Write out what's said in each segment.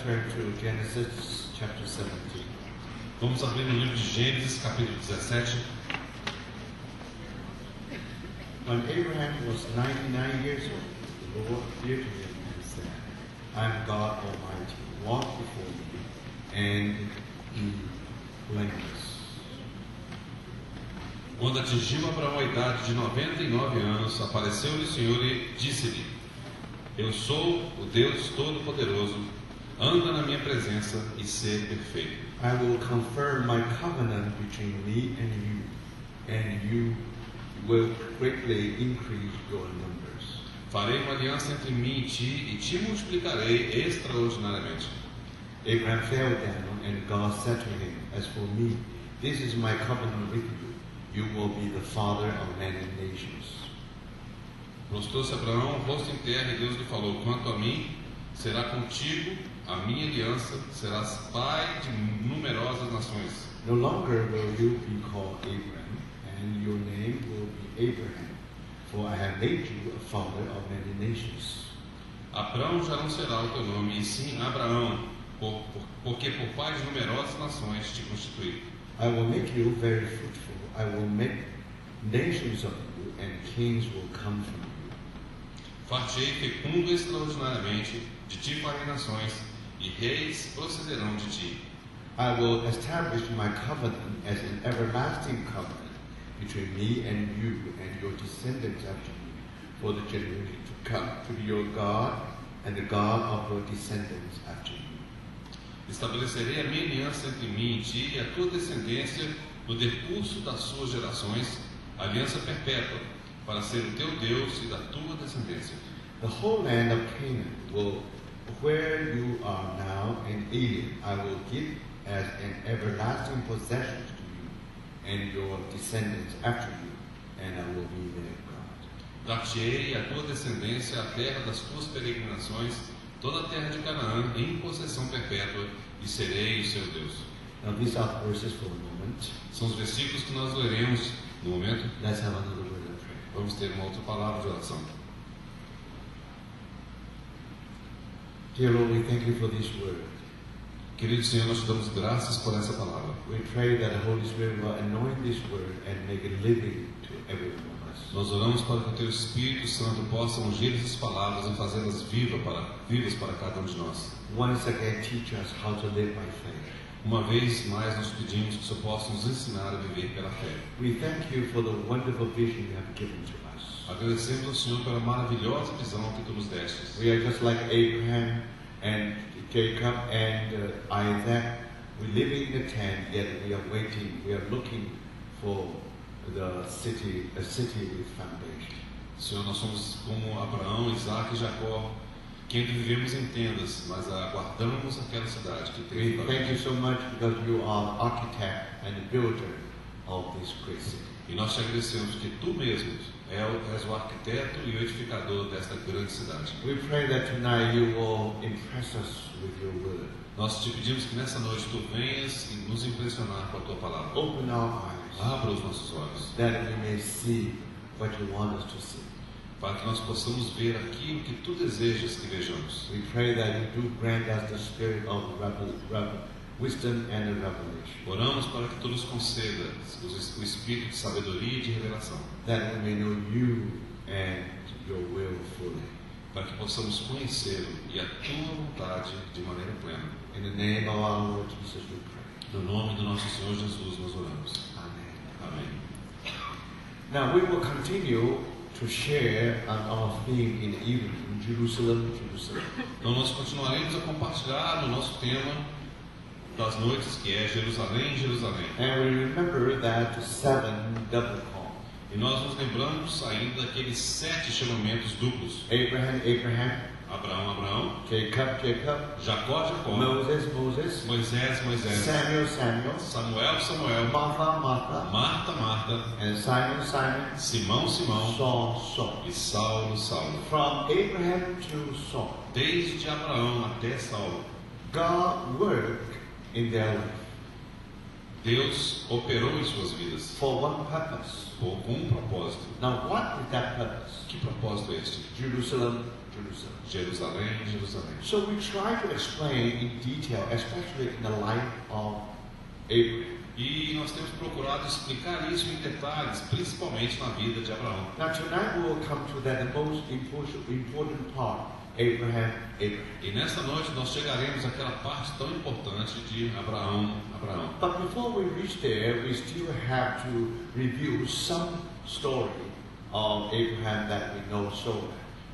turn to Genesis chapter 17. Vamos abrir no livro de Gênesis, capítulo 17. When Abraham was 99 years old, the Lord appeared to him and said, I am God Almighty, walk before me and be blameless. Quando atingiu Abraão a idade de 99 anos, apareceu-lhe o Senhor e disse-lhe: Eu sou o Deus Todo-Poderoso, anda na minha presença e sê perfeito. I will confirm my covenant between me and you will greatly increase your numbers. Farei uma aliança entre mim e te multiplicarei extraordinariamente. Abraham fell down, and God said to him, As for me, this is my covenant with you. You will be the father of many nations. Prostrou-se Abraão, rosto em terra, e Deus lhe falou: Quanto a mim, será contigo a minha aliança, serás pai de numerosas nações. No longer will you be called Abraham, and your name will be Abraham, for I have made you a father of many nations. Abraão já não será o teu nome, e sim Abraão, porque por pai de numerosas nações te constituí. I will make you very fruitful. I will make nations of you, and kings will come from you. Far-te-ei fecundo extraordinariamente, de ti farei nações, e reis procederão de ti. I will establish my covenant as an everlasting covenant between me and you and your descendants after you, for the generation to come, to be your God and the God of your descendants after you. Estabelecerei a minha aliança entre mim e ti e a tua descendência no decurso das suas gerações, aliança perpétua, para ser o teu Deus e da tua descendência. The whole land of Canaan will, where you are now an alien, I will give as an everlasting possession to you and your descendants after you, and I will be their God. Dar-te-ei a tua descendência a terra das tuas peregrinações, toda a terra de Canaã, em possessão perpétua, e serei o seu Deus. Now these are verses for a moment. São os versículos que nós leremos no momento. Let's have another word of prayer. Vamos ter uma outra palavra de oração. Dear Lord, we thank you for this word. Querido Senhor, nós te damos graças por essa palavra. We pray that the Holy Spirit will anoint this word and make it living to every one of us. Nós oramos para que o teu Espírito Santo possa ungir essas palavras e fazê-las vivas para cada um de nós. Once again, teach us how to live by faith. Uma vez mais nós pedimos que o Senhor possa nos ensinar a viver pela fé. We thank you for the wonderful vision you have given to us. Agradecemos ao Senhor pela maravilhosa visão que tu nos destes. We are just like Abraham and Jacob and Isaac. We live in the tent, yet we are waiting. We are looking for a city with foundation. Senhor, nós somos como Abraão, Isaac e Jacó, que ainda vivemos em tendas, mas aguardamos aquela cidade que tem. We thank you so much because you are the architect and the builder of this great city. E nós te agradecemos que tu mesmo és o arquiteto e o edificador desta grande cidade. We pray that tonight you will impress us with your word. Nós te pedimos que nessa noite tu venhas e nos impressionar com a tua palavra. Open our eyes Abra os nossos olhos, that we may see what you want us to see. para que nós possamos ver aquilo que tu desejas que vejamos. We pray that you do grant us the spirit of wisdom and revelation, Oramos para que tu nos conceda o espírito de sabedoria e de revelação, that we may know you and your will fully. para que possamos conhecê-lo e a tua vontade de maneira plena. In the name of our Lord Jesus we pray. No nome do nosso Senhor Jesus nós oramos. Amen. Amém. Now we will continue to share on our theme in the evening, Jerusalem, Jerusalem. Então nós continuaremos a compartilhar no nosso tema das noites, que é Jerusalém, Jerusalém. And we remember that 7 double call. E nós nos lembramos ainda daqueles 7 chamamentos duplos: Abraham, Abraham, Abraão, Abraão, Jacob, Jacob, Jacó, Jacó, Moses, Moses, Moisés, Moisés, Samuel, Samuel, Samuel, Samuel, Martha, Martha, Marta, Marta, and Simon, Simon, Simão, Simão Saul, Saul. e Saulo, Saulo. From Abraham to Saul, Desde Abraão até Saulo, God worked in their life. Deus operou em suas vidas for one purpose. com um propósito. Now, what is that purpose? Que propósito é este? Jerusalem, Jerusalem. Jerusalém, Jerusalém. So we try to explain in detail, especially in the life of Abraham. E nós temos procurado explicar isso em detalhes, principalmente na vida de Abraão. Now tonight we will come to that the most important part, Abraham. E nesta noite nós chegaremos àquela parte tão importante de Abraão. But before we reach there, we still have to review some story of Abraham that we know so well.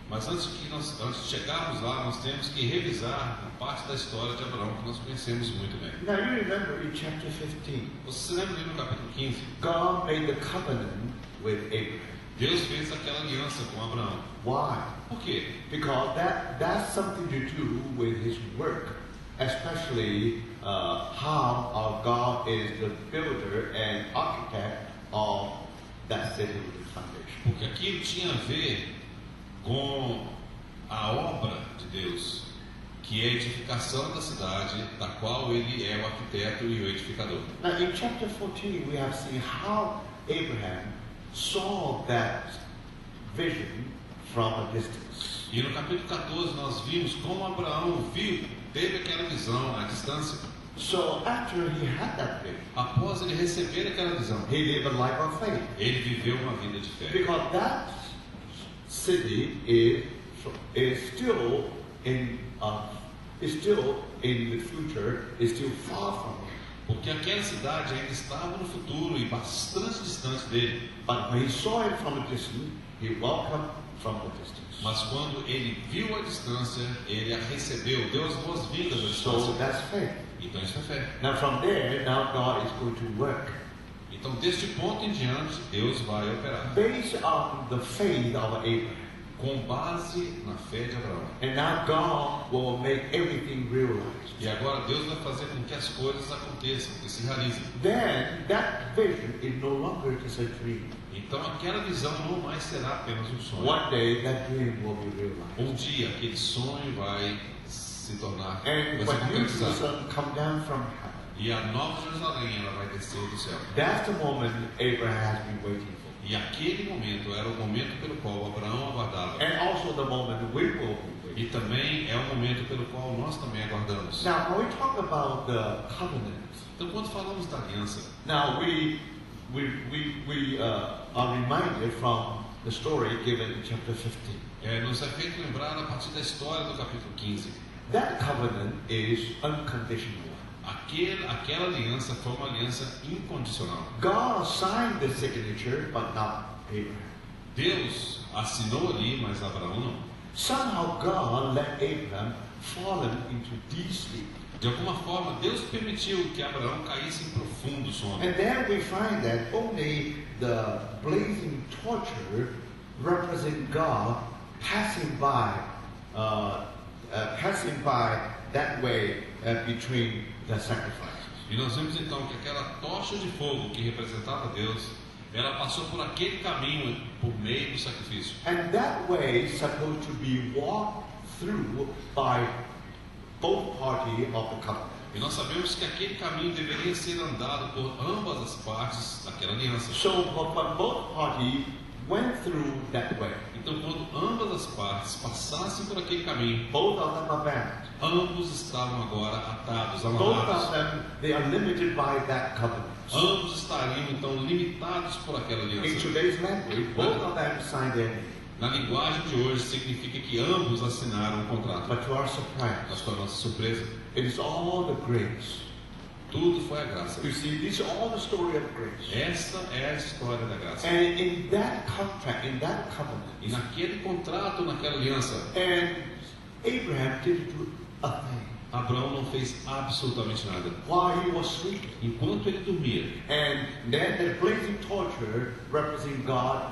Mas antes de chegarmos lá, nós temos que revisar a parte da história de Abraão que nós conhecemos muito bem. Now you remember in chapter 15, Você se lembra ali no capítulo 15? God made the covenant with Abraham. Deus fez aquela aliança com Abraão. Why? Por quê? Because that's something to do with his work, especially how our God is the builder and architect of that city with the foundation. Porque aquilo tinha a ver com a obra de Deus, que é a edificação da cidade, da qual ele é o arquiteto e o edificador. Now in chapter 14 we have seen how Abraham saw that vision from a distance. E no capítulo 14 nós vimos como Abraão teve aquela visão à distância. So after he had that vision, Após ele receber aquela visão, he lived a life of faith. ele viveu uma vida de fé. Because that city is still in the future, is still far from him. Porque aquela cidade ainda estava no futuro e bastante distante dele. But when he saw it from a distance, he welcomed from a distance. Mas quando ele viu a distância, ele a recebeu, deu as boas-vindas à So distância. that's faith. Então isso é fé. Now from there, now God is going to work. Então deste ponto em diante, Deus vai operar. Based on the faith of Abraham. Com base na fé de Abraão. And now God will make everything realized. E agora Deus vai fazer com que as coisas aconteçam, que se realizem. Then that vision is no longer just a dream. Então aquela visão não mais será apenas um sonho. One day that dream will be realized. Um dia aquele sonho vai se tornar, And vai se when New concretizar. Jerusalem come down from heaven, E a nova Jerusalém, ela vai descer do céu. that's the moment Abraham has been waiting for. E aquele momento era o momento pelo qual Abraão aguardava. And also the moment we will be waiting. E também é o momento pelo qual nós também aguardamos. Now, when we talk about the covenant, Então, quando falamos da aliança, now we are reminded from the story given in chapter 15. nos é feito lembrar a partir da história do capítulo 15. That covenant is unconditional. Aquela aliança foi uma aliança incondicional. God signed the signature, but not Abraham. Deus assinou ali, mas Abraão não. Somehow God let Abraham fallen into deep sleep. De alguma forma, Deus permitiu que Abraão caísse em profundo sono. And then we find that only the blazing torch represent God passing by that way between the sacrifices. E nós vemos então que aquela tocha de fogo que representava Deus, ela passou por aquele caminho por meio do sacrifício. And that way is supposed to be walked through by both parties of the covenant. E nós sabemos que aquele caminho deveria ser andado por ambas as partes daquela aliança. So when both parties went through that way, Então, quando ambas as partes passassem por aquele caminho, both of them are bound. ambos estavam agora atados, Both of amarrados. them, they are limited by that covenant. Ambos estariam então limitados por aquela In aliança. today's language, both of them signed their name. Na linguagem de hoje, significa que ambos assinaram o contrato. But to our Mas surprise, para nossa surpresa, it is all the grace. tudo foi a graça. You see, this is all the story of grace. Essa é a história da graça. And in that contract, in that covenant, E naquele contrato, naquela aliança, and Abraham didn't do a thing Abraão não fez absolutamente nada. while he was sleeping. Enquanto ele dormia, And then the blazing torch representing God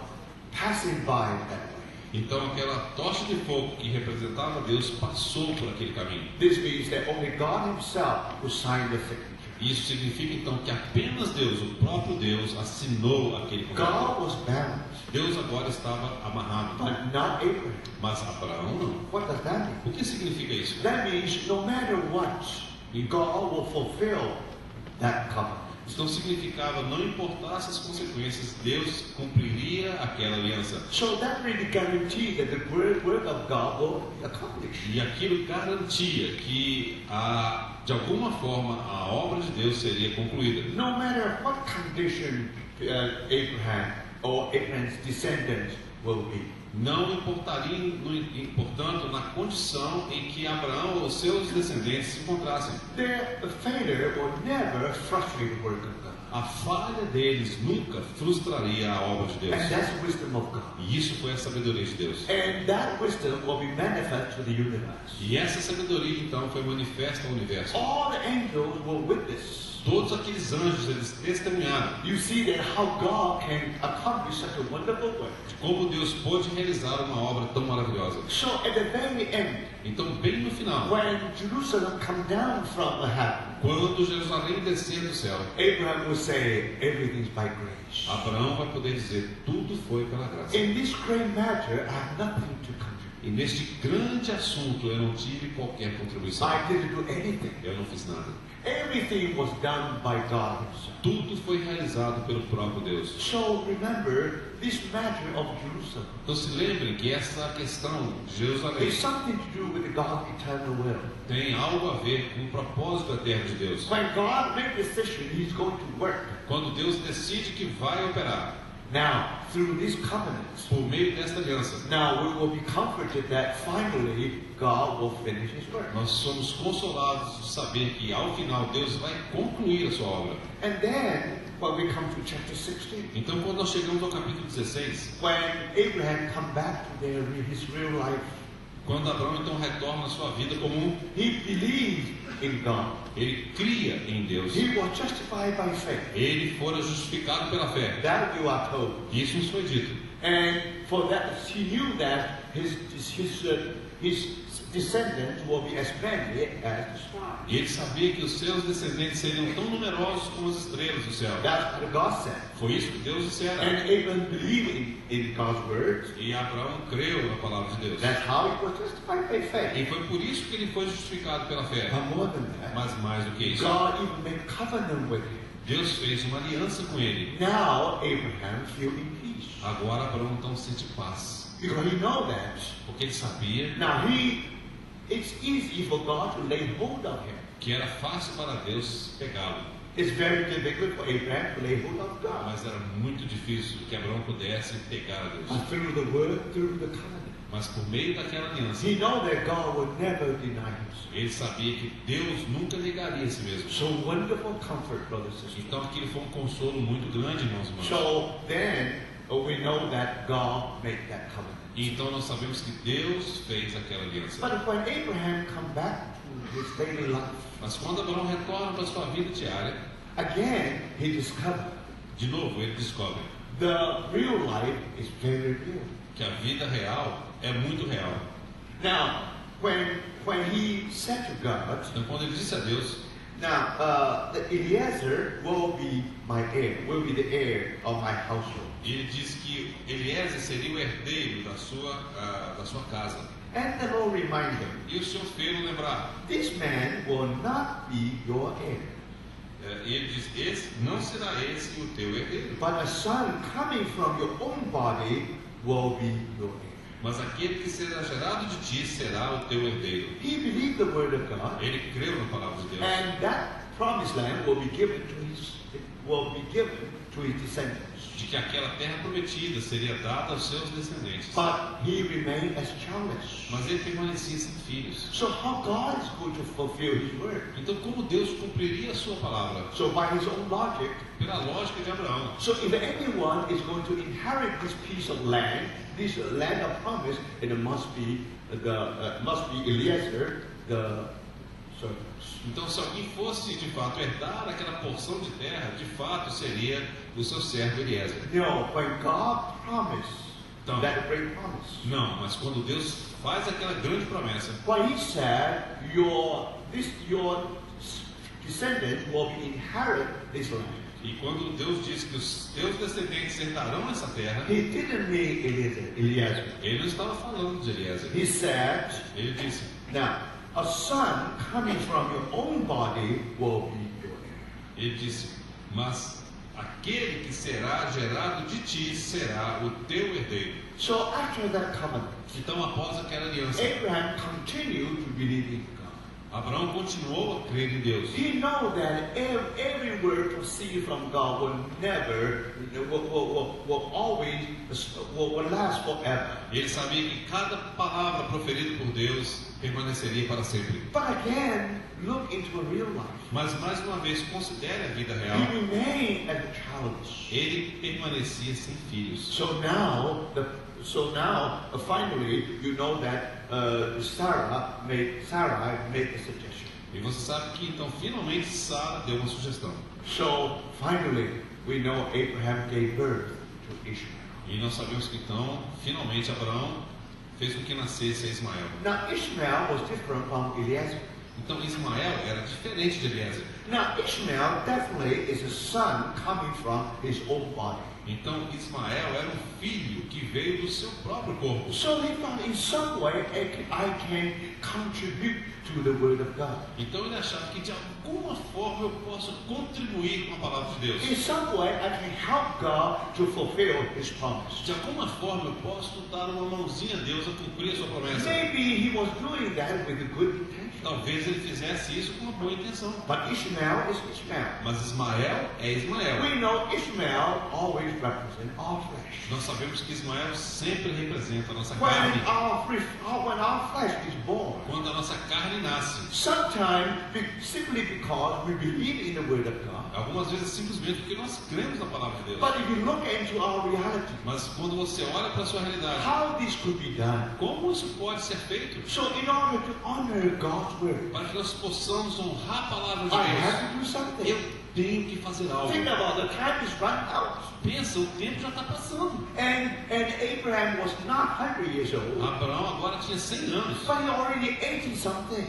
passing by that way. então aquela tocha de fogo que representava Deus passou por aquele caminho. This means that only God himself who signed the signature. Isso significa então que apenas Deus, o próprio Deus, assinou aquele contrato. God was bound, Deus agora estava amarrado, but not Abraham. mas Abraão não. What does that mean? O que significa isso? That means no matter what, God will fulfill that covenant. Então significava, não importasse as consequências, Deus cumpriria aquela aliança. So that really guaranteed that the work of God will be accomplished. E aquilo garantia que, de alguma forma, a obra de Deus seria concluída. No matter what condition Abraham or Abraham's descendants will be. Não importaria, portanto, na condição em que Abraão ou seus descendentes se encontrassem. Their failure will never frustrate the work of God. A falha deles nunca frustraria a obra de Deus. And that's the wisdom of God. E isso foi a sabedoria de Deus. And that wisdom will be manifest to the universe. E essa sabedoria, então, foi manifesta ao universo. All the angels will witness. Todos aqueles anjos, eles testemunharam You see that how God can accomplish such a wonderful work. de como Deus pôde realizar uma obra tão maravilhosa. So at the very end, Então, bem no final, when Jerusalem come down from the heaven, quando Jerusalém descer do céu, Abraham will say, everything's by grace. Abraão vai poder dizer, tudo foi pela graça. In this great matter, I have nothing to contribute. E neste grande assunto eu não tive qualquer contribuição. I didn't do anything. Eu não fiz nada. Everything was done by God Himself. Tudo foi realizado pelo próprio Deus. So remember this matter of Jerusalem. Então se lembrem que essa questão de Jerusalém It's something to do with God's eternal will. tem algo a ver com o propósito eterno de Deus. When God makes a decision, He's going to work. Quando Deus decide que vai operar, Now, through this covenant, por meio desta aliança, now we will be comforted that finally God will finish His work. nós somos consolados de saber que ao final Deus vai concluir a sua obra. And then, when we come to chapter 16, Então quando nós chegamos ao capítulo 16, when Abraham come back to his real life, quando Abraão então retorna à sua vida comum, he believed in God. ele cria em Deus. He was justified by faith. Ele fora justificado pela fé. That you are told. Isso nos foi dito. And for that, he knew that his descendants will be as many as the stars. E ele sabia que os seus descendentes seriam tão numerosos como as estrelas do céu. That's what God said. Foi isso que Deus dissera. And Abraham believed in God's word. E Abraão creu na palavra de Deus. That's how he was justified by faith. E foi por isso que ele foi justificado pela fé. But more than that, Mas mais do que isso, God even made covenant with him. Deus fez uma aliança com ele. Now Abraham feel in peace. Agora Abraão então sente paz. Because he know that. Porque ele sabia Now it's easy for God to lay hold of him. que era fácil para Deus pegá-lo. It's very difficult for Abraham to lay hold of God. Mas era muito difícil que Abraão pudesse pegar a Deus. But through the word, through the covenant, Mas por meio daquela aliança, he know that God will never deny him. ele sabia que Deus nunca negaria a si mesmo. So wonderful comfort, brothers and sisters. Então aquilo foi um consolo muito grande, irmãos e irmãs. So then we know that God made that covenant. E então nós sabemos que Deus fez aquela aliança. But when Abraham come back to his daily life, Mas quando Abraão retorna para a sua vida diária, again he discovered de novo ele descobre the real life is very real. que a vida real é muito real. Now, when he said to God, Então quando ele disse a Deus, now that Eliezer will be my heir, will be the heir of my household. ele disse que Eliezer seria o herdeiro da sua casa. And the Lord reminded him, E o Senhor fez lembrar. this man will not be your heir, E ele diz, esse não será esse o teu herdeiro, but a son coming from your own body will be your heir. mas aquele que será gerado de ti será o teu herdeiro. He believed the word of God, Ele creu na palavra de Deus. and that promised land will be given to his descendants. De que aquela terra prometida seria dada aos seus descendentes. But he remained as childless. Mas ele permanecia sem filhos. So how God is going to fulfill his word? Então como Deus cumpriria a sua palavra? So by his own logic, Pela lógica de Abraão. so if anyone is going to inherit this piece of land, this land of promise, it must be Eliezer, the servant. Então se alguém fosse de fato herdar aquela porção de terra, de fato seria o seu servo Eliezer. No, when God promised Don't. that great promise, Não, mas quando Deus faz aquela grande promessa, when he said your descendants will inherit this land, e quando Deus diz que os teus descendentes herdarão essa terra, he didn't mean Eliezer. ele não estava falando de Eliezer. He said, Ele disse, now, a son coming from your own body will be your heir. ele disse, mas aquele que será gerado de ti será o teu herdeiro. So after that covenant, Então, após aquela aliança, Abraham continued to believe in God. Abraão continuou a crer em Deus. He know that every word proceeded from God will never, will always, will last forever. Ele sabia que cada palavra proferida por Deus permaneceria para sempre. But again, look into a real life. Mas mais uma vez, considere a vida real. He remained as a childless. Ele permanecia sem filhos. So now, finally, you know that Sarah made a suggestion. E você sabe que então finalmente Sara deu uma sugestão. So finally, we know Abraham gave birth to Ishmael. E nós sabemos que então finalmente Abraão fez com que nascesse Ismael. Now Ishmael was different from Eliezer. Então Ismael era diferente de Eliezer. Now Ishmael definitely is a son coming from his own body. Então Ismael era um filho que veio do seu próprio corpo. So he thought, in some way, I can contribute to the word of God. Então ele achava que de alguma forma eu posso contribuir com a palavra de Deus. In some way, I can help God to fulfill His promise. De alguma forma eu posso dar uma mãozinha a Deus a cumprir a sua promessa. Maybe he was doing that with a good intention. Talvez ele fizesse isso com uma boa intenção. But Ishmael is Ishmael. Mas Ismael é Ismael. We know Ishmael always represents our flesh. Nós sabemos que Ismael sempre representa a nossa When carne. our flesh is born, Quando a nossa carne nasce. sometimes simply because we believe in the word of God. Algumas vezes simplesmente porque nós cremos na palavra de Deus. But if you look into our reality, Mas quando você olha para a sua realidade, how this could be done? como isso pode ser feito? So in order to honor God's word, Para que nós possamos honrar a palavra de I Deus, have to do something. eu tenho que fazer algo. Think about the time is running out. Pensa, o tempo já está passando. And Abraham was not 100 years old, Abraão agora tinha 100 anos. but he already 80 something.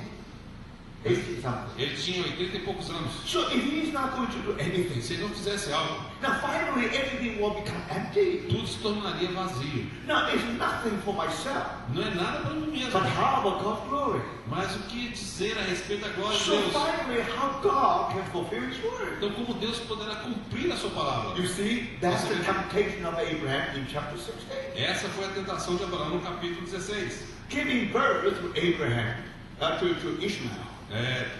80 something. Ele tinha 80 e poucos anos. So if he's not going to do anything, Se ele não fizesse algo, now finally everything will become empty. tudo se tornaria vazio. Now it's nothing for myself, Não é nada para mim mesmo. but how about God's glory? Mas o que dizer a respeito da glória de So Deus? finally, how God can fulfill His word? Então, como Deus poderá cumprir a sua palavra? You see, that's the temptation of Abraham in chapter 16. Essa foi a tentação de Abraão no capítulo 16. Giving birth to Abraham, to Ishmael.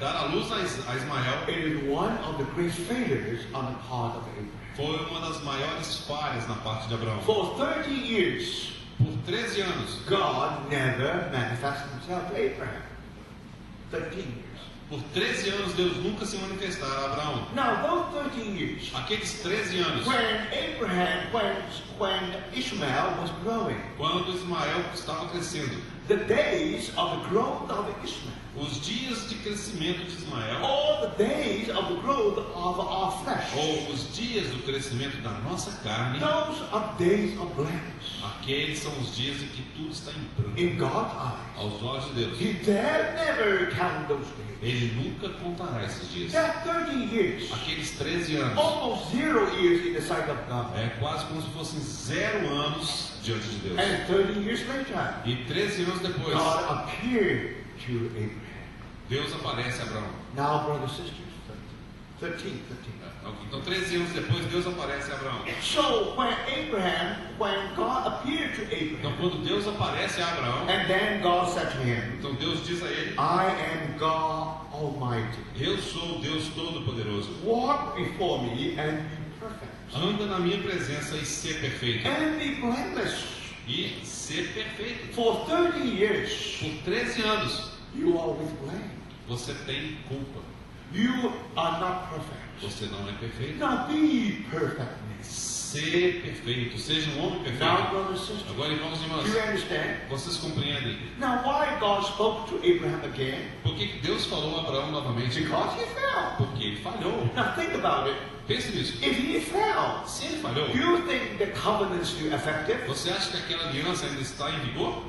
Dar a luz a Ismael It is one of the great failures on the part of Abraham. foi uma das maiores falhas na parte de Abraão. For 30 years, Por 13 anos, God never manifested Himself to Abraham. 13 years. por 13 anos Deus nunca se manifestara a Abraão. Now, those 13 years, Aqueles 13 anos, when Ishmael was growing, quando Ismael estava crescendo, the days of the growth of Ishmael, os dias de crescimento de Ismael, all the days of the growth of our flesh, ou os dias do crescimento da nossa carne, those are days of blameless. aqueles são os dias em que tudo está em branco In God's eyes, aos olhos de Deus. He dare never count those days. Ele nunca contará esses dias. That 30 years, Aqueles 13 anos almost 0 years in the sight of God. é quase como se fossem 0 anos diante de Deus. And 30 years later, E 13 anos depois, God appeared to Abraham. Deus aparece a Abraão. Now, brothers and sisters, 13. Então 13 anos depois, Deus aparece a Abraão. So when God appeared to Então Abraham, quando Deus aparece a Abraão, and then God said to him, então Deus diz a ele: I am God Almighty. Eu sou o Deus Todo-Poderoso. Walk before me and be perfect. Anda na minha presença e ser perfeito. And be blameless. E ser perfeito. For 30 years, Por 13 anos, you are with blame. você tem culpa. You are not perfect. Você não é perfeito. Now be perfect. Ser perfeito. Seja um homem Now, perfeito. brothers and sisters, Agora, irmãos e do irmãs, you understand? vocês compreendem Now, why God spoke to Abraham again? por que Deus falou a Abraão novamente? Because he fell. Porque ele falhou. Now, think about it. Pense nisso. If he fell, Se ele falhou, do you think the covenant is still effective? você acha que aquela aliança ainda está em vigor?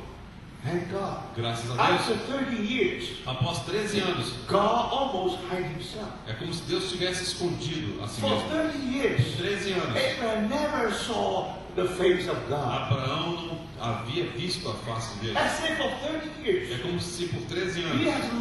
Thank God. Graças a Deus. After 30 years, Após 13 anos, God almost hid himself. é como se Deus tivesse escondido a si For mesmo. 30 years, 13 anos. Abraham never never saw the face of God. Abraão não havia visto a face de Deus. As if for 30 years, É como se por 13 he anos has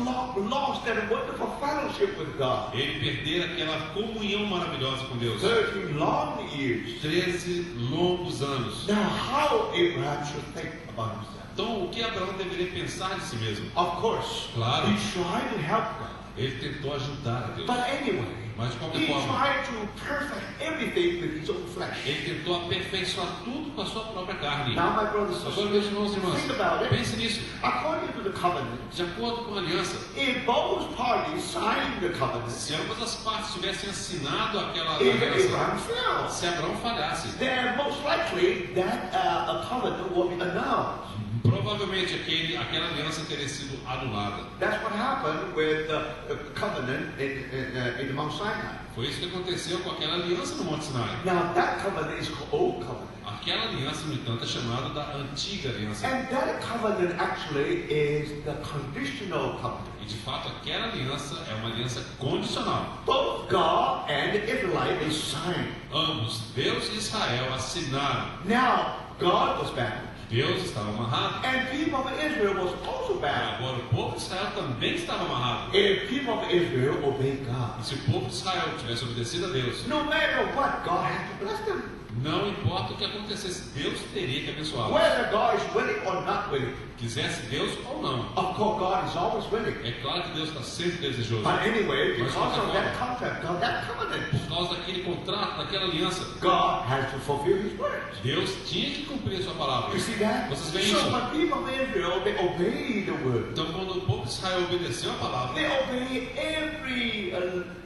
lost that wonderful fellowship with God. ele perdera aquela comunhão maravilhosa com Deus. 30 long years. 13 longos anos. Now, how Abraham should think about himself? Então, o que Abraão deveria pensar de si mesmo? Of course, Claro. he tried to help God. Ele tentou ajudar a Deus. But anyway, Mas de qualquer he forma, tried to perfect everything with his own flesh. ele tentou aperfeiçoar tudo com a sua própria carne. Now, my brothers and Agora, meus irmãos e sisters, think irmãs, about it. pense nisso. According to the covenant, De acordo com a aliança, if both parties signed the covenant, se ambas as partes tivessem assinado aquela if aliança, Abraham failed, se Abraão falhasse, then most likely that a covenant will be annulled. provavelmente aquela aliança teria sido anulada. That's what happened with the covenant in Mount Sinai. Foi isso que aconteceu com aquela aliança no Monte Sinai. Now that covenant is called Old Covenant. Aquela aliança, no entanto, é chamada da antiga aliança. And that covenant actually is the conditional covenant. E de fato, aquela aliança é uma aliança condicional. Both God and the Israelite they signed. Ambos, Deus e Israel, assinaram. Now God was bound, Deus estava amarrado. and people of Israel was also bound. Agora, o povo de Israel também estava amarrado. If people of Israel obey God, E se o povo de Israel tivesse obedecido a Deus, no matter what, God has to bless them. não importa o que acontecesse, Deus teria que abençoá-los. Whether God is willing or not willing. Quisesse Deus ou não. Of course, God is always willing. É claro que Deus está sempre desejoso. But anyway, Mas, because de of qualquer that contract, of that covenant, Por causa daquele contrato, daquela aliança, God has to fulfill His word. Deus tinha que cumprir a sua palavra. You see that? Vocês veem So isso? when people of Israel they obey the word, Então, quando o povo de Israel obedeceu a palavra they obey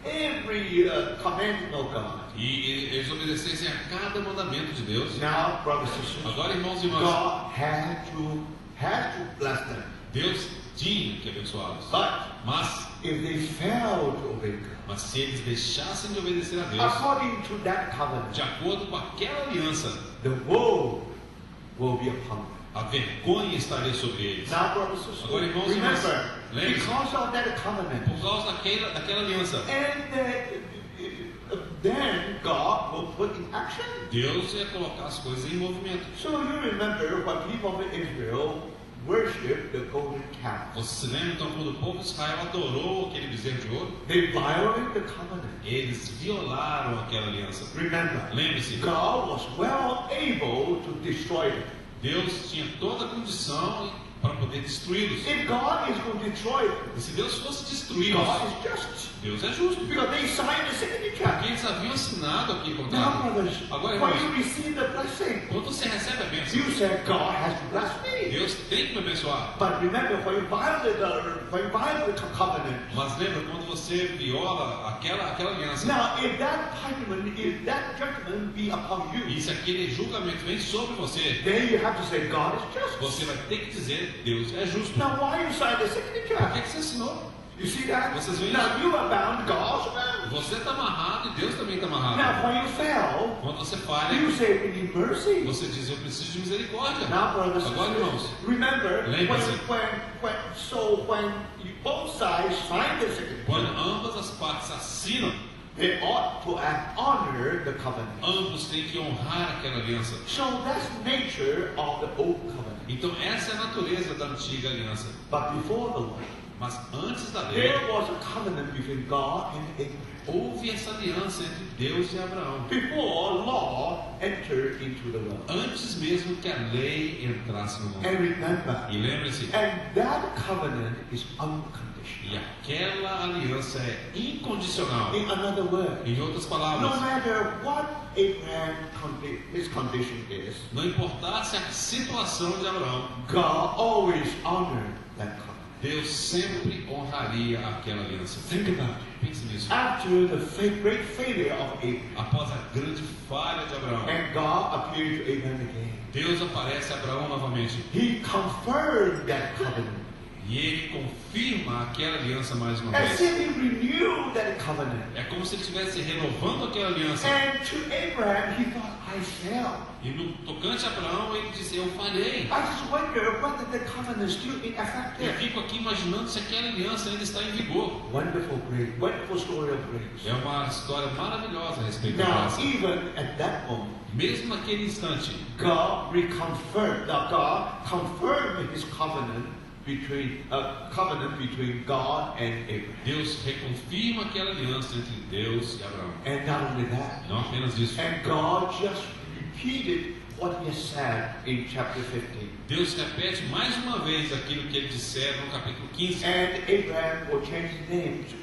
every commandment of God. e eles obedecessem a cada mandamento de Deus, Now, brothers and sisters, agora, irmãos e irmãs, God had to bless them. Deus tinha que abençoá-los. But Mas, if they fail to obey God, se eles deixassem de obedecer a Deus, according to that covenant, de acordo com aquela aliança, the woe will be upon them. a vergonha estaria sobre eles. Now, brothers and Agora, sisters, irmãos e irmãs, remember, lembre-se, because of that covenant, por causa daquela aliança, and then God will put in action. Deus ia colocar as coisas em movimento. So you remember when people of Israel worship the golden calf. Você se lembra então quando o povo de Israel adorou aquele bezerro de ouro? They violated the covenant. Eles violaram aquela aliança. Remember, Lembre-se, God was well able to destroy them. Deus tinha toda a condição para poder destruí-los. If God is going to destroy them, E se Deus fosse destruí-los, God is just. Deus é justo. Because they signed the signature. Porque eles haviam assinado aquele Now, contrato. brothers, Agora, when irmãos, you receive the blessing, quando você recebe a bênção, you said God has to bless me. Deus tem que me abençoar. But remember, when you violate the covenant, Mas lembra quando você viola aquela aliança, now if that judgment be upon you, e se aquele julgamento vem sobre você, then you have to say God is just. você vai ter que dizer Deus é justo. Now, why you sign the Por signature? que você assinou? You see that? Vocês veem Now you are bound, God's bound. Você está amarrado e Deus também está amarrado. Now, when you fail, Quando você falha, you say we need mercy. você diz eu preciso de misericórdia. Now, brothers and Agora, irmãos, sisters, remember lembre-se. when you both sides sign the signature, quando ambas as partes assinam, they ought to honor the covenant. ambos têm que honrar aquela aliança. So that's nature of the old covenant. Então essa é a natureza da antiga aliança. But before the law, Mas antes da lei, there was a covenant between God and Abraham. houve essa aliança entre Deus e Abraão. Before law entered into the world. Antes mesmo que a lei entrasse no mundo. And remember, E lembre-se, and that covenant is unconditional. e aquela aliança é incondicional. In another word, Em outras no palavras, matter what his condition is, não importasse a situação de Abraão, God always honored that covenant. Deus sempre honraria aquela aliança. Think about it. Pense nisso. After the great failure of Abraham, Após a grande falha de Abraão, and God appeared to Abraham again, Deus aparece a Abraão novamente. He confirmed that covenant. E ele confirma aquela aliança mais uma As vez. if He renewed that covenant. É como se ele estivesse renovando aquela aliança. And to Abraham, he thought, I failed. E no tocante a Abraão, ele disse, eu falhei. I just wonder whether the covenant is still Eu ineffective. fico aqui imaginando se aquela aliança ainda está em vigor. Wonderful story of grace. É uma história maravilhosa a respeito da Now, graça. even at that moment, Mesmo naquele instante, God confirmed His covenant between God and Abraham. Deus reconfirma aquela aliança entre Deus e Abraão. And not only that, Não apenas isso. and God just repeated what He has said in chapter 15. Deus repete mais uma vez aquilo que ele dissera no capítulo 15. And Abraham will change his name to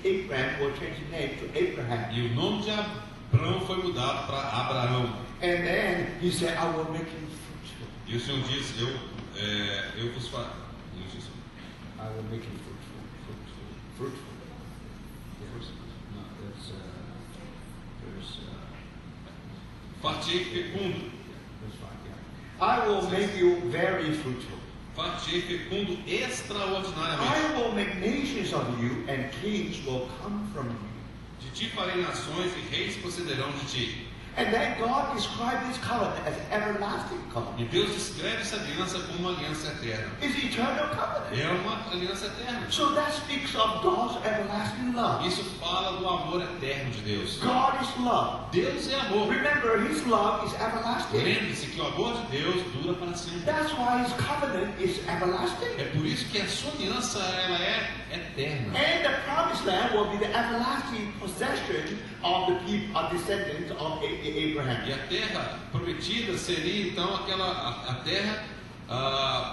Abraham. E o nome de Abraão foi mudado para Abraão. And then He said, I will make you fruitful. E o Senhor diz, eu vos farei. I will make you fruitful. No, there's Fartei fecundo. that's fine, yeah. I will make you very fruitful. Fartei fecundo extraordinariamente. I will make nations of you, and kings will come from you. De ti farei nações e reis procederão de ti. And then God described this covenant as everlasting E covenant. Deus descreve essa aliança como uma aliança eterna. It's eternal covenant. É uma aliança eterna. So that speaks of God's everlasting love. Isso fala do amor eterno de Deus. God is love. Deus é amor. Remember, His love is everlasting. Lembre-se que o amor de Deus dura para sempre. That's why His covenant is everlasting. É por isso que a sua aliança ela é eterna. And the promised land will be the everlasting possession of the people, of descendants of Abraham. E a terra prometida seria então a terra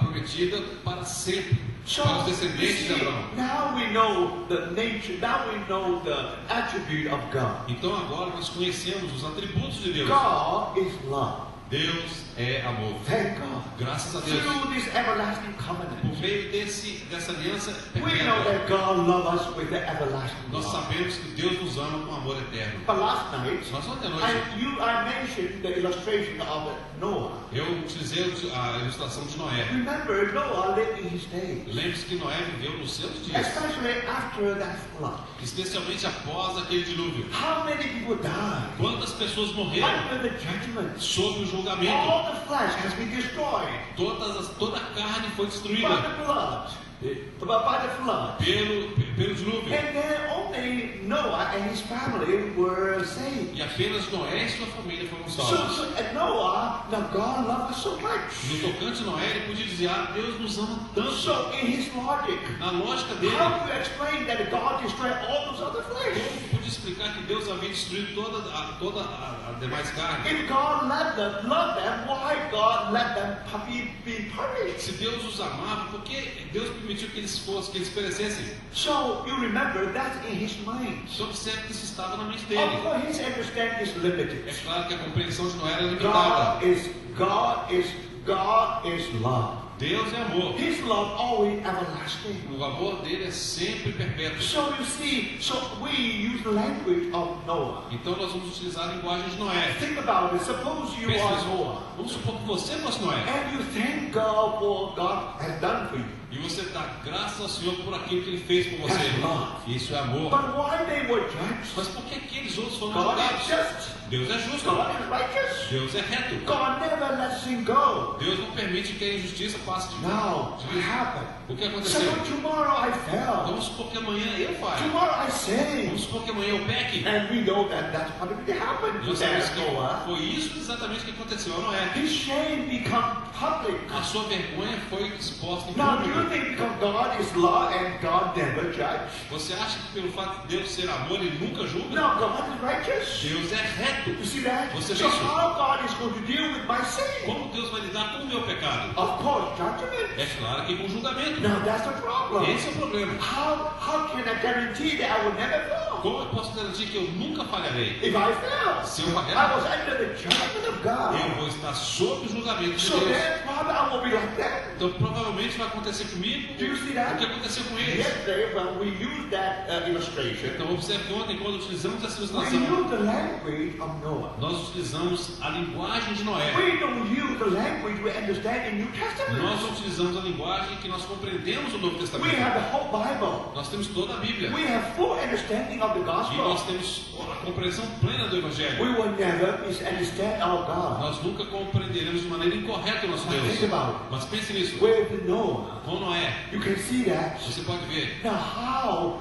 prometida para sempre, para os descendentes de Abraão. Now we know the nature, now we know the attribute of God. Então agora nós conhecemos os atributos de Deus. God is love. Deus é amor. Thank God. Graças a Deus. Through this everlasting Por covenant, meio dessa aliança we know perpétua, that God loves us with the everlasting nós love. sabemos que Deus nos ama com amor eterno. But last night, Mas ontem à noite I mentioned the illustration of Noah. eu utilizei a ilustração de Noé. Remember, Noah lived in his days, Lembre-se que Noé viveu nos seus dias, especially after that flood. especialmente após aquele dilúvio. How many people died Quantas pessoas morreram under the judgment? sob o julgamento? All the flesh has been destroyed Toda a carne foi by destruída the blood, by the flood. pelo dilúvio. And then only Noah and his family were saved. E apenas Noé e sua família foram So salvos. at Noah, now God loved us so No much. tocante a Noé, ele podia dizer, Deus nos ama tanto. So in his logic, Na lógica dele, how do you explain that God destroyed all those other flesh? como podia explicar que Deus havia destruído toda a demais carne? If God loved them, why God let them be punished? Se Deus os amava, por que Deus permitiu que eles perecessem? So you remember that's in his mind. Só observe que isso estava na mente Of dele. course, his understanding is limited. É claro que a compreensão de Noé era limitada. God is love. Deus é amor. His love always everlasting. O amor dele é sempre perpétuo. So you see, so we use the language of Noah. Então nós vamos utilizar a linguagem de Noé. Think about it. Suppose you Pense are nisso. Noah, Vamos supor que você fosse Noé. and you thank God for what God has done for you. E você dá graças ao Senhor por aquilo que Ele fez por você. That's love. Isso é amor. But why they were judged? Mas por que aqueles outros foram God julgados? is just. Deus é justo. God is righteous. Deus é reto. God never lets sin go. Deus não permite que a injustiça passe de Now, what happened? O que So aconteceu? tomorrow I fell. Vamos supor que amanhã eu falhe. Tomorrow I sin. Vamos supor que amanhã eu peque. And we know that that's what happened to Nós sabemos that que Noah. foi isso exatamente que aconteceu a Noé. His shame become public. A sua vergonha foi exposta em Now, do you público. think because God is law and God never judge? Você acha que pelo fato de Deus ser amor, Ele nunca julga? No, God is righteous. Deus é reto. You see that? Você So vê isso? how God is going to deal with my sin? Como Deus vai lidar com o meu pecado? Of course, judgment. É claro que com julgamento. Now that's the problem. Esse é o problema. How can I guarantee that I will never fail? Como eu posso garantir que eu nunca falharei? If I fail, Se eu I falhar, was under the judgment of God. eu vou estar sob o julgamento de So Deus. then probably I will be like that. Então provavelmente vai acontecer comigo Do you see o that? que aconteceu com eles. Yesterday, when we used that illustration, Então observe que ontem, quando utilizamos essa we ilustração, used the language of Noah. nós utilizamos a linguagem de Noé. We don't use the language we understand in New Testament. Nós utilizamos a linguagem que nós compreendemos no Novo We Testamento. have the whole Bible. Nós temos toda a Bíblia. We have full understanding of the E nós gospel. temos a compreensão plena do We Evangelho. will never misunderstand our God. Nós nunca compreenderemos de maneira incorreta o nosso But think Deus. about it. Mas pense nisso. With Noah, Com Noé, you can see that. você pode ver. Now, how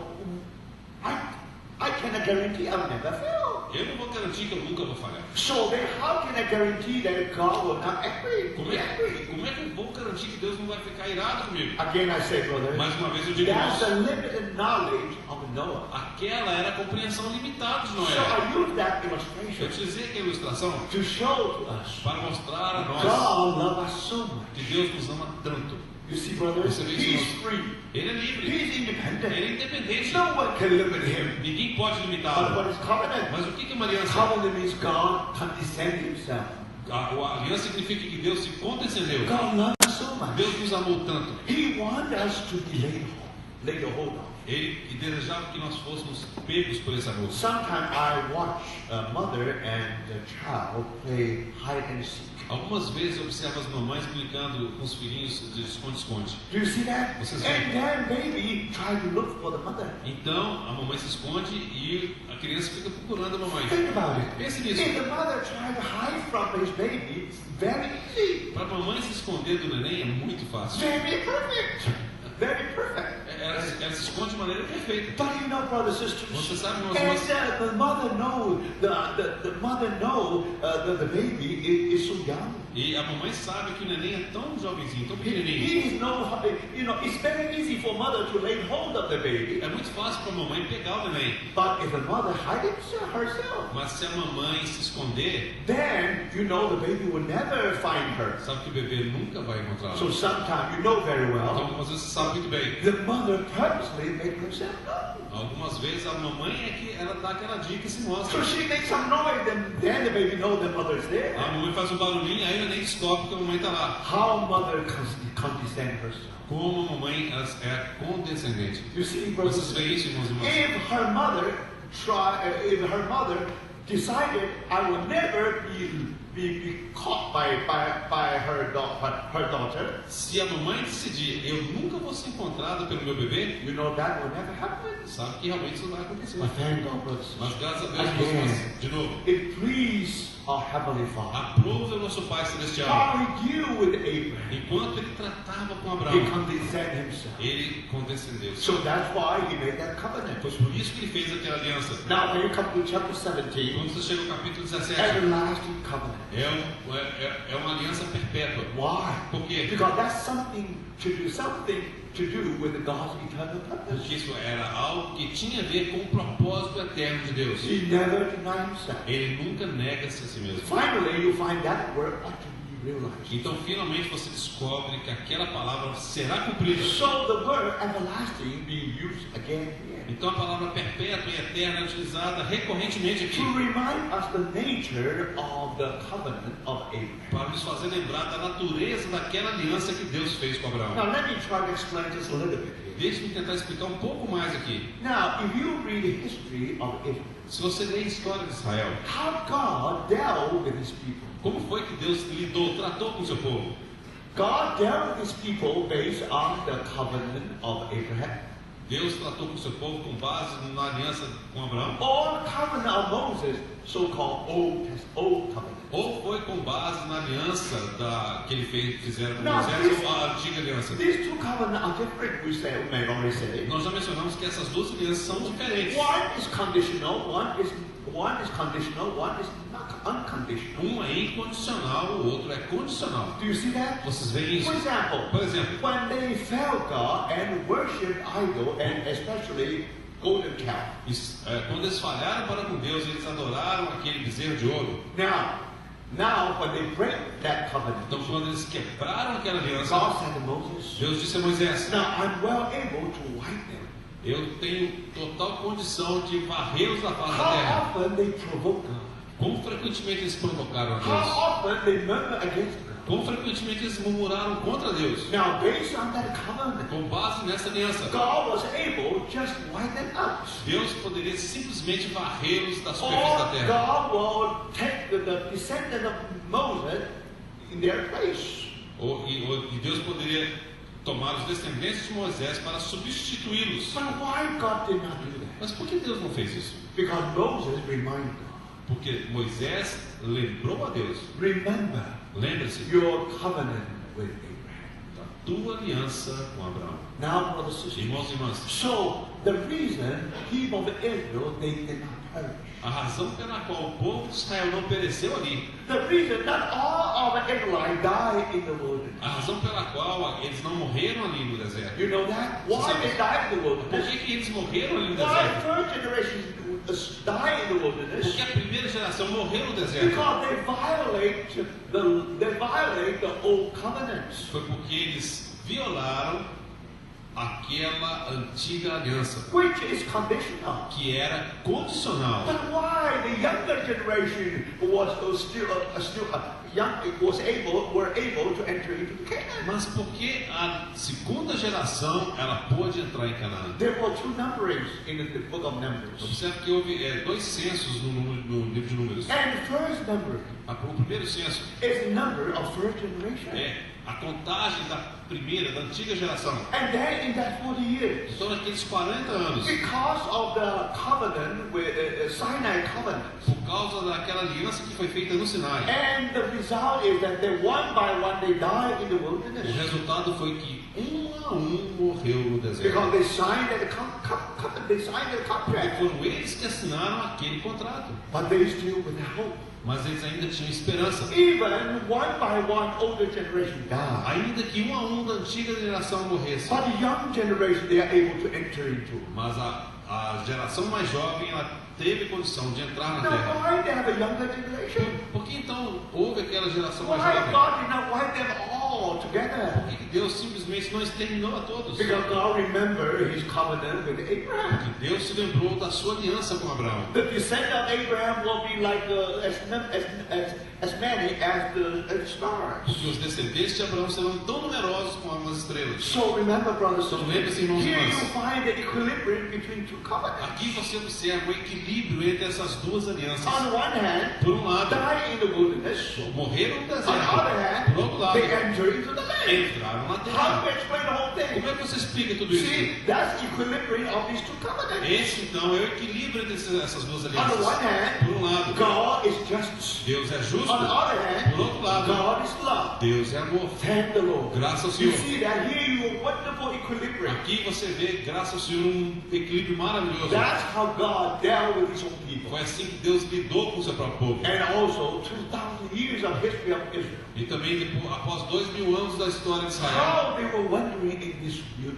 I cannot guarantee I'll never fail. Eu não vou garantir que eu nunca vou falhar. So then how can I guarantee that God will not angry? Como é que eu vou garantir que Deus não vai ficar irado comigo? Again I say, brother, Mais uma vez eu digo, that's irmãos, a limited knowledge of Noah. aquela era a compreensão limitada de So Noé. I use that Eu illustration utilizei aquela ilustração to show to us para mostrar a nós God loves us so much. que Deus nos ama tanto. You see, brothers, Você vê He's isso? free. Ele é livre, He's ele independent. é independente. No one can limit him. Ninguém pode But limitá-lo. what is covenant? Mas o que é uma aliança? Covenant means God condescended himself. A aliança significa que Deus se condescendeu. God loves us so much. Deus nos amou tanto. He wants us to be laid hold on. Ele desejava que nós fôssemos pegos por esse amor. Sometimes I watch a mother and the child play hide and seek. Algumas vezes eu observo as mamães brincando com os filhinhos de esconde-esconde. Do you see that? Vocês And veem? then baby try to look for the mother. Então a mamãe se esconde e a criança fica procurando a mamãe. Think about it. Pense nisso. If the mother try to hide from his baby, it's very easy. Para a mamãe se esconder do neném é muito fácil. Very perfect. Very perfect. Ela se esconde de maneira perfeita. But you know, brothers and sisters, Você sabe, meus and irmãos, the mother know the mother know the baby is so young. e a mamãe sabe que o neném é tão jovenzinho, tão He pequenininho. is no, it's very easy for mother to lay hold of the baby. É muito fácil para a mamãe pegar o neném. But if the mother hides herself, Mas se a mamãe se esconder, then you know the baby will never find her. sabe que o bebê nunca vai encontrá-la. So sometimes you know very Então, well, algumas vezes você sabe muito bem. the mother purposely make herself known. Algumas vezes a mamãe é que ela dá aquela dica e se mostra. So she makes some noise, and then the baby knows the mother's there. A mamãe faz um barulhinho, aí o neném descobre que a mamãe está lá. How mother condescend herself. Como a mamãe ela é condescendente. You see, brothers, Vocês veem isso, irmãos e irmãs? if her mother decided, I will never be caught by her daughter, Se a mamãe decidir, eu nunca vou ser encontrada pelo meu bebê, you know that will never happen. sabe que realmente isso não vai acontecer. But thank God, brothers. Mas graças a Deus, meus irmãos, de novo, It pleased our Heavenly Father. aprova o nosso Pai Celestial. How he deal with Abraham. Enquanto ele tratava com He Abraão, condescended himself. ele condescendeu. So that's why he made that covenant. Foi por isso que ele fez aquela aliança. Now when you come to chapter 17, Quando você chega ao capítulo 17, everlasting covenant. é uma aliança perpétua. Why? Por quê? Because that's something to do with God's eternal purpose. Porque isso era algo que tinha a ver com o propósito eterno de Deus. He never denied himself. Ele nunca nega-se a si mesmo. Finally, you find that word ought to be realized. Então, finalmente, você descobre que aquela palavra será cumprida. So the word everlasting being used again here Então, a palavra perpétua e eterna é utilizada recorrentemente aqui to remind us the nature of the covenant of Abraham. para nos fazer lembrar da natureza daquela aliança que Deus fez com Abraão. Now let me try to explain this a little bit here. Deixe-me tentar explicar um pouco mais aqui. Now, if you read the history of Israel, Se você ler a história de Israel, how God dealt with his people. como foi que Deus tratou com o seu povo? God dealt with his people based on the covenant of Abraham. Deus tratou com o seu povo com base na aliança com Abraão? Or covenant of Moses, so-called Old Covenant. Ou foi com base na aliança que ele fizeram com Não, Moisés, isso- ou a antiga aliança? These two covenants are different, we may already say. Nós já mencionamos que essas duas alianças são diferentes. One is conditional, one is conditional, one is not unconditional. Um é incondicional, o outro é condicional. Do you see that? Vocês veem isso? For example, Por exemplo, when they failed God and worshipped idol, and especially golden calf. quando eles falharam para com Deus, eles adoraram aquele bezerro de ouro. Now when they break that covenant, Então, quando eles quebraram aquela aliança, God said to Moses, Deus disse a Moisés: now I'm well able to wipe them. eu tenho total condição de varrê-los da face da terra. How often they provoke God? Como frequentemente eles provocaram a How Deus? often they murmur against God? Como frequentemente eles murmuraram contra Deus? Now based on that covenant, Com base nessa aliança, God was able just wipe them out. Deus poderia simplesmente varrê-los da superfície da Or terra. God will take the descendant of Moses in their place. E Deus poderia tomar os descendentes de Moisés para substituí-los. But why God did not do that? Mas por que Deus não fez isso? Because Moses reminded God, Porque Moisés lembrou a Deus. remember Lembre-se your covenant with Abraham. da tua aliança com Abraão. Now, brothers and sisters, Irmãos e irmãs, so the reason people of Israel, they did not perish. A razão pela qual o povo de Israel não pereceu ali, The reason that all of the Israelites died in the wilderness. a razão pela qual eles não morreram ali no deserto. You know that? Why they died in the Por wilderness? que eles morreram ali no Why deserto? first generation died in the wilderness? Porque a primeira geração morreu no deserto. Because they violate the old covenants. Foi porque eles violaram aquela antiga aliança, Which is conditional. que era condicional. But why the younger generation was were able to enter into Canaan? Mas por que a segunda geração ela pôde entrar em Canaã? There were two numberings in the book of Numbers. Observe que houve dois censos no livro de Números. And the first number O primeiro censo is the number of first generation. é a contagem da primeira, da antiga geração. And then in that 40 years, Então, naqueles 40 anos, because of the covenant with Sinai covenant, por causa daquela aliança que foi feita no Sinai, and the result is that they one by one they died in the o wilderness resultado foi que a morreu no deserto. because they signed the Porque contract, foram eles que assinaram aquele contrato. but they still without hope. Mas eles ainda tinham esperança. Even one by one older generation died, Ainda que um a um da antiga geração morresse. but the young generation they are able to enter into. Mas a geração mais jovem ela teve condição de entrar na Now terra. why they have a younger generation? Por que então houve aquela geração mais Why jovem? God did not wipe them all together? Por que Deus simplesmente não exterminou a todos? Because God remembered His covenant with Abraham. Porque Deus se lembrou da sua aliança com Abraão. The descendant of Abraham will be like as many as the stars. Porque os descendentes de Abraão serão tão numerosos como as estrelas. So remember, brothers and Então lembre-se, sisters, irmãos e here irmãs. you find the equilibrium between two covenants. Aqui você observa o equilíbrio entre essas duas alianças. On one hand, Por um lado, die in the wilderness. morreram no On the other deserto. Por outro hand, lado, they enter into the land. entraram na How do terra. you explain the whole Como thing? é que você explica tudo isso? See, that's equilibrium of these two covenants. Esse então é o equilíbrio entre essas duas On the alianças. one hand, Por um lado, God is justice. Deus é justo. On the other hand, Por outro lado, God is love. Deus é amor. Thank the Lord. Graças ao You Senhor. see that here you have wonderful equilibrium. Aqui você vê, graças ao Senhor, um equilíbrio maravilhoso. That's how God dealt with His own people. Foi assim que Deus lidou com o seu próprio povo. And also 2,000 years of history of Israel. E também, depois, após 2000 anos da história de Israel, How they were wandering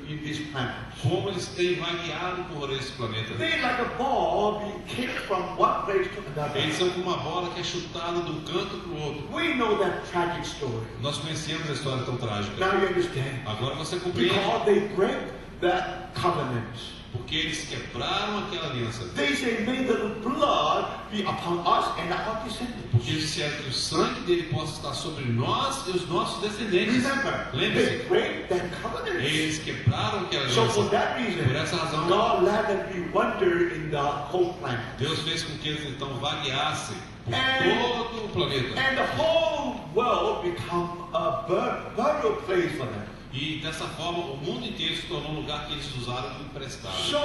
in this planet. como eles têm vagueado por esse planeta. They're like a ball being kicked from one place to another. Eles são como uma bola que é chutada de um canto para o outro. We know that tragic story. Nós conhecemos a história tão trágica. Now you understand. Agora você compreende. Because they break that covenant. Porque eles quebraram aquela aliança. They say, may the blood be upon us and our descendants. Porque eles disseram que o sangue dele possa estar sobre nós e os nossos descendentes. Remember, Lembre-se, they break that covenant. eles quebraram aquela So for aliança. that reason, Por essa razão, God let them be wander in the whole planet. Deus fez com que eles então vagueassem por And- todo o planeta. And the whole world become a burial place for them. E dessa forma o mundo inteiro se tornou um lugar que eles usaram emprestado. So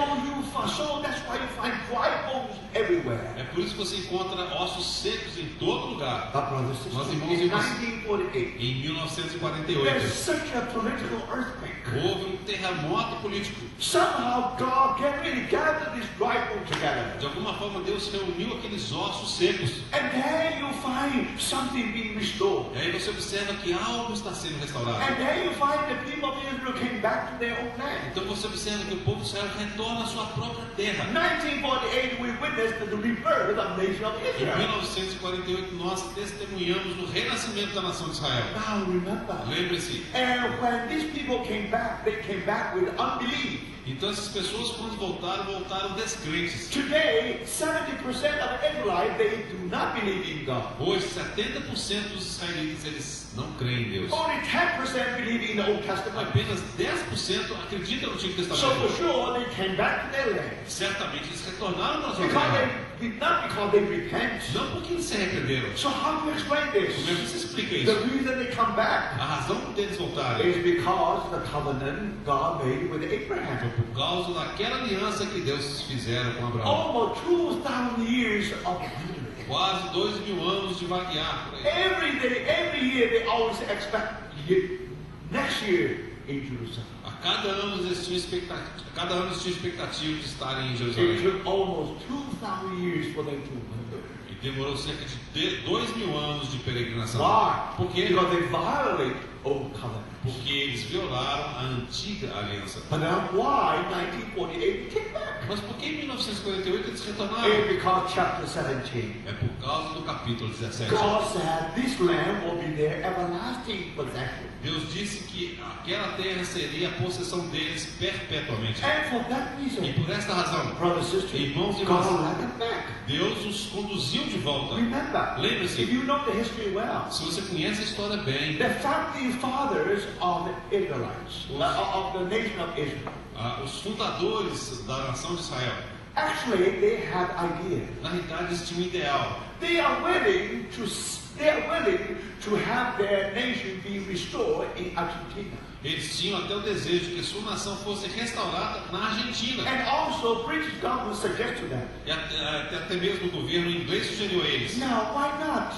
that's why you find dry bones everywhere. É por isso que você encontra ossos secos em todo lugar. But brothers and Nós sisters, irmãos e in irmãs, 1948, em there's 1948, such a political earthquake. houve um terremoto político. Somehow God really gathered these dry bones together. De alguma forma Deus reuniu aqueles ossos secos. And then you find something being restored. E aí você observa que algo está sendo restaurado. And then you find the people of Israel came back to their own land. Então você observa que o povo de Israel retorna à sua própria terra. 1948, we witnessed the rebirth of the nation of Em Israel. 1948 nós testemunhamos o renascimento da nação de Israel. Now remember, Lembre-se, and when these people came back, they came back with unbelief. então essas pessoas quando voltaram descrentes. Today, 70% of Israelites, they do not believe in God. Hoje 70% dos israelitas eles não creem em Deus. Only 10% believe in the Old Testament. Apenas 10% acreditam no Antigo So for Testamento. sure, they came back to their land. Certamente eles retornaram para a sua Because terra. not because they repent. Não porque eles se arrependeram. So how do you explain Como é this? que você explica The isso? reason they come back A razão deles voltarem is because the covenant God made with foi Abraham. por causa daquela aliança que Deus fizeram com Abraão. Almost 2,000 years of wandering. Quase 2000 anos de vaguear por aí. Every day, every year, they always expect next year in Jerusalem. A cada ano eles tinham expectativa de estarem em It Jerusalém. took almost 2,000 years for them to wander. E demorou cerca de 2.000 anos de peregrinação. Why? Por quê? Because they violate old covenant. Porque eles violaram a antiga aliança. But now why 1948 they came back? Mas por que em 1948 eles retornaram? It's because chapter 17. É por causa do capítulo 17. God said this land will be their everlasting possession. Deus disse que aquela terra seria a possessão deles perpetuamente. And for that E reason, por esta razão, brothers and sisters, Irmãos e God irmãs, led them back. Deus os conduziu de volta. Remember, Lembre-se, if you know the history well, se você conhece a história bem, the founding fathers of the Israelites, of the nation of Israel, os fundadores da nação de Israel, actually they had idea. na realidade eles tinham um ideal. They are willing to have their nation be restored in Argentina. Eles tinham até o desejo de que sua nação fosse restaurada na Argentina. And also British government suggested that. E até mesmo o governo inglês sugeriu a eles. Now why not?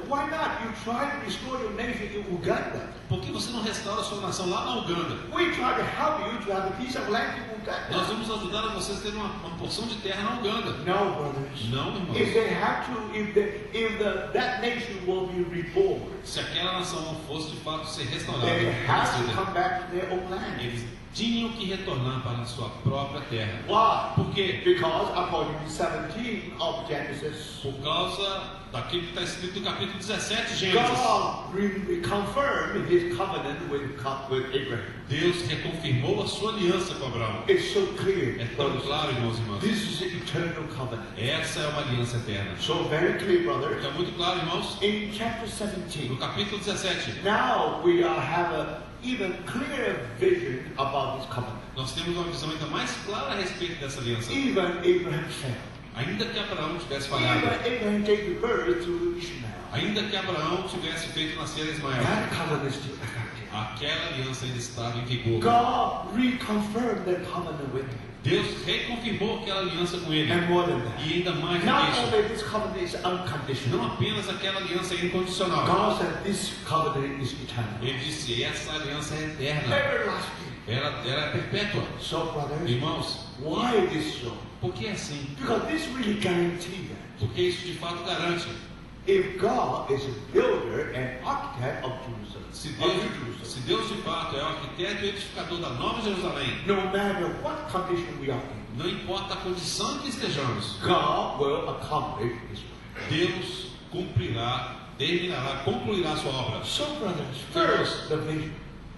Why not you try to restore your nation in Uganda? Por que você não restaura a sua nação lá na Uganda? We try to help you to have a piece of land in Nós Uganda. vamos ajudar a vocês a terem uma porção de terra na Uganda. No, brothers. Não, If irmãos. they have to, that nation will be reborn, Se aquela nação não fosse de fato ser restaurada, they have to renascida, come back to their own land. eles tinham que retornar para a sua própria terra. Why? Por quê? Because according to 17 of Genesis, Por causa daquilo que está escrito no capítulo 17 de Gênesis. God reconfirmed His covenant with Abraham. Deus reconfirmou a sua aliança com Abraão. It's so clear. É tão claro, irmãos e irmãs. This is the eternal covenant. Essa é uma aliança eterna. So very clear, brothers. Está muito claro, irmãos. In chapter 17, No capítulo 17, now we have an even clearer vision about this covenant. nós temos uma visão ainda mais clara a respeito dessa aliança. Even Abraham failed. Ainda que Abraão tivesse Even falhado, Abraham gave birth to Ishmael. ainda que Abraão tivesse feito nascer Ismael, That covenant is still effective. aquela aliança ainda estava em vigor. God reconfirmed that covenant with him. Deus reconfirmou aquela aliança com ele. And more than that, E ainda mais do not que isso, only this covenant is unconditional, não apenas aquela aliança é incondicional. God said this covenant is eternal, Ele disse, essa aliança é eterna. everlasting. Ela é perpétua. So, brothers, Irmãos, why this so? por que é assim? Because this really guarantees that Porque isso de fato garante. if God is a builder and architect of Jerusalem, Se Deus de fato é o arquiteto e edificador da Nova Jerusalém, no matter what condition we are in, não importa a condição em que estejamos, God will accomplish His work. Deus concluirá a sua obra. So, brothers, first the vision.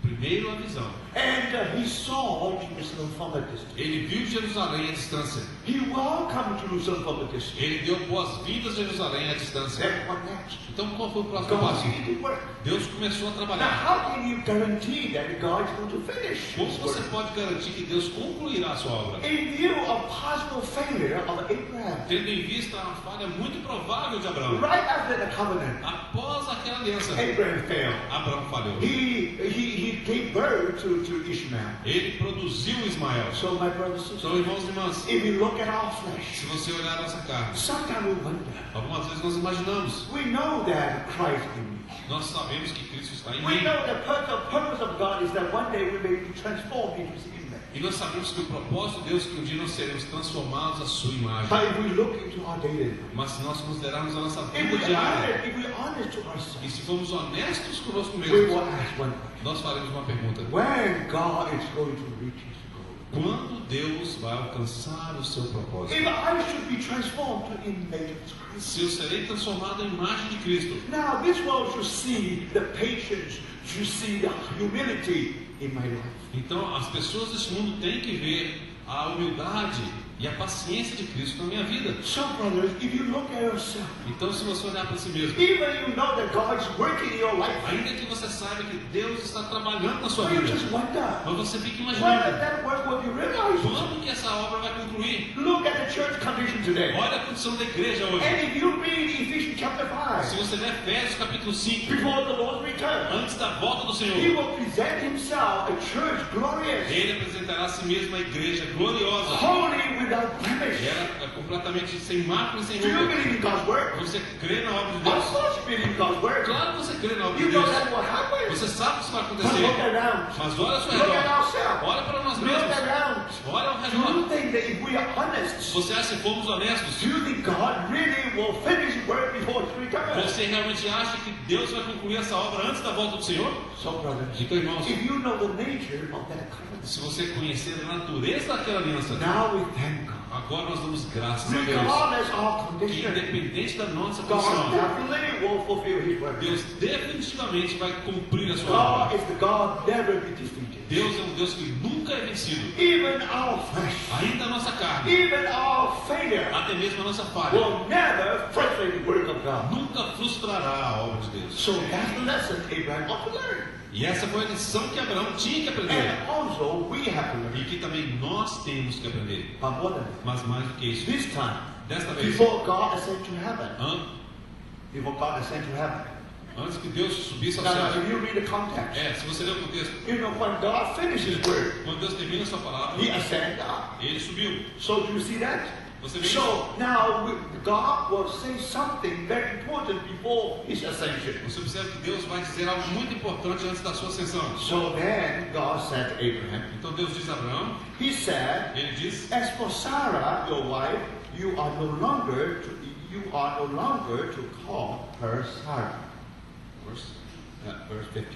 Primeiro a visão. And he saw Jerusalem from a distance. Ele viu Jerusalém à distância. He welcomed Jerusalem from a distance. Ele deu boas-vindas a Jerusalém à distância. Then what next? Então qual foi o próximo God passo? began to work. Deus começou a Now, trabalhar. how can you guarantee that God is going to finish Como His você work? pode garantir que Deus concluirá a sua obra? In view of possible failure of Abraham, Tendo em vista a falha muito provável de Abraão. right after the covenant, Após aquela aliança, Abraham failed. Abraão falhou. He gave birth to Ishmael. Ele produziu Ismael. So, my brothers and Então, sisters, irmãos e irmãs, if you look at our flesh, se você olhar a nossa carne, sometimes we wonder. algumas vezes nós imaginamos, We know that Christ in me. nós sabemos que Cristo está em We mim. know the purpose of God is that one day we may be transformed into His image. E nós sabemos que o propósito de Deus é que um dia nós seremos transformados à sua imagem. But if we look into our daily life, Mas se nós considerarmos a nossa if vida diária, we're honest to e ourselves, se formos honestos conosco we mesmos, will ask one question. nós faremos uma pergunta. When God is going to reach His goal? Quando Deus vai alcançar o seu propósito? If I should be transformed to image of Christ. Se eu serei transformado em imagem de Cristo, Now this world should see the patience, should see the humility in my life. então as pessoas deste mundo têm que ver a humildade e a paciência de Cristo na minha vida. So brothers, if you look at yourself, Então, se você olhar para si mesmo, even you know that God is working in your life, ainda que você saiba que Deus está trabalhando na sua so you vida, just wonder, mas você fica when imaginando, that work will be realized? quando que essa obra vai concluir? Look at the church condition today. Olha a condição da igreja hoje. And if you read Ephesians chapter Se 5, você ler Efésios capítulo 5, before the Lord's return, antes da volta do He Senhor, will present Himself a church glorious, Ele apresentará a si mesmo a igreja gloriosa, holy, without blemish. Era completamente sem mácula e sem Do you ruga. believe in God's word? Você crê na obra de Of Deus? course you believe in God's word. Claro que você crê na obra You de know Deus. that's what happens. Você sabe que isso vai But acontecer. look around. Mas olha ao seu Look at redor. ourselves. Olha para nós Look mesmos. around. Olha ao Do redor. you think that if we are honest, Você acha que se formos honestos, do you think God really will finish work before His return? você realmente acha que Deus vai concluir essa obra antes da volta do Senhor? So, brothers, Então, irmãos, if you know the nature of that covenant, se você conhecer a natureza daquela aliança, now we thank God. agora nós damos graças a Deus. Regardless of Que condition, independente da nossa God condição, definitely will fulfill His word. Deus definitivamente vai cumprir a sua obra. God is the God never be defeated. Deus é um Deus que nunca é vencido. Even our flesh, Ainda a nossa carne, even our failure, até mesmo a nossa falha, will never frustrate the work of God. nunca frustrará a obra de Deus. So that's the lesson Abraham ought to learn. E essa foi a lição que Abraão tinha que aprender. And also we have to learn. E que também nós temos que aprender. But more than that, Mas mais do que isso, this time, desta vez, before God ascended to heaven, an- antes que Deus subisse ao Now, céu. if you read the context, Se você ler o contexto, you know when God finished His word, quando Deus termina a sua palavra, He ascended up. ele subiu. So do you see that? Você vê isso? So now God will say something very important before His ascension. Você observa que Deus vai dizer algo muito importante antes da sua ascensão. So then God said to Abraham, Então Deus diz a Abraão, He said, ele diz, as for Sarah, your wife, you are no longer to call her Sarah. Verse 15.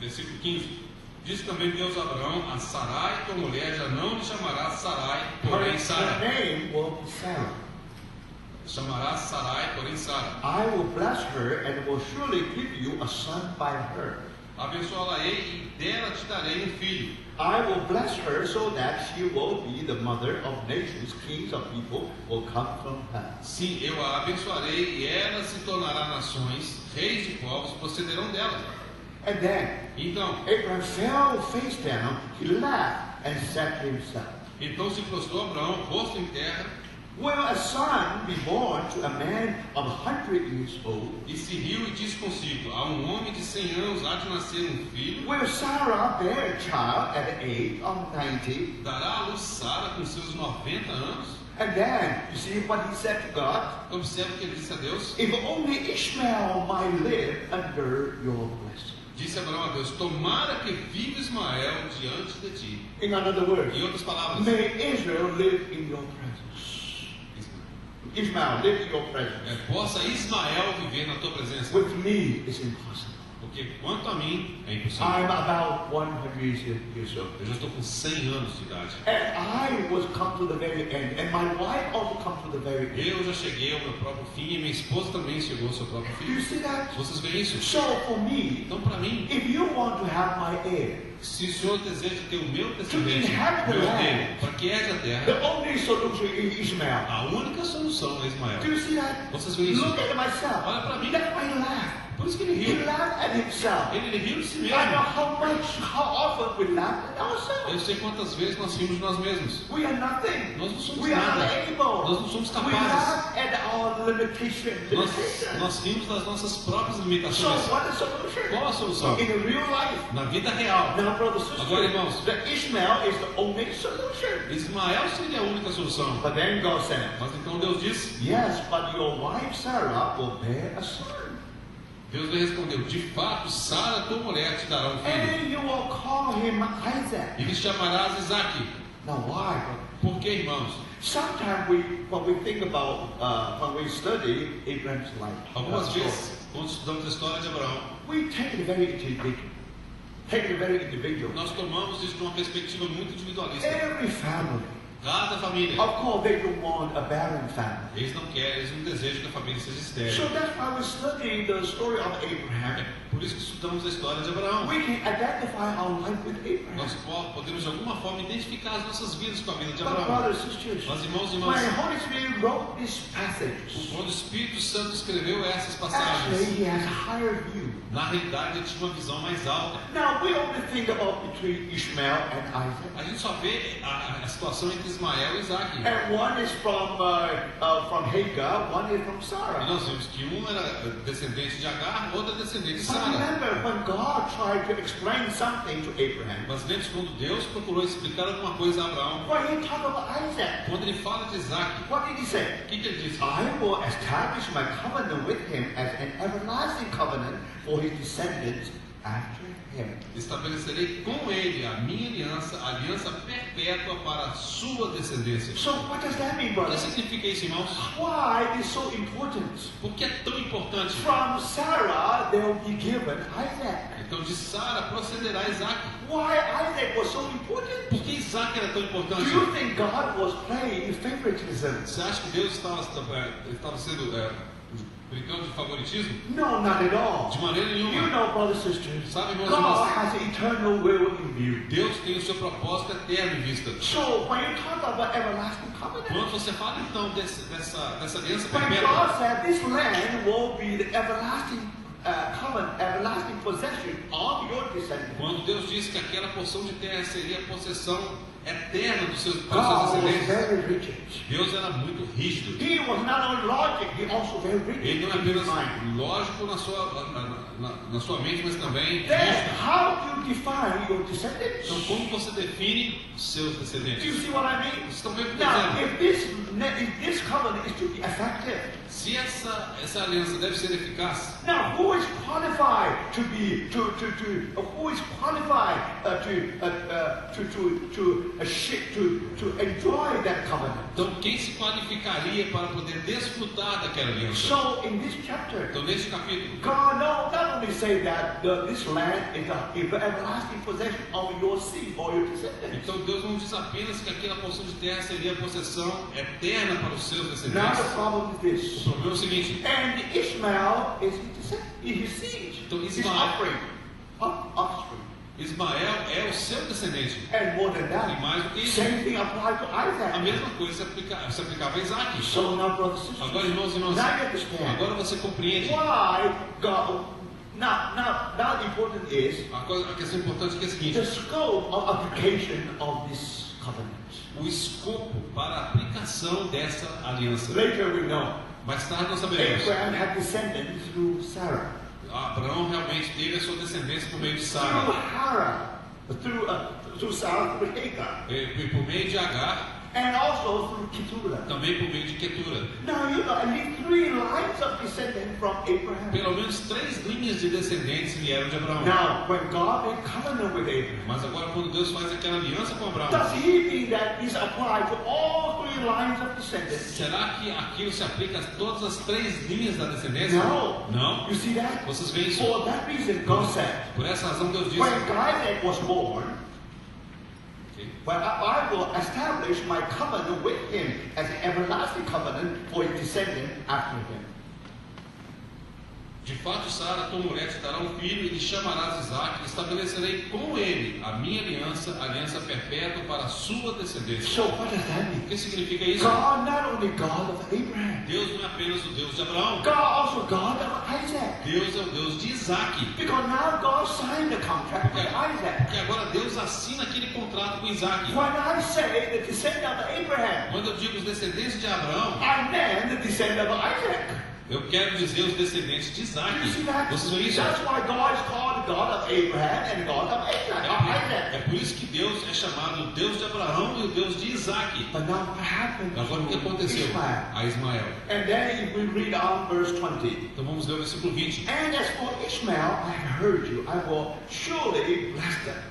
versículo 15, diz também Deus a Abraão, a Sarai, tua mulher, já não lhe chamará Sarai, porém Her Sara. name will be Sarah. Chamará Sarai, porém Sara. I will bless her and will surely give you a son by her. Abençoá-la-ei e dela te darei um filho. I will bless her so that she will be the mother of nations, kings of people will come from her. Sim, eu a abençoarei e ela se tornará nações, reis de povos procederão dela. And then Então, Abraham fell face down, he laughed and said to himself, então se prostrou Abraão, rosto em terra, will a son be born to a man of 100 years old? e se riu e disse consigo, a um homem de 100 anos há de nascer um filho, Will Sarah bear a child at the age of 90? dará à luz Sara com seus 90 anos. And then, you see what he said to God? Observe o que ele disse a Deus. If only Ishmael might live under your blessing. Disse Abraão a Deus, tomara que viva Ismael diante de ti. In other words, Em outras palavras, may Israel live in your presence. Ishmael, live in your presence. possa Ismael viver na tua presença. With me, it's impossible. Porque quanto a mim, é impossível. I'm about 100 years old. Eu já estou com 100 anos de idade. And I was come to the very end. And my wife also come to the very end. Eu já cheguei ao meu próprio fim e minha esposa também chegou ao seu próprio Do you fim. see that? Vocês veem isso? So for me, Então, para mim, if you want to have my heir, se o Senhor deseja ter o meu descendente, inherit the meu land. herdeiro, para que herde a terra, the only solution is Ishmael. a única solução é Ismael. Do you see that? Vocês veem isso? Look at myself. Olha para mim. That's why he laughed. Por isso que ele He riu. laughed at himself. Ele riu de si I know mesmo. how often we laugh at ourselves. Eu sei quantas vezes nós rimos de nós mesmos. We are nothing. Nós não somos We are nada. unable. Nós não somos We capazes. laugh at our limitations. Nós rimos das nossas próprias So limitações. what is the solution? Qual a solução? In the real life. Na vida real, Now, brothers and Agora, sisters, irmãos. the Ishmael is the only solution. Ismael seria a única solução. But then God said, Mas então Deus disse, yes, but your wife Sarah will bear a son. Deus lhe respondeu, de fato, Sara, tua mulher, te dará um filho. And you will call him Isaac. E lhe chamarás Isaque. Now why? Por que, irmãos? Sometimes when we think about, when we study Abraham's life, Algumas vezes, quando estudamos a história de Abraão, we take it very individual. Take it very individual. nós tomamos isso de uma perspectiva muito individualista. Every family, Cada família, of course, they don't want a barren family. eles não querem, eles não desejam que a família seja So estéril. that's why we study the story of Abraham. Por isso que estudamos a história de Abraão. We can identify our life with Nós Abraham. podemos de alguma forma identificar as nossas vidas com a vida de But Abraão. brothers and sisters, Mas irmãos e when irmãs, Holy Spirit wrote these passages, quando o Espírito Santo escreveu essas actually passagens, he has a higher view. na realidade ele tinha uma visão mais alta. Now we only think about between Ishmael and Isaac. A gente só vê a situação entre Ismael e Isaque. And one is from Hagar, one is from E Sarah. nós vimos que um era descendente de Agar, outro é descendente de But Sara. remember when God tried to explain something to Abraham, Mas lembre-se quando Deus procurou explicar alguma coisa a Abraão, when he talked about Isaac, quando ele fala de Isaac, what did he say? o que ele disse? I will establish my covenant with him as an everlasting covenant for his descendants after him. Estabelecerei com ele a minha aliança, a aliança perpétua para a sua descendência. So what does that mean, O que brother? significa isso, irmãos? Why is so important? Por que é tão importante? From Sarah, they will be given Isaac. Então de Sara procederá Isaac. Why Isaac was so important? Por que Isaac era tão Do importante? you think God was playing favoritism? Você acha que Deus estava sendo brincando de favoritismo? No, not at all. De maneira You nenhuma. know, brothers and sisters, Sabe, irmãos e God irmãs, has an eternal will in view. Deus tem o seu propósito eterno em vista. So when you talk about everlasting covenant, Quando você fala então dessa aliança when perpétua, God said this land will be the everlasting covenant, everlasting possession of your descendants, quando Deus disse que aquela porção de terra seria a possessão eterna dos seus God was descendentes, very rigid. Deus era muito rígido. He was not only logic, he also very rigid Ele não é in his apenas mind. lógico na sua mente, mas também Then rígido. how do you define your descendants? Então, como você define os seus Do you descendentes? see what I mean? Vocês estão vendo o que eu estou Now, dizendo? if this covenant is to be effective, Se essa aliança deve ser eficaz, now who is qualified to be who is qualified to enjoy that covenant? então quem se qualificaria para poder desfrutar daquela aliança? So in this chapter, Então, neste capítulo, God not only say that this land is a everlasting possession of your seed or your descendants. então Deus não diz apenas que aquela porção de terra seria a possessão eterna para os seus Now descendentes. the problem is this. O problema é o seguinte: And Ishmael is his seed, Então, his Ismael- offspring. Ismael é o seu descendente. And more than E that, mais do que isso, same thing applies to a Isaac. mesma coisa se aplicava a Isaac. So now, brothers and sisters, Agora, irmãos e irmãs, now you understand agora você compreende. why God. Now the important is A questão importante é que é a seguinte: the scope of application of this covenant. o escopo para a aplicação dessa aliança. Later we know Mais tarde nós saberemos. Abraham had descendants through Sarah, Abraão realmente teve a sua descendência por meio de through Sara, Hagar, through Sarah, through Hagar, por meio de Agar, and also through Keturah. também por meio de Quetura. Now you know at least 3 lines of descendants from Abraham. Pelo menos 3 linhas de descendentes vieram de Abraão. Now, when God made covenant with Abraham, Mas agora, quando Deus faz aquela aliança com Abraão, does He mean that this applies to all 3 lines of descendants? será que aquilo se aplica a todas as 3 linhas da descendência? No. Não. You see that? Vocês veem isso? For that reason, God said, Por essa razão, Deus disse: when Isaac was born, Ok. well, I will establish my covenant with him as an everlasting covenant for his descendant after him. De fato, Sara, tua mulher, te dará um filho e lhe chamarás Isaque, e estabelecerei com ele a minha aliança, aliança perpétua para a sua descendência. So what does that O mean? que significa isso? God, not only God of Abraham, Deus não é apenas o Deus de Abraão. God also God of Isaac. Deus é o Deus de Isaque. Because now God signed the contract with Isaac. Porque agora Deus assina aquele contrato com Isaque. When I say the descendant of Abraham, Quando eu digo os descendentes de Abraão, I mean the descendant of Isaac. eu quero dizer os descendentes de Isaque. You see that? Vocês veem isso? That's why God is called God of Abraham and God of Isaac. É por isso que Deus é chamado o Deus de Abraão e o Deus de Isaque. But now what happened Agora o que to aconteceu Ishmael? a Ismael? And then if we read on verse 20. Então vamos ler o versículo 20. And as for Ishmael, I have heard you. I will surely bless them.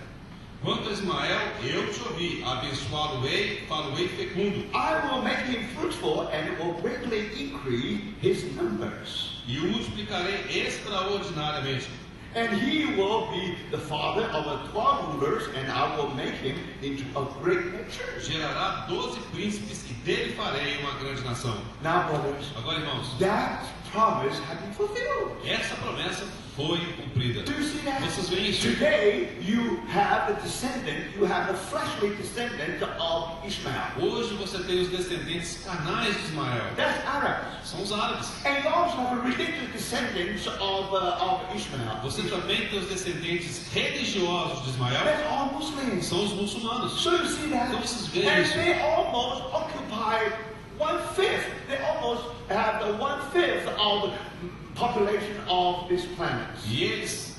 Quanto a Ismael, eu te ouvi, abençoá-lo-ei, falo-ei fecundo, I will make him fruitful and will greatly increase his numbers. e o multiplicarei extraordinariamente. And he will be the father of 12 rulers, and I will make him into a great nation. Gerará 12 príncipes e dele farei uma grande nação. Now, brothers, Agora, irmãos, that promise has been fulfilled. essa promessa foi cumprida. Do you see that? Vocês veem isso? Today, you have the descendant, you have the fleshly descendant of Ishmael. Hoje você tem os descendentes carnais de Ismael. That's Arabs. São os árabes. And you also have a religious descendants of Ishmael. Você também tem os descendentes religiosos de Ismael. That's all Muslims. São os muçulmanos. So you see that? Então vocês veem And isso. they almost occupy 1/5. They almost have the 1/5 of the population of this planet. E eles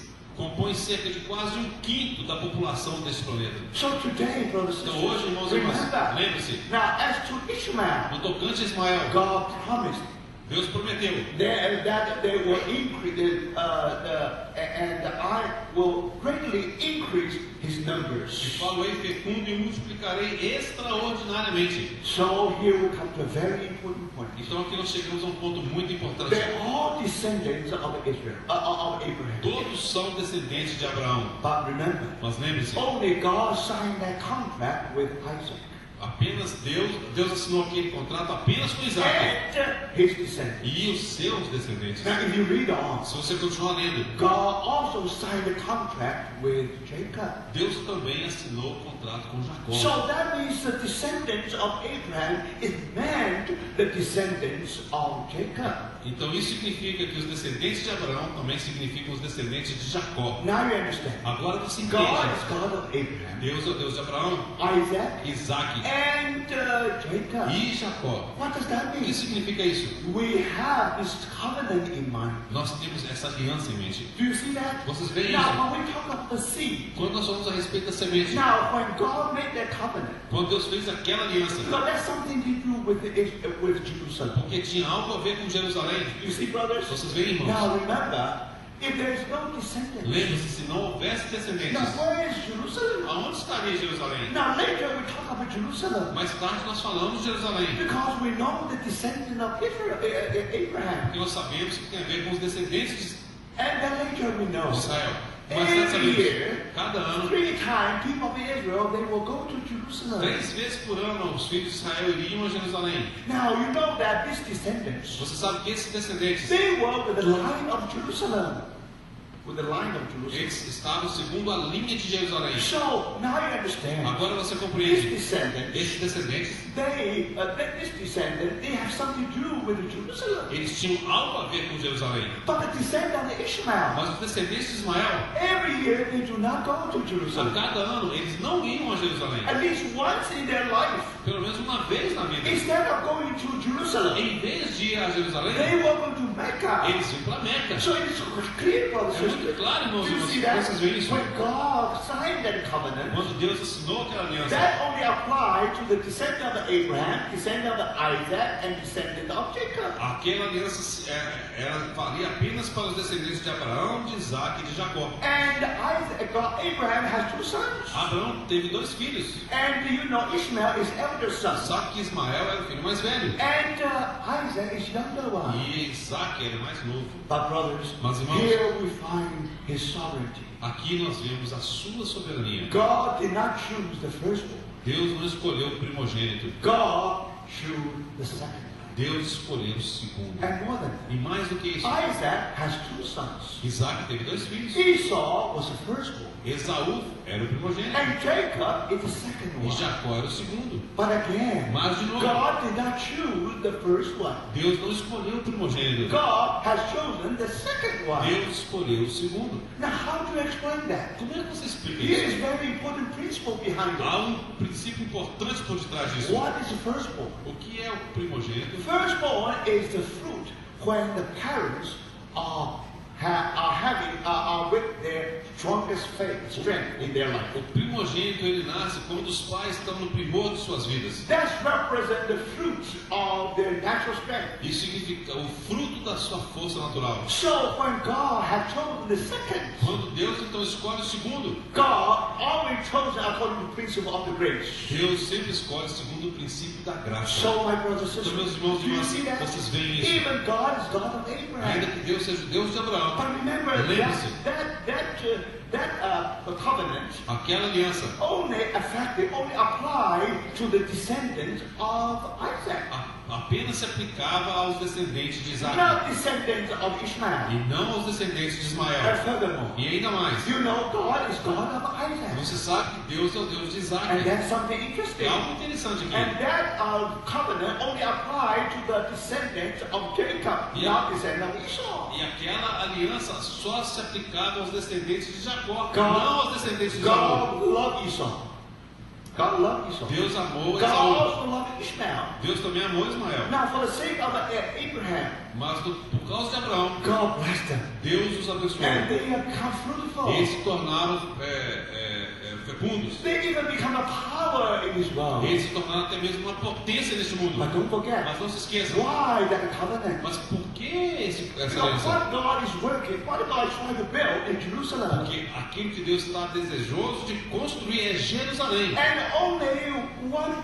compõe cerca de quase 1/5 da população deste planeta. So today, brothers and Então hoje, sisters, irmãos e irmãs, remember, lembre-se, now as to Ishmael, no tocante a Ismael, God promised Deus prometeu that they will increase, and I will greatly increase his que numbers. falei fecundo e multiplicarei extraordinariamente. So here we come to a very important point. Então aqui nós chegamos a um ponto muito importante. They're all descendants of Israel, of Abraham. Todos são descendentes de Abraão. But remember, Mas lembre-se, only God signed that contract with Isaac apenas Deus assinou aquele contrato apenas com Isaac and his descendants. e os seus descendentes. Now, if you read on, Se você continuar lendo, God also signed a contract with Jacob. Deus também assinou o contrato com Jacó. So that means the descendants of Abraham is meant the descendants of Jacob. Então isso significa que os descendentes de Abraão também significam os descendentes de Jacó. Now you understand. Agora você God entende. is God of Abraham, Deus é o Deus de Abraão, Isaac, Isaac and Jacob. e Jacó. What does that O que mean? significa isso? We have this covenant in mind. Nós temos essa aliança em mente. Do you see that? Vocês veem Now, isso? when we talk about the seed, Quando nós falamos a respeito da semente, now when God made that covenant, quando Deus fez aquela aliança, because that's something to do with Jerusalem. porque tinha algo a ver com Jerusalém. You see, brothers? Vocês veem, irmãos? Now remember, if there is no descendants, Lembre-se, se não houvesse now descendentes, where is Jerusalem? aonde estaria Jerusalém? Now later we talk about Jerusalem Mais tarde nós falamos de Jerusalém, because we know the descendant of Israel, Abraham, porque nós sabemos que tem a ver com os descendentes and then later we de know Israel. Mas nós every sabemos, year, cada ano, 3 times people of Israel they will go to Jerusalem. 3 vezes por ano, os filhos de Israel iriam a Jerusalém. Now you know that these descendants Você sabe que esses descendentes, they were with the line of Jerusalem, with the line of Jerusalem. eles estavam segundo a linha de Jerusalém. So now you understand. Agora você These compreende, descendants, esses descendentes, this descendant, they have something to do with Jerusalem. eles tinham algo a ver com Jerusalém. But the descendant of Ishmael, Mas os descendentes de Ismael, every year they do not go to a Jerusalem. cada ano, eles não iam a Jerusalém. At least once in their life, Pelo menos uma vez na vida. instead of going to Jerusalem, Em vez de ir a they Jerusalém, were going to Mecca. eles iam para Meca. So it's clear, brothers É and muito sisters. claro, irmãos Do e you irmãs, see that? vocês veem isso? When God signed that covenant, Quando Deus assinou aquela aliança, that only applied to the descendant of Abraham, descendant of Isaac, and descendant of Jacob. aquela aliança ela valia apenas para os descendentes de Abraão, de Isaac e de Jacó. And Abraham has 2 sons. Abraão teve 2 filhos, And you know Ishmael is elder son. só que Ismael era o filho mais velho And Isaac is younger one. e Isaac era o mais novo. But brothers, Mas irmãos, here we find his sovereignty. aqui nós vemos a sua soberania. God did not choose the firstborn. Deus não escolheu o primogênito, God chose the second. Deus escolheu o segundo. And more than E mais do que isso, that, Isaac has 2 sons. Isaac teve 2 filhos. Esau was the firstborn. Esaú era o primogênito And Jacob is the second e one. Jacó era o segundo. But again, Mas de novo, God did not choose the first one. Deus não escolheu o primogênito. God has chosen the second one. Deus escolheu o segundo. Now, how do you explain that? Como é que você explica Here is isso? very important principle behind Há it. um princípio importante por detrás disso. What is the firstborn? O que é o primogênito? Firstborn is the fruit when the parents are with their strongest strength in their life. O primogênito ele nasce quando os pais estão no primor de suas vidas. That represents the fruit of their natural strength. Isso significa o fruto da sua força natural. So when God had chosen the second, Quando Deus então escolhe o segundo, God always chosen according to the principle of the grace. Deus sempre escolhe segundo o princípio da graça. So my brothers and Então, meus sisters, irmãos do e you irmãs, see that? vocês veem isso. Even God is God of Ainda Abraham. que Deus seja o Deus de Abraão, But remember lembre-se, that covenant aquela aliança only applied to the descendants of Isaac, apenas se aplicava aos descendentes de Isaac not descendants of e Ishmael. não aos descendentes de And Ismael. furthermore, E ainda mais, you know God is God of Isaac. você sabe que Deus é o Deus de And Isaac. that's something interesting. É algo interessante And aqui. that covenant only applied to the descendants of Jacob, Yeah. not descendants of Esau. E aquela aliança só se aplicava aos descendentes de Jacó, God- não aos descendentes de Esaú. God loved Esau. God loved Esau. Deus amou God Esaú. also loved Ishmael. Deus também amou Ismael. Now, for the sake of Abraham, Mas por causa de Abraão, God blessed them. Deus os abençoou. And they have become fruitful. Eles se tornaram fecundos. They even become a power in this world. Eles se tornaram até mesmo uma potência neste mundo. But don't forget, Mas não se esqueçam. why that covenant? Mas por que essa Because aliança? what God is working, what God is trying to build in Jerusalem. Porque aquilo que Deus está desejoso de construir é Jerusalém. And only one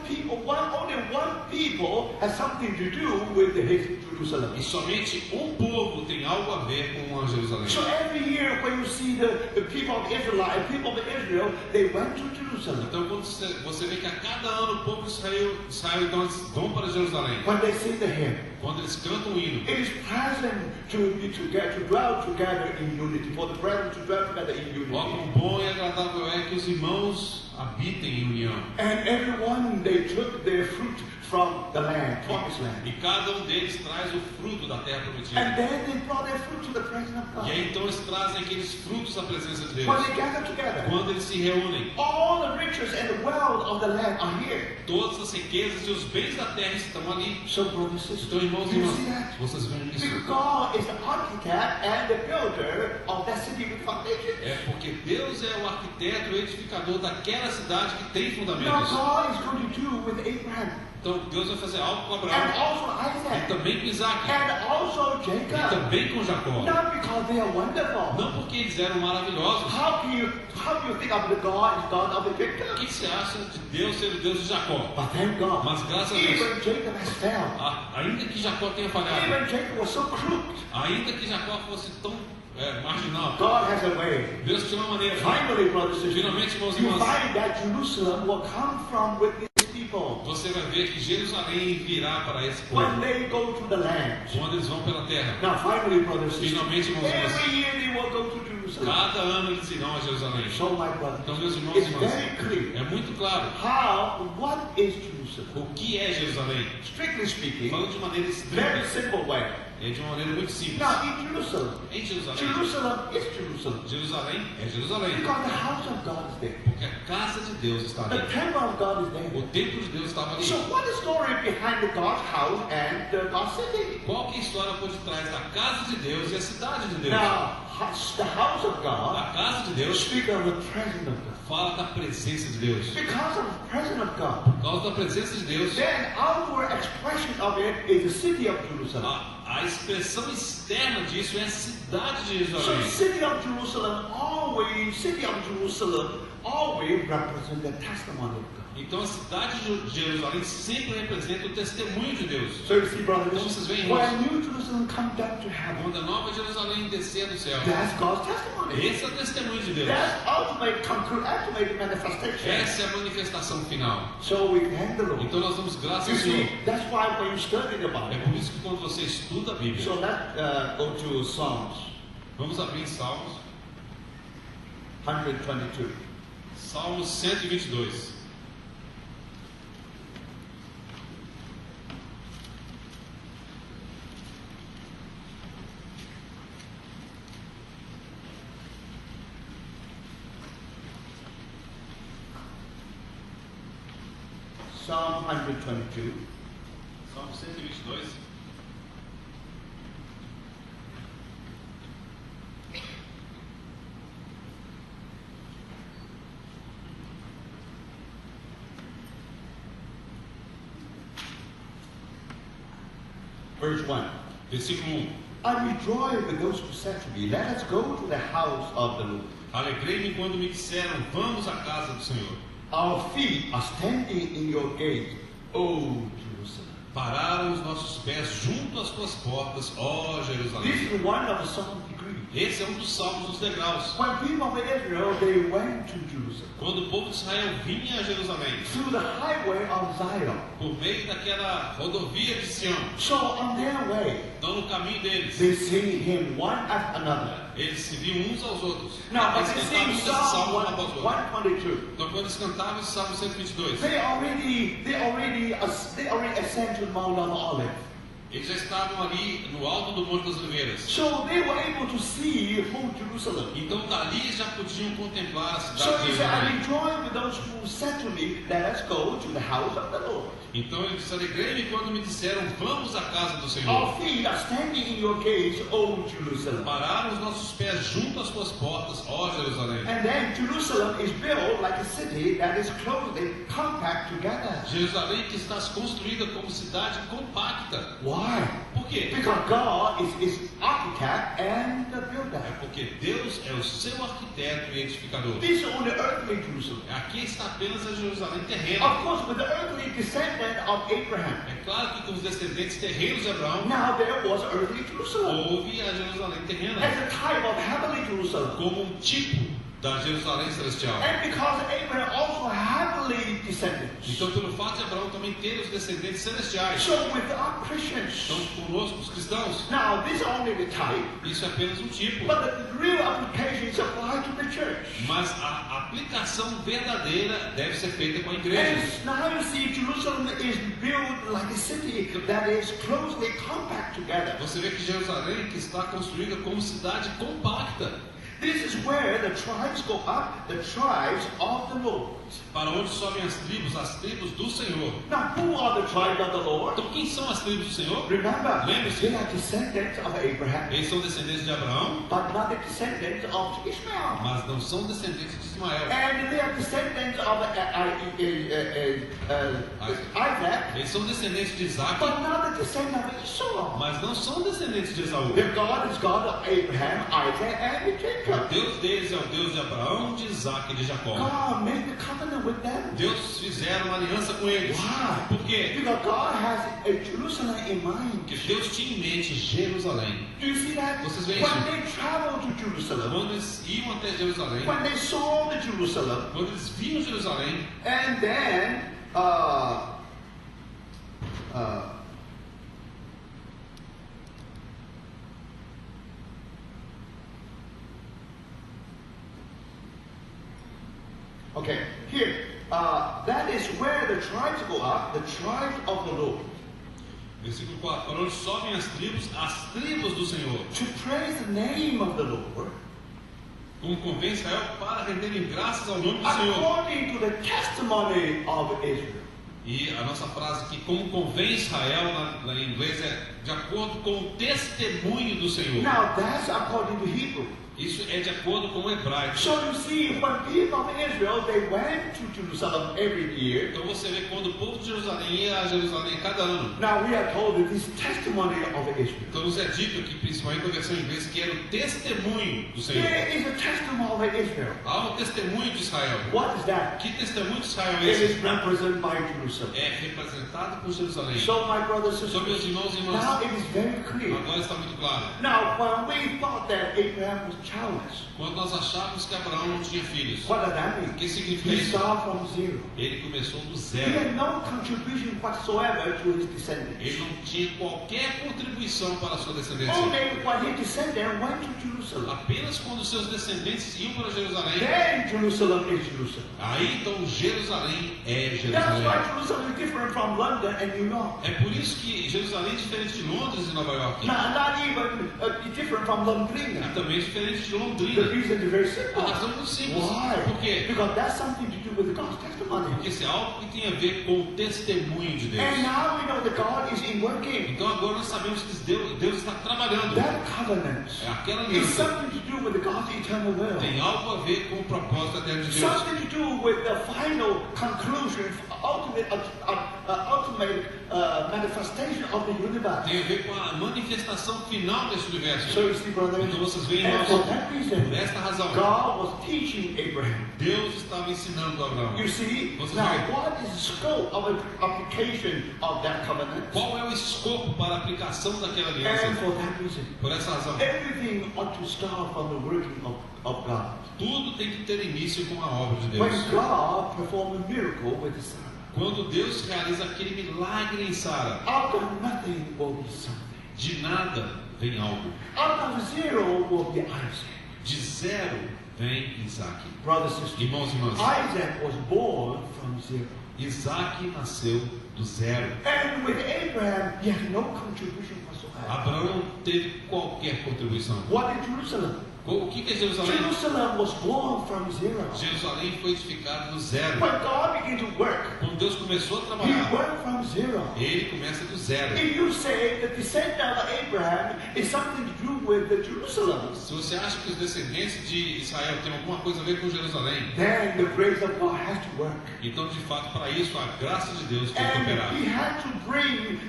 people has something to do with his Jerusalem. E somente um povo tem algo a ver com a Jerusalém. So every year when you see the people of Israel, they went to Jerusalem. Então quando você vê que a cada ano o povo de Israel então eles vão para Jerusalém. When they sing the hymn, Quando eles cantam o hino, it is pleasant to dwell together in unity, for the brethren to dwell together in ó, unity. quão bom e agradável é que os irmãos habitem em união. And everyone, they took their fruit from the land, promised land. E cada um deles traz o fruto da terra prometida. And then they brought their fruit to the presence of E God. aí então eles trazem aqueles frutos à presença de Deus. When they gather together, Quando eles se reúnem, all the riches and the wealth of the land are here. todas as riquezas e os bens da terra estão ali. So, brothers and Então, sisters, irmãos e you irmãs, see that? vocês veem isso? Because God is the architect and the builder of that city with foundation. É porque Deus é o arquiteto e o edificador daquela cidade que tem Now fundamentos. God is going to do with Abraham Então Deus vai fazer algo com and Abraão also e Isaac também com Isaac and also e Jacob. também com Jacó. Not because they are wonderful. Não porque eles eram maravilhosos. How do you think of the God is God of the O Jacob? que você acha de Deus ser o Deus de Jacó? But thank God, Mas graças a Deus, even Jacob has failed. ainda que Jacó tenha falhado, Even Jacob was so crooked. ainda que Jacó fosse tão marginal, God has a way. Deus tinha uma maneira. Finally, brothers and Finalmente, sisters, irmãos e you irmãs, find that Jerusalem will come from with these people. você vai ver que Jerusalém virá para esse When povo they go to the land. quando eles vão pela terra. Now, finally, brothers and sisters, Finalmente, irmãos e irmãs, every year they will go to Jerusalem. cada ano eles irão a Jerusalém. So, my brother, Então, meus irmãos e it's irmãs, very clear é muito claro what is Jerusalem. o que é Jerusalém. Strictly speaking, Falando de maneira very estrita, simple way. é de uma maneira muito simples. Now, in Jerusalem, Em Jerusalém, Jerusalem is Jerusalem Jerusalém é Jerusalém, because the house of God is there. porque a casa de Deus está The ali. temple of God is there. O templo de Deus estava ali. So, what is the story behind the God's house and the God's city? Qual que é a história por detrás da casa de Deus e a cidade de Deus? Now, the house of God A casa de Deus speaks of the presence of God. fala da presença de Deus. Because of the presence of God, Por causa da presença de Deus, then outward expression of it is the city of Jerusalem. a expressão externa disso é a cidade de So, Jerusalém. city of Jerusalem always represents the testimony of God. Então a cidade de Jerusalém sempre representa o testemunho de Deus. So you see, brothers, Então vocês veem, when New Jerusalem comes down to heaven, Quando a nova Jerusalém descer do céu, that's God's testimony. esse é o testemunho de Deus. That's ultimate manifestation. Essa é a manifestação final. So we thank the Lord. Então nós damos graças You ao Senhor. see, that's why when you study the É Bible, por isso que quando você estuda a Bíblia, so let's go to Psalms vamos abrir em Salmos, 122. Salmos 122. Psalm 122. Salmo 122. Verse 1. Versículo 1. I rejoice with those who said to me, let us go to the house of the Lord. Alegrei-me quando me disseram, vamos à casa do Senhor. Our feet are standing in your gate, O Jerusalem. Pararam os nossos pés junto às tuas portas, ó This Jerusalém. is one of the Psalm degrees. Esse é um dos salmos dos degraus. When people of Israel, they went to Jerusalem Quando o povo de Israel vinha a Jerusalém, through the highway of Zion. por meio daquela rodovia de Sião, So on their way, então no caminho deles, they sing him one after another. eles se viam uns aos outros. Now, but Eles they cantavam sing esse Psalm salmo um após o outro. 122. Então quando eles cantavam esse salmo 122, They already ascend to Mount of Olives. Eles já estavam ali no alto do Monte das Oliveiras. So they were able to see whole Jerusalem. Então dali já podiam contemplar a So cidade de he said, I'm Jerusalém. enjoying with those who said to me, let us go to the house of the Lord. Então eu disse, alegrei-me quando me disseram, vamos à casa do Senhor. Our feet are standing in your gates, O Jerusalem. Pararam os nossos pés junto às tuas portas, ó Jerusalém. And then Jerusalem is built like a city that is closely compact together. Jerusalém que está construída como cidade compacta. Why? Por quê? Because God is architect and the builder. É porque Deus é o seu arquiteto e edificador. This is only earthly Jerusalem. Aqui está apenas a Jerusalém terrena. Of course, with the earthly descendant of Abraham. É claro que com os descendentes terrenos de Abraão, Now there was earthly Jerusalem houve a Jerusalém terrena, as a type of heavenly Jerusalem. como um tipo da Jerusalém celestial. And because Abraham also heavenly descendants. Então, pelo fato de Abraão também ter os descendentes celestiais, So with our Christians. então conosco, os cristãos, Now this is only the type, isso é apenas um tipo. but the real application is applied to the church. Mas a aplicação verdadeira deve ser feita com a igreja. And now you see Jerusalem is built like a city that is closely compact together. Você vê que Jerusalém que está construída como cidade compacta, This is where the tribes go up, the tribes of the Lord. para onde sobem as tribos do Senhor. Now who are the tribes of the Lord? Então quem são as tribos do Senhor? Remember, Lembre-se. they are descendants of Abraham, Eles são descendentes de Abraão, but not the descendants of Ishmael. mas não são descendentes de Ismael. And they are descendants of Isaac, Eles são descendentes de Isaac, but not the descendants of Esau. mas não são descendentes de Esaú. The God is God of Abraham, Isaac, and O Jacob. Deus deles é o Deus de Abraão, de Isaac e de Jacó. God made the covenant with them. Deus fizeram uma aliança com eles. Why? Por quê? Because God has a Jerusalem in mind. Porque Deus tinha em mente Jerusalém. Do you see that? Vocês veem When isso? they traveled to Jerusalem, Quando eles iam até Jerusalém, when they saw the Jerusalem, quando eles viam Jerusalém, and then okay, here, that is where the tribes go up, the tribes of the Lord, versículo 4, para onde sobem as tribos do Senhor, to praise the name of the Lord, como convém Israel, para renderem graças ao nome do Senhor. according to the testimony of Israel. E a nossa frase aqui, como convém Israel, em inglês é de acordo com o testemunho do Senhor. Now that's according to Hebrew. Isso é de acordo com o hebraico. So you see, when people of Israel, they went to Jerusalem every year. Então você vê quando o povo de Jerusalém ia a Jerusalém cada ano. Now we are told that this testimony of Israel. Então nos é dito aqui, principalmente na versão inglesa, que era o testemunho do Senhor. There is a testimony of Israel. Há um testemunho de Israel. What is that? Que testemunho de Israel é It esse? is represented by Jerusalem. É representado por Jerusalém. So my brothers and São meus sisters, irmãos e irmãs. now it is very clear. Agora está muito claro. Now when we thought that Abraham was childless, Quando nós achávamos que Abraão não tinha filhos, what does that o mean? que significa He isso? started from zero. Ele começou do He zero. had no contribution whatsoever to his descendants. Ele não tinha qualquer contribuição para a sua descendência. Only when his descendants went to Jerusalem. Apenas quando seus descendentes iam para Jerusalém, Then Jerusalem is Jerusalem. aí então Jerusalém é That's Jerusalém. why Jerusalem is different from London and New York. É por isso que Jerusalém é diferente de Londres e Nova York. Not even different from E Londrina. também é diferente de The Londrina. reason is very simple. A razão é muito simples. Why? Por quê? Because that's something to do with God's testimony. Porque isso é algo que tem a ver com o testemunho de Deus. And now we know that God is in working. Então agora nós sabemos que Deus está trabalhando. That covenant É aquela is aliança. something to do with God's eternal will. Tem algo a ver com o propósito eterno de Deus. Something to do with the final conclusion, ultimate manifestation of the universe. Tem a ver com a manifestação final desse universo. So you see, brothers, Então vocês veem, and irmãos, for that por reason, esta razão, God was teaching Abraham. Deus estava ensinando a Abraão. You see, Vocês now veem. what is the scope of application of that covenant? Qual é o escopo para a aplicação daquela aliança? And for that reason, Por essa razão, everything ought to start from the working of God. tudo tem que ter início com a obra de Deus. When God performed a miracle with the Son, Quando Deus realiza aquele milagre em Sara, out of nothing will be something. de nada vem algo. Out of zero will be Isaac. De zero vem Isaac. Brothers and sisters, Irmãos e irmãs, Isaac was born from zero. Isaac nasceu do zero. And with Abraham, he had no contribution whatsoever. Abraão não teve qualquer contribuição. What in Jerusalem? O que é Jerusalém? Jerusalem was born from zero. Jerusalém foi edificado do zero. When God began to work, Quando Deus começou a He trabalhar, worked from zero. ele começa do zero. If you say the descendant of Abraham is something to do with the Jerusalem, Se você acha que os descendentes de Israel têm alguma coisa a ver com Jerusalém, then the grace of God has to work. então de fato para isso a graça de Deus tem que And operar. He had to bring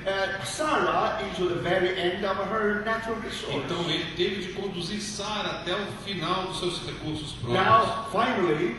Sarah into the very end of her natural resource. Então ele teve de conduzir Sara até o final dos seus recursos próprios. Now, finally,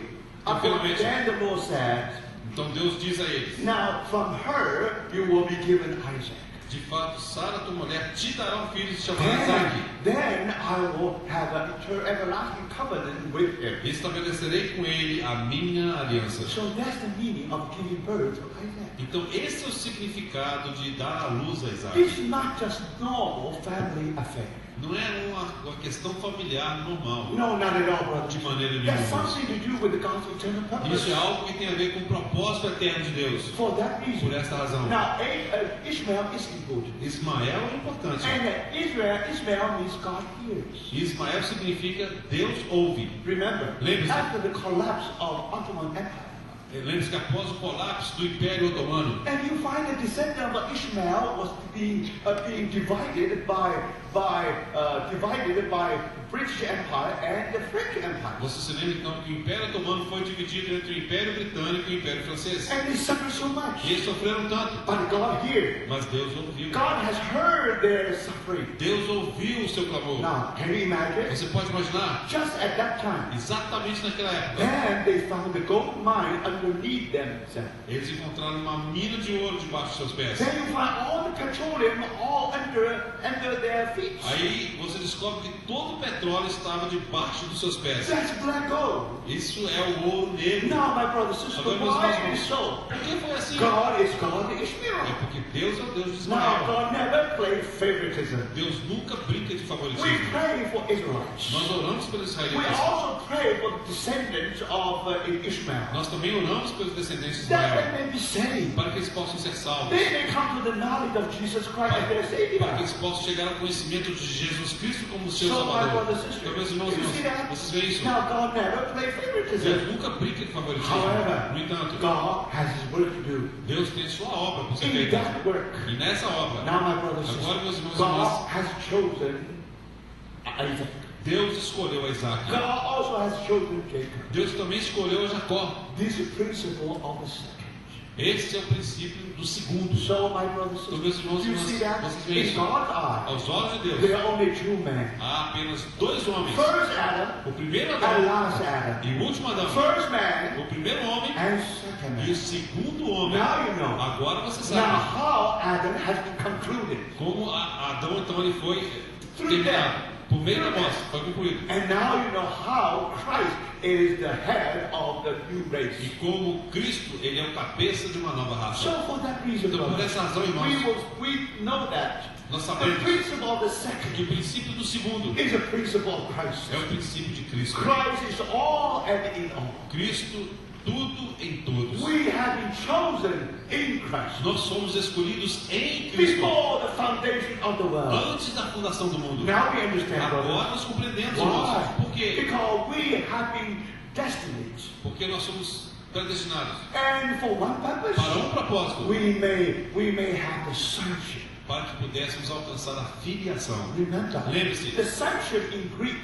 Finalmente. then the Lord said, Então Deus diz a eles: now from her you will be given Isaac. de fato, Sara, tua mulher, te dará um filho e se chamará Isaac. Then I will have an everlasting covenant with him. Estabelecerei com ele a minha aliança. So that's the meaning of giving birth to Isaac. Então esse é o significado de dar à luz a Isaac. It's not just normal family affair. Não é uma questão familiar normal, No, not at all, brother. de maneira That's nenhuma. something to do with the God's eternal purpose. Isso é algo que tem a ver com o propósito eterno de Deus. For that Por reason. esta razão, Now, Ishmael is important. Ismael é importante. And Ishmael means God hears. Ismael significa Deus ouve. Remember, Lembre-se. after the collapse of Ottoman Empire, Lembre-se que após o colapso do Império Otomano, and you find the descendant of Ishmael was being divided by British Empire and the French Empire. você se lembra então que o Império Otomano foi dividido entre o Império Britânico e o Império Francês. And they suffered so much. E eles sofreram tanto, But God hears. mas Deus ouviu. God has heard their suffering. Deus ouviu o seu clamor. Now, can you imagine? Você pode imaginar? Just at that time, Exatamente naquela época, then they found the gold mine underneath themselves. eles encontraram uma mina de ouro debaixo dos seus pés. Then you find all the petroleum all under their feet. Aí você descobre que todo o petróleo estava debaixo dos seus pés. That's black gold. Isso é o ouro negro. Now, my brother, sister, Agora, meus why irmãos, is it so? por que foi assim? God is God É Ishmael. porque Deus é o Deus de Now, Ismael. God never played favoritism. Deus nunca brinca de We favoritismo. pray for Israelites. Nós oramos pelos We israelitas. also pray for the descendants of Ishmael. Nós também oramos pelos descendentes de That they Israel, may be saved. para que eles possam ser salvos, They may come to the knowledge of Jesus Christ as their para que Savior. eles possam chegar ao conhecimento de Jesus Cristo como seu So, my Salvador. brothers and Então, meus sisters, irmãos, you see that? vocês veem isso? Now, God never played favoritism. Deus nunca brinca de favoritismo. However, No entanto, God has His work to do. Deus tem sua obra para ser In feita. that work, E nessa obra, now, my brothers and agora, meus sisters, irmãos e irmãs, God has chosen Isaac. Deus escolheu a Isaac. God also has chosen Jacob. Deus também escolheu a Jacó. This is the principle of the second. Esse é o princípio do segundo. So, my brothers Então, and meus sisters, irmãos e you see irmãs, that? vocês veem In isso? God's eye, Aos olhos de Deus, there are only two men. há apenas dois homens. First Adam O primeiro and Adão last Adam. e o último Adão. First man O primeiro homem and second e o man. segundo homem. Now you know. Agora você Now, sabe how Adam has been concluded. como Adão então ele foi Through terminado. Por meio da morte, foi concluído. And now you know how Christ is the head of the new E race. como Cristo, ele é o cabeça de uma nova raça. So for that reason, Então, por brothers, essa razão, irmãos, we know that nós the sabemos principle of the que second o princípio do segundo is the principle of Christ. é o princípio de Cristo. Christ is all and in all. Cristo, tudo em todos. We have been chosen in Christ Nós somos escolhidos em Cristo before the foundation of the world. antes da fundação do mundo. Now we understand, Agora brothers. nós compreendemos, irmãos. Why? Por quê? Because we have been destined. Porque nós somos predestinados And for one purpose, para um propósito, we may have the sonship. para que pudéssemos alcançar a filiação. Remember, Lembre-se, the sonship in Greek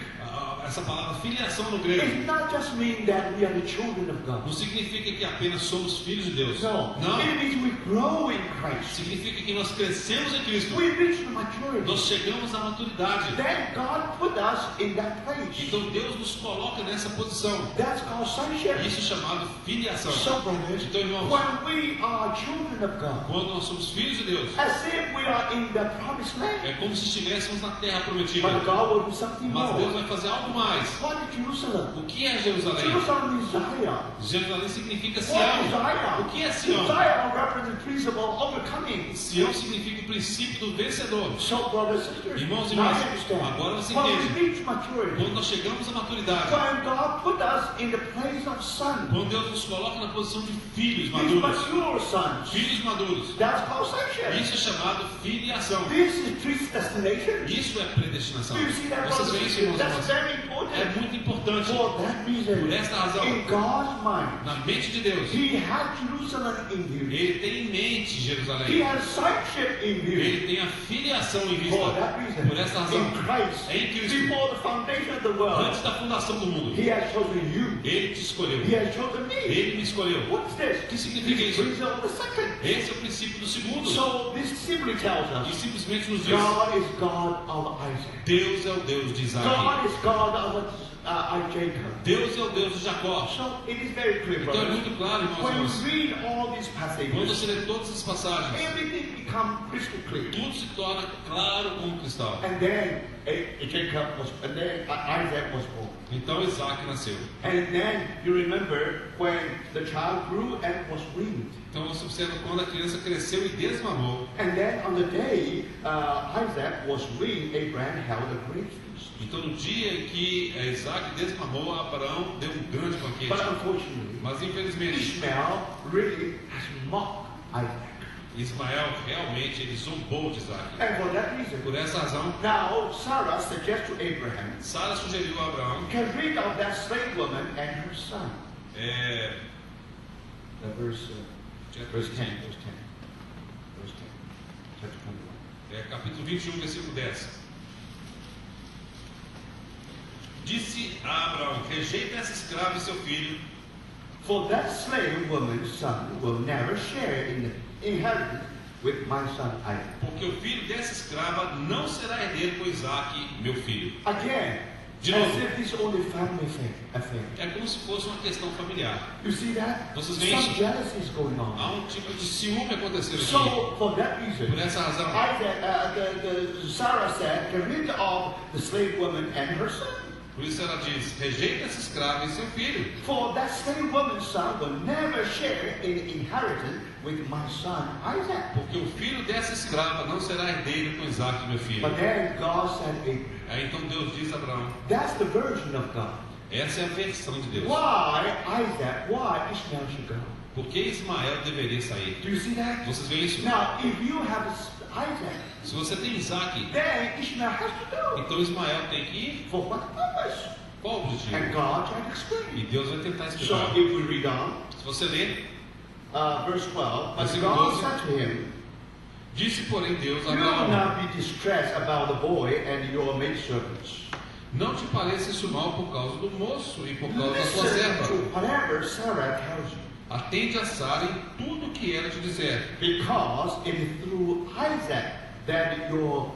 essa palavra filiação no grego it not just mean that we are the children of God. não significa que apenas somos filhos de Deus. No, Não. it means we grow in Christ. Significa que nós crescemos em Cristo. We reach the maturity. Nós chegamos à maturidade. Then God put us in that place. Então Deus nos coloca nessa posição. That's called sonship. Isso é chamado filiação. So, brothers, Então, irmãos, when we are children of God, quando nós somos filhos de Deus, as if we are in the promised land, é como se estivéssemos na terra prometida. but God will do something Mas Deus more. vai fazer algo mais. What is Jerusalem? O que é Jerusalém? Jerusalem is Zion. Jerusalém significa What Sião. is Zion? O que é Sião? Zion represents the principle of overcoming. Sião significa o princípio do vencedor. So, brothers and sisters, Irmãos e now irmãs, you understand. agora você When we entende. reach maturity, Quando nós chegamos à maturidade, when God put us in the place of son, quando Deus nos coloca na posição de filhos these maduros, mature sons, filhos maduros, that's called sonship. isso é chamado filiação. This is predestination. Isso é predestinação. Do you see that, Vocês brothers and veem isso, sisters? irmãos e That's irmãs? very important. É muito importante. For that reason, Por esta razão, in God's mind, na mente de Deus, He has Jerusalem in view. Ele tem em mente He Jerusalém. has sonship in view. Ele tem a filiação em vista. For that reason, Por esta razão, in Christ, em Cristo, before the foundation of the world, antes da fundação do mundo, He has chosen you. Ele te escolheu. He has chosen me. Ele me escolheu. What's this? O que significa This isso? principle of the second. Esse é o princípio do segundo. So this simply tells E us simplesmente nos diz: God is God of Isaac. Deus é o Deus de Isaac. God is God of Jacob. Deus é o Deus de Jacó. So it is very clear, Então é brothers. muito claro, irmãos e When irmãs. you read all these Quando passages, você lê todas essas passagens, everything becomes crystal clear. tudo se torna claro como cristal. And then Isaac was born. Então Isaac nasceu. And then you remember when the child grew and was weaned. Então você observa quando a criança cresceu e desmamou. And then on the day Isaac was weaned, Abraham held a great feast. Então no dia em que Isaac desmamou, Abraão deu um grande banquete. But unfortunately, Mas infelizmente, Ishmael really has mocked Isaac. Ismael realmente ele zombou de Isaac. And for that reason, Por essa razão, now Sarah suggests to Abraham, Sara sugeriu a Abraão get rid of that slave woman and her son. Verse 10. Verse 10. Chapter 21. Capítulo 21, versículo 10. Disse a Abraão: rejeita essa escrava e seu filho, For that slave woman's son will never share in the inheritance with my son Isaac. porque o filho dessa escrava não será herdeiro com Isaac, meu filho. Again, De as novo. if it's only family affair. É como se fosse uma questão familiar. You see that? Vocês Some veem isso? jealousy is going on. Há um tipo de ciúme acontecendo aqui. So, for that reason, Por essa razão, Sarah said, get rid of the slave woman and her son. por isso ela diz: rejeita essa escrava e seu filho, For that slave woman's son will never share in inheritance with my son Isaac. porque o filho dessa escrava não será herdeiro com Isaac, meu filho. But then God said, Abraham, Aí então Deus diz a Abraão: that's the version of God. essa é a versão de Deus. Why Isaac? Why Ishmael should go? Por que Ismael deveria sair? Do you see that? Vocês veem isso? Now, if you have Isaac, Se você tem Isaac, then Ishmael has to go. então Ismael tem que ir. For what purpose? Qual o objetivo? And God tried to E explain. Deus vai tentar So explicar. if we read on, Se você ler, verse 12, but Versículo God 12. said to him, disse porém Deus a do Abraão: not be distressed about the boy and your maidservants. não te pareça isso mal por causa do moço e por causa da sua Listen serva. to whatever Sarah tells you. Atende a Sara em tudo que ela te disser, Because it is through Isaac that your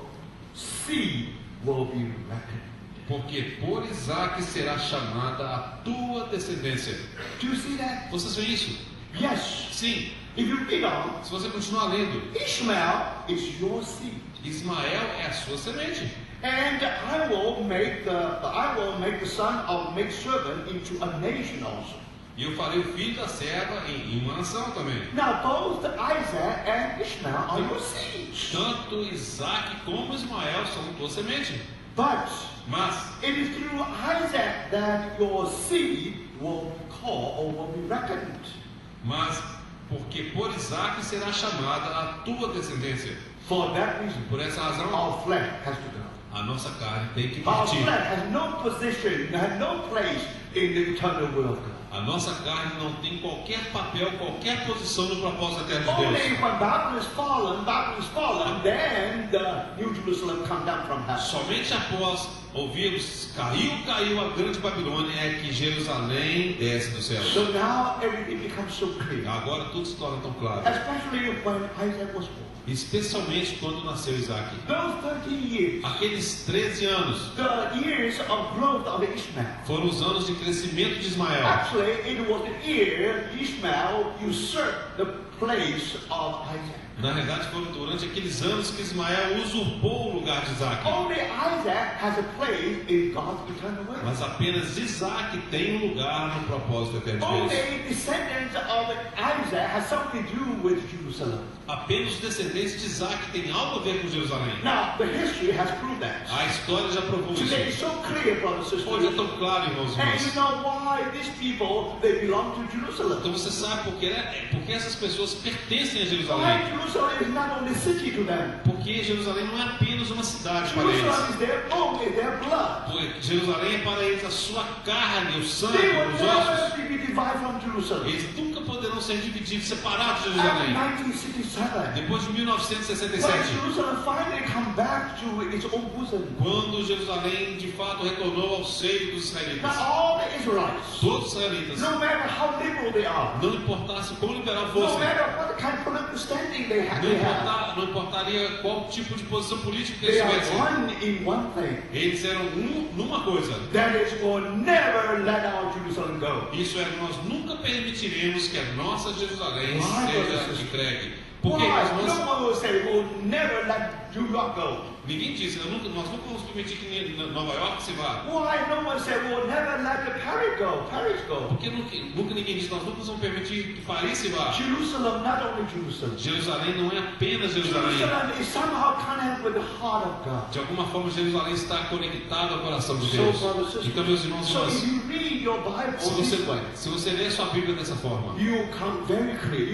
seed will be reckoned. porque por Isaac será chamada a tua descendência. Do you see that? Vocês veem isso? Yes. Sim. If you read on, Se você continuar lendo, Ishmael is your seed. Ismael é a sua semente. And I will make the son of maidservant into a nation also. E eu farei o filho da serva em uma nação também. Now both Isaac and Ishmael are your seeds. Tanto Isaac como Ismael são tua semente. But Mas it is through Isaac that your seed will be called or will be reckoned. porque por Isaac será chamada a tua descendência. For that reason, Por essa razão, our flesh has to go. a nossa carne tem que Our partir. flesh has no position, has no place in the eternal will of God. A nossa carne não tem qualquer papel, qualquer posição no propósito eterno de Only Deus. when Babylon is fallen, then the New Jerusalem come down from heaven. Somente após ouvirmos caiu a grande Babilônia é que Jerusalém desce do céu. So now everything becomes so clear. Agora tudo se torna tão claro. Especially when Isaac was born. Especialmente quando nasceu Isaac. Those 13 years, Aqueles 13 anos the years of growth of Ishmael. foram os anos de crescimento de Ismael. Actually, it was the year Ishmael usurped the place of Isaac. Na realidade, foram durante aqueles anos que Ismael usurpou o lugar de Isaac. Only Isaac has a place in God's eternal way. Mas apenas Isaac tem um lugar no propósito eterno de Deus. Only descendants of Isaac has something to do with Jerusalem. Apenas os descendentes de Isaac têm algo a ver com Jerusalém. Now, the history has proved that. A história já provou Today isso. it's so clear, brothers and Hoje é sisters. tão claro, irmãos e And you irmãs. know why these people, they belong to Jerusalem. Então você sabe por quê, né? Porque essas pessoas pertencem a Why Jerusalém. Jerusalem is not only city to them. Porque Jerusalém não é apenas uma cidade para eles. Jerusalem is their bone, is their blood. Porque Jerusalém é para eles a sua carne, o sangue, They will os ossos. never be divided from Jerusalem. Eles nunca poderão ser divididos, separados de After Jerusalém. 1967, Depois de when 1967, Jerusalem finally come back to its own bosom, quando Jerusalém de fato retornou ao seio dos now israelitas, all the Israelites, todos os israelitas, no matter how liberal they are, não importasse quão liberal no fossem, matter what kind of political standing they have, não importaria qual tipo de posição política que they eles are tivessem, one in one thing. eles eram numa coisa. That is, we'll never let our Jerusalem go. Isso é, nós nunca permitiremos que a nossa Jerusalém Why, seja brothers? entregue. Why? Porque No one will say, we'll never let New York go. ninguém disse, nós nunca vamos permitir que Nova York se vá. Why? No one said, we'll never let the Paris go. Porque nunca ninguém disse, nós nunca vamos permitir que Paris se vá. Jerusalem, not only Jerusalem. Jerusalém não é apenas Jerusalém. Jerusalem is somehow connected with the heart of God. De alguma forma, Jerusalém está conectado ao coração de So, Deus. brothers and Então, meus irmãos e so if irmãs, you read your Bible se this way, você ler sua Bíblia dessa forma, you will become very clear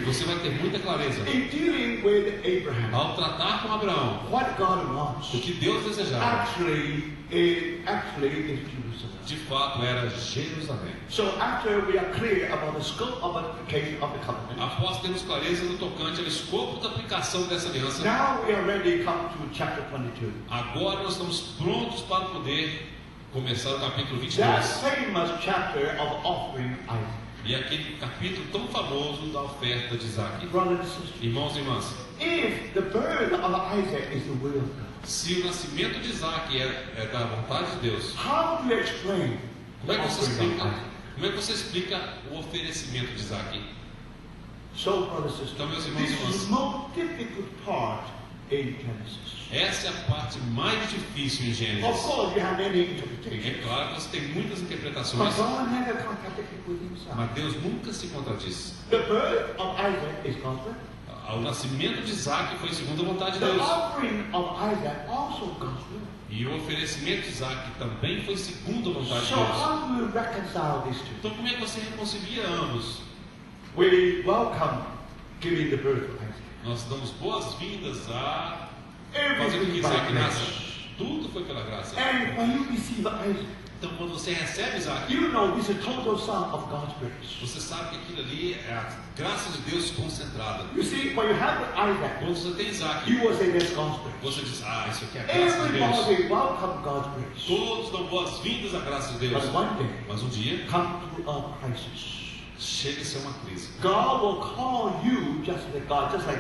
você vai ter muita clareza. in dealing with Abraham. Ao tratar com Abraão, What God o wants que Deus desejava, actually is Jerusalem. de fato, era Jerusalém. So after we are clear about the scope of application of the covenant, Após termos clareza no tocante ao escopo da aplicação dessa aliança, now we are ready to come to chapter 22. agora nós estamos prontos para poder começar o capítulo That 22. famous chapter of offering Isaac. E aquele capítulo tão famoso da oferta de Isaac. Brothers and sisters, Irmãos e irmãs, if the birth of Isaac is the will of God, se o nascimento de Isaac é da vontade de Deus, how do you explain como é the que você offering of explica, Isaac? como é que você explica o oferecimento de Isaac? So, brothers and Então, meus sisters, irmãos e this irmãs, is the most difficult part in Genesis. essa é a parte mais difícil em Of Gênesis. course, you have many É interpretations, claro que você tem muitas but interpretações, God never contradicted with himself. mas Deus nunca se contradiz. The birth of Isaac is God's will. O nascimento de Isaac foi segundo a vontade de The Deus. offering of Isaac also God's will. E o oferecimento de Isaac também foi segundo a vontade de So Deus. how do we reconcile these two? Então como é que você reconcilia ambos? We welcome giving the birth of Isaac. Nós damos boas-vindas a fazer com que Everything by Isaac nasça. grace. Tudo foi pela graça. And when you receive Isaac, Então quando você recebe Isaac, you know this is a total sum of God's grace. você sabe que aquilo ali é a graça de Deus concentrada. You see, when you have Isaac, Quando você tem Isaac, you will say that's God's grace. você diz, isso aqui é a graça de Deus. Everybody welcome God's grace. Todos dão boas-vindas à graça de Deus. But one day, Mas um dia, come to a crisis. chega a ser uma crise. God will call you just like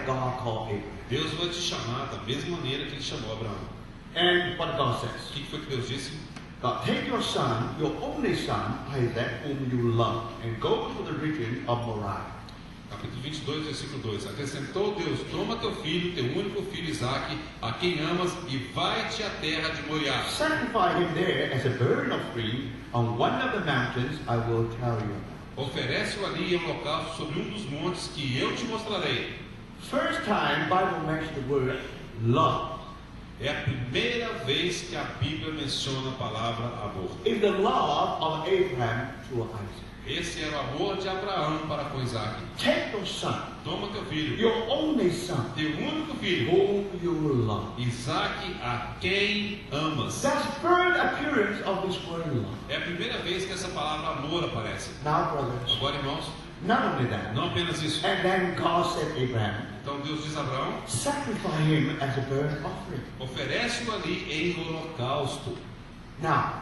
God called Abraham. Deus vai te chamar da mesma maneira que ele chamou Abraão. And what God O says, que foi que Deus disse? God, take your son, your only son, Isaac, whom you love, and go to the region of Moriah. Capítulo 22, versículo 2. Acrescentou Deus, toma teu filho, teu único filho Isaque, a quem amas, e vai-te à terra de Moriá. Sanctify him there as a burnt offering on one of the mountains I will tell you about. Oferece-o ali em um local sobre um dos montes que eu te mostrarei. First time Bible mentions the word love. É a primeira vez que a Bíblia menciona a palavra amor. Is the love of Abraham to Isaac. Esse era o amor de Abraão para com Isaque. Take your son, Toma teu filho, your only son, teu único filho, whom you love. Isaque, a quem amas. That's the first appearance of this word love. É a primeira vez que essa palavra amor aparece. Now, brothers, Agora, irmãos, not only that, não apenas isso. and then God said, Abraham, Então Deus diz a Abraão, sanctify him as a burnt offering. oferece-o ali em holocausto. Now,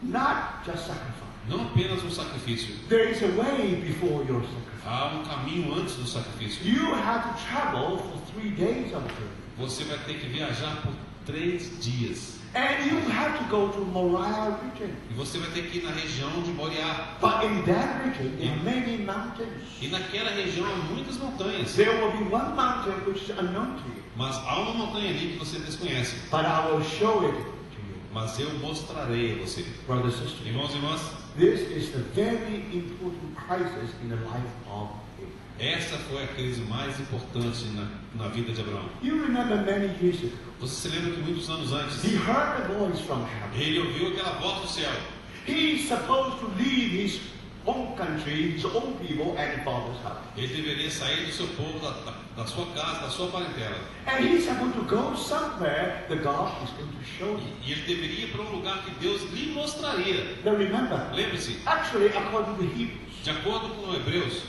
not just sacrifice. Não apenas um sacrifício. There is a way before your sacrifice. Há um caminho antes do sacrifício. You have to travel for 3 days on the journey. Você vai ter que viajar por 3 dias. And you have to go to Moriah region. E você vai ter que ir na região de Moriá. But in that region, there are many mountains. E naquela região há muitas montanhas. There will be one mountain which is unknown to you. Mas há uma montanha ali que você desconhece. But I will show it to you. Mas eu mostrarei a você. Brothers and sisters, Irmãos e irmãs, this is the very important crisis in the life of Abraham. essa foi a crise mais importante na vida de Abraão. You remember many years ago, Você se lembra que muitos anos antes, he heard a voice from heaven. ele ouviu aquela voz do céu. He's supposed to leave his own country, his own people, and father's house. Ele deveria sair do seu povo, da sua casa, da sua parentela. And he's supposed to go somewhere that God is going to show him. E ele deveria ir para um lugar que Deus lhe mostraria. Now remember, Lembre-se, actually, according to Hebrews, de acordo com Hebreus,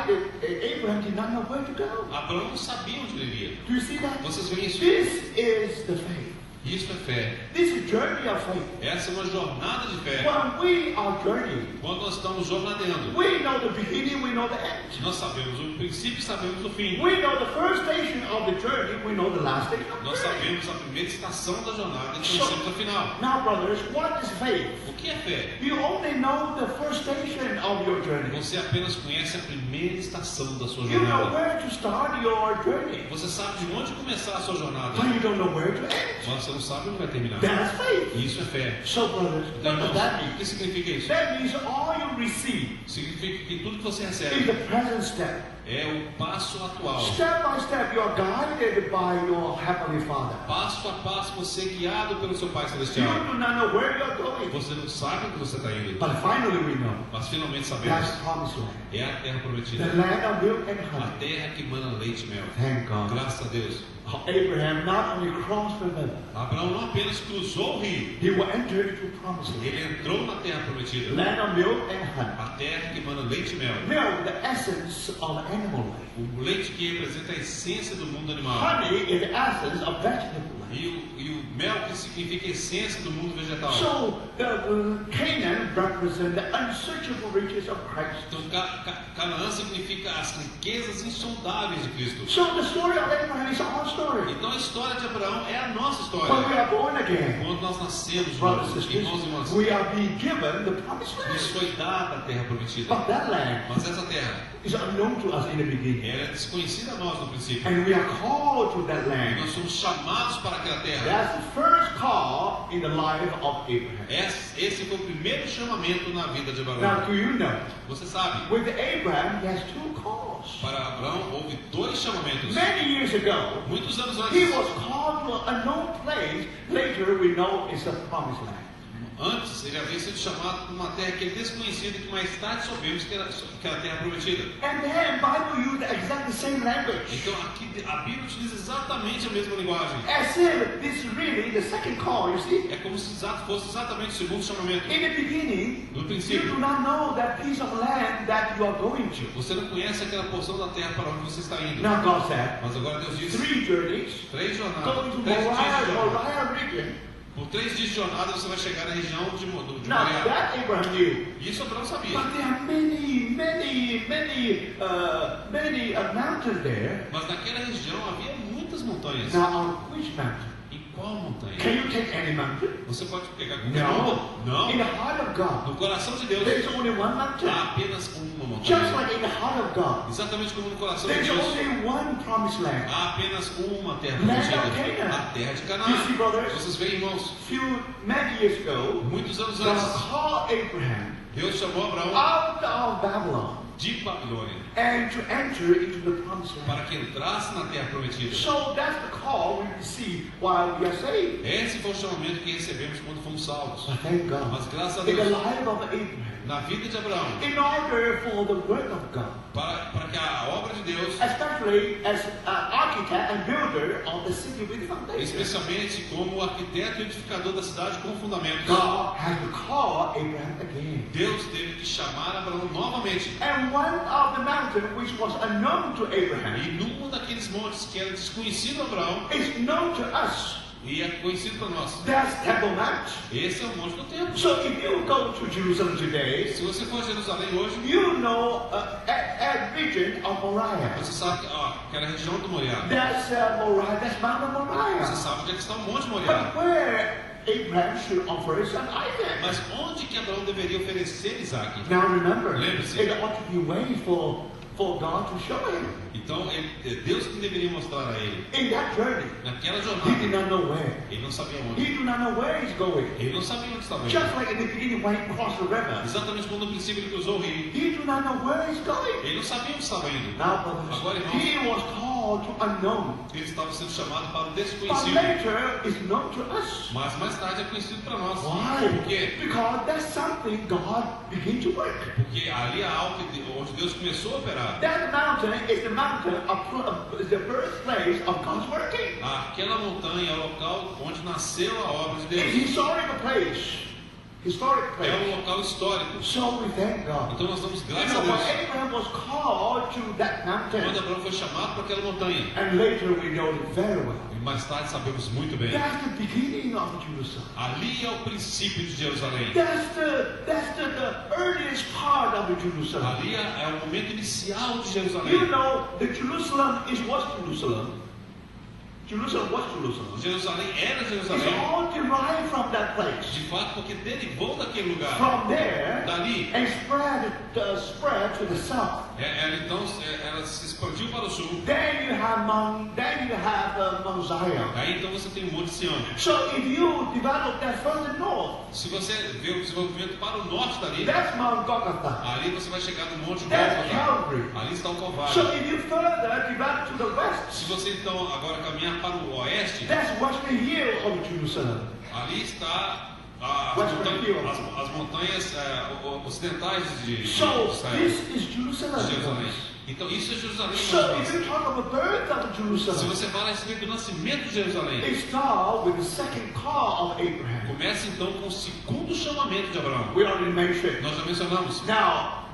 Abraham did not know where to go. Abraão não sabia onde ele iria. Do you see that? Vocês veem isso? This is the faith. Isso é fé. This is journey of faith. Essa é uma jornada de fé. When we are journeying, Quando nós estamos jornadeando, we know the beginning, we know the end. nós sabemos o princípio e sabemos o fim. We know the first station of the journey, we know the last station of Nós the journey. sabemos a primeira estação da jornada e conhecemos a final. Now, brothers, what is faith? O que é fé? You only know the first station of your journey. Você apenas conhece a primeira estação da sua You know jornada. where to start your journey, Você sabe de onde começar a sua jornada, but you don't know where to end. mas você não sabe onde vai terminar. That's faith. Isso é fé. So, brothers, Então, what does irmãos, that o mean? que significa isso? That means all you receive Significa que tudo que você is recebe the present step. é o passo atual. Step by step, you are guided by your Heavenly Father. Passo a passo, você é guiado pelo seu Pai You Celestial. do not know where you are going, Você não sabe onde você está indo, but finally we know. mas finalmente That's sabemos. promised land. É a terra prometida. The land of milk and A honey. terra que mana leite e mel. Thank God. Graças a Deus. Abraham not only crossed the river, Abraão não apenas cruzou o rio, he will enter into promised land. ele entrou na terra prometida. Land of milk and honey. A terra que mana leite e mel. Milk, the essence of animal life. O leite que representa a essência do mundo animal. Honey is the essence of vegetable life. E o mel que significa a essência do mundo vegetal. So the Canaan represents the unsearchable riches of Christ. Então Canaã significa as riquezas insondáveis de Cristo. So the story of Abraham is our story. Então a história de Abraão é a nossa When we história. are born again, Quando nós nascemos, brothers and irmãos e irmãs, sisters, we are being given the promised nos land. foi dada a terra prometida. But that land Mas essa terra, is unknown to us in the beginning. ela é desconhecida a nós no princípio. And we are called to that E land. nós somos chamados para aquela terra. That's the first call in the life of Abraham. Esse foi o primeiro chamamento na vida de Now, Abraão. do you know? Você sabe, With Abraham, he has two calls. para Abraão houve dois chamamentos. Many years ago, Muitos anos he antes, was called to an unknown place. Later, we know it's the promised land. antes ele havia sido chamado para uma terra que ele desconhecia e que mais tarde soubemos que era a terra prometida. And then Bible used exactly the same language. Então aqui a Bíblia utiliza exatamente a mesma linguagem. As if this is really the second call, you see? É como se fosse exatamente o segundo chamamento. In the beginning, No you princípio, do not know that piece of land that you are going to. você não conhece aquela porção da terra para onde você está indo. Now God said, Mas agora Deus diz, 3 journeys, três jornadas, going to 3 dias de jornada. Moriah region. Por 3 dias de jornada você vai chegar na região de Now Moriá. that Abraham knew. Isso Abraão sabia. But there are many mountains there. Mas naquela região havia muitas montanhas. Now on which mountain? Em qual montanha? Can you take any mountain? Você pode pegar qualquer uma? No. In the Não. heart of God, No coração de Deus there is only one mountain. há apenas uma Just montanha. like in the heart of God, Exatamente como no coração de there is Deus only one promised land. há apenas uma terra Land of prometida. Canaan. A terra de You see, Canaã. brothers, Vocês veem, irmãos, many years ago, muitos anos God antes, called Abraham Deus chamou Abraão out of Babylon de Babilônia and to enter into the promised land. para que entrasse na terra prometida. So that's the call we receive while we are saved. Esse foi o chamamento que recebemos quando fomos salvos. But thank God, Mas graças a in the Deus, life of Abraham, na vida de Abraão, in order for the work of God, para que a obra de Deus, especially as an architect and builder of the city with foundation, especialmente como arquiteto e edificador da cidade com fundamentos, God had to call Abraham again. Deus teve que chamar Abraão novamente. And one of the mountains which was unknown to Abraham E num daqueles montes que era desconhecido a Abraão, is known to us E é conhecido para nós. That's Temple Mount. Esse é o monte do templo. So if you go to Jerusalem today, Se você for a Jerusalém hoje, you know a region of Moriah. você sabe que era a região do Moriá. That's Moriah. That's Mount Você Moriah. sabe onde é que está o Monte Moriá. But where Abraham should offer his son Isaac. Mas onde que Abraão deveria oferecer Isaac? Now remember, Lembre-se. it ought to be way for God to show him. Então, Deus que deveria mostrar a ele. In that journey, Naquela he did jornada, not know where. ele não sabia onde. He did not know where he's going. Ele não sabia onde estava indo. Just like in the beginning when he crossed the river, Exatamente quando no princípio ele cruzou o rio. he did not know where he's going. Ele não sabia onde estava indo. Now, brothers, Agora, irmãos, he was called to unknown. ele estava sendo chamado para o But desconhecido. later is known to us. Mas mais tarde é conhecido para nós. Why? Por quê? Because that's something God began to work. Porque ali há algo onde Deus começou a operar. That mountain is the mountain is the birthplace of God's working. Aquela montanha é o local onde nasceu a obra de It's a Deus. historical place. Historic É place. um local histórico. So we thank God. Então nós damos You graças a know, when Deus. Abraham was called to that Quando mountain, Abraão foi chamado para aquela montanha. and later we know it very well. E mais tarde sabemos muito bem. That's the beginning of Jerusalem. Ali é o princípio de Jerusalém. That's the earliest part of Jerusalem. Ali é o momento inicial de You Jerusalém. know, the Jerusalem was Jerusalem. Jerusalem was Jerusalem. Jerusalém era It's Jerusalém. all derived from that place. De fato, porque derivou daquele lugar. From there, Dali, and spread to the south. ela se expandiu para o sul. Then you have Mount Zion. Aí então você tem o Monte Sião. So if you develop that further north, Se você vê o desenvolvimento para o norte dali, that's Mount Golgotha. ali você vai chegar no Monte That's Gólgota. Calvary. Ali está o So Calvário. if you further develop to the west, Se você então agora caminhar para o oeste, that's Western Hill of Jerusalem. ali está as montanhas ocidentais de So Israel. this is De Jerusalem. Jerusalém. Então isso é Jerusalém. So if you talk of the birth of Se Jerusalem, você fala a respeito do nascimento de Jerusalém, it starts with the second call of Abraham. começa então com o segundo chamamento de Abraão. We already mentioned. Nós já mencionamos. Now,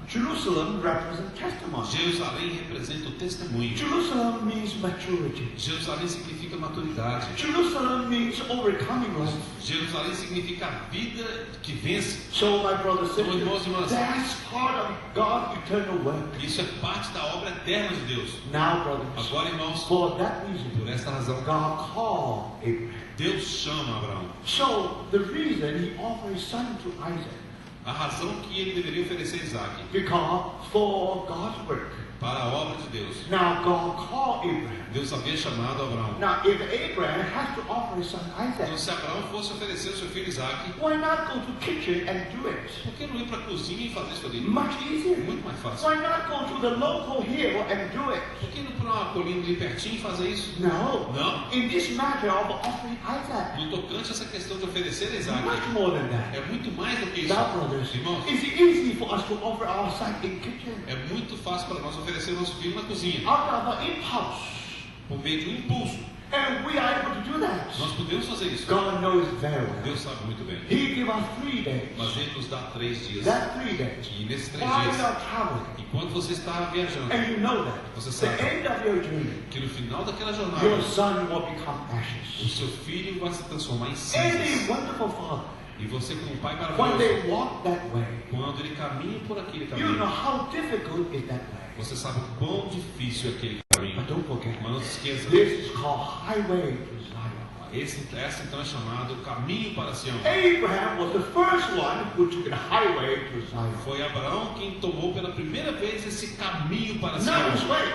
Jerusalem represents testimony. Jerusalém representa o testemunho. Jerusalem means maturity. Jerusalém significa maturidade. Jerusalem means overcoming life. Jerusalém significa a vida que vence. So, my brothers and Então, irmãos e sisters, irmãs, that's part of God's eternal work. isso é parte da obra eterna de Deus. Now, brothers, Agora, irmãos, for that reason, por esta razão, God called Abraham. Deus chama Abraão. So, the reason he offered his son to Isaac, A razão que ele deveria oferecer Isaac because for God's work. para a obra de Deus. Now, God called Abraham. Deus havia chamado Abraão. Now, if Abraham has to offer his son Isaac, Então, se Abraão fosse oferecer o seu filho Isaac, why not go to kitchen and do it? por que não ir para a cozinha e fazer isso ali? Much easier. Muito mais fácil. Why not go to the local hill and do it? Por que não ir para uma colina ali pertinho e fazer isso? No. Não. In this matter of offering Isaac, No tocante a essa questão de oferecer a Isaac, much more than that. é muito mais do que isso. Now, brothers, Irmãos, it's easy for us to offer our son in kitchen. é muito fácil para nós oferecer o nosso filho na cozinha, Out of an impulse. por meio de um impulso. And we are able to do that. Nós podemos fazer isso. God knows very well. Deus sabe muito bem. He gave us 3 days. Mas Ele nos dá 3 dias. That 3 days. E nesses 3 While you dias, are traveling, enquanto você está viajando, and you know that, Você the sabe. end of your journey, que no final daquela your jornada, son will become o ashes. seu filho vai se transformar em Any cinzas. wonderful father, E você, como pai when maravilhoso, they walk that way, quando ele caminha por aquele you know caminho, how difficult is that way. você sabe o quão difícil é aquele caminho. But don't forget, Mas não se esqueça, this is called highway to Zion. essa então é chamado caminho para Sião. Abraham was the first one who took the highway to Zion. Foi Abraão quem tomou pela primeira vez esse caminho para Not his Sião. way.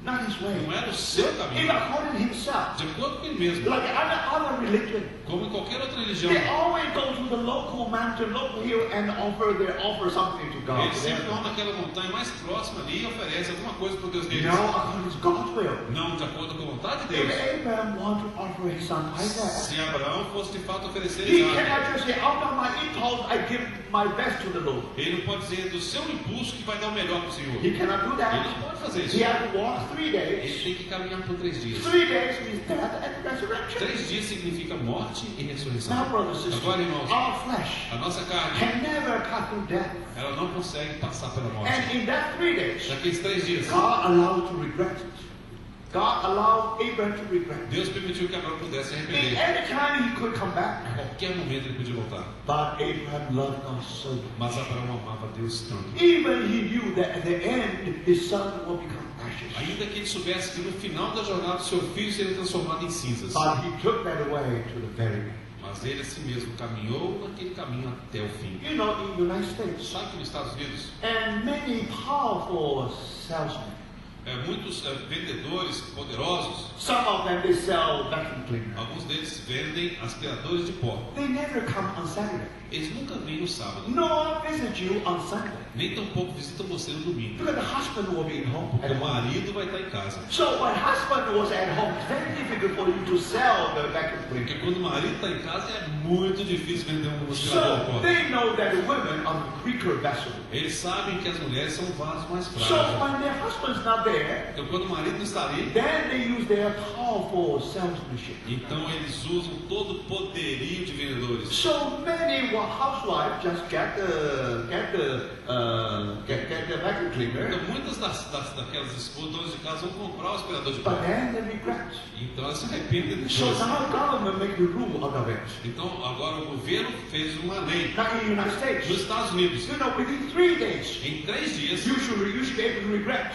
Not his way. Não era o seu In caminho. according to himself. De acordo com ele mesmo, Like other religion. como em qualquer outra religião, They always go to the local mountain, local hill and offer something to God. eles sempre vão naquela montanha mais próxima ali e oferecem alguma coisa para o Deus deles. No, according to God's will. Não de acordo com a vontade de If Deus. Abraham wanted to offer his son Isaac, Se Abraão fosse de fato oferecer he Isaac, cannot just say, out of my impulse, I give my best to the Lord. ele não pode dizer do seu impulso que vai dar o melhor para o Senhor. He cannot do Ele that. não pode fazer isso. He has to walk 3 Ele days. tem que caminhar por 3 dias. 3 days means death and resurrection. 3 dias significa morte e ressurreição. Now, brothers and sisters, Agora, irmãos, our flesh a nossa carne, can never cut through death. ela não consegue passar pela morte. And in that 3 days, Naqueles 3 dias, God allowed to regret it. God allowed Abraham to regret. Deus permitiu que Abraão pudesse se In arrepender. any time he could come back. A qualquer momento ele podia voltar. But Abraham loved God so much. Mas Abraão amava Deus tanto. Even he knew that at the end his son will become ashes. Ainda que ele soubesse que no final da jornada seu filho seria transformado em cinzas. But he took that away to the very end. Mas ele assim mesmo caminhou aquele caminho até o fim. You know, in the United States, Sabe que nos Estados Unidos, and many powerful salesmen, muitos vendedores poderosos, some of them they sell vacuum cleaners. alguns deles vendem aspiradores de pó. They never come on Saturday, Eles nunca vêm no sábado, nor visit you on Sunday, nem tampouco visitam você no domingo. because the husband will be at home. Porque o marido vai estar em casa. So when husband was at home, it's very difficult for you to sell the vacuum Porque cleaner. quando o marido está em casa é muito difícil vender um aspirador de So pó. they know that the women are weaker vessel. Eles sabem que as mulheres são vasos mais So frágeis. when their husband's not there, Então quando o marido não está ali, then they use their powerful salesmanship. então eles usam todo o poderio de vendedores. So many housewives just get the vacuum cleaner, Então muitas daquelas esposas, donas de casa, vão comprar o aspirador de but pó. then they regret. Então elas se arrependem So depois. now government make the rule out of it. Então agora o governo fez uma lei. Now in the United Nos States, Estados Unidos, you know, within 3 days, em 3 dias, you should be able to regret.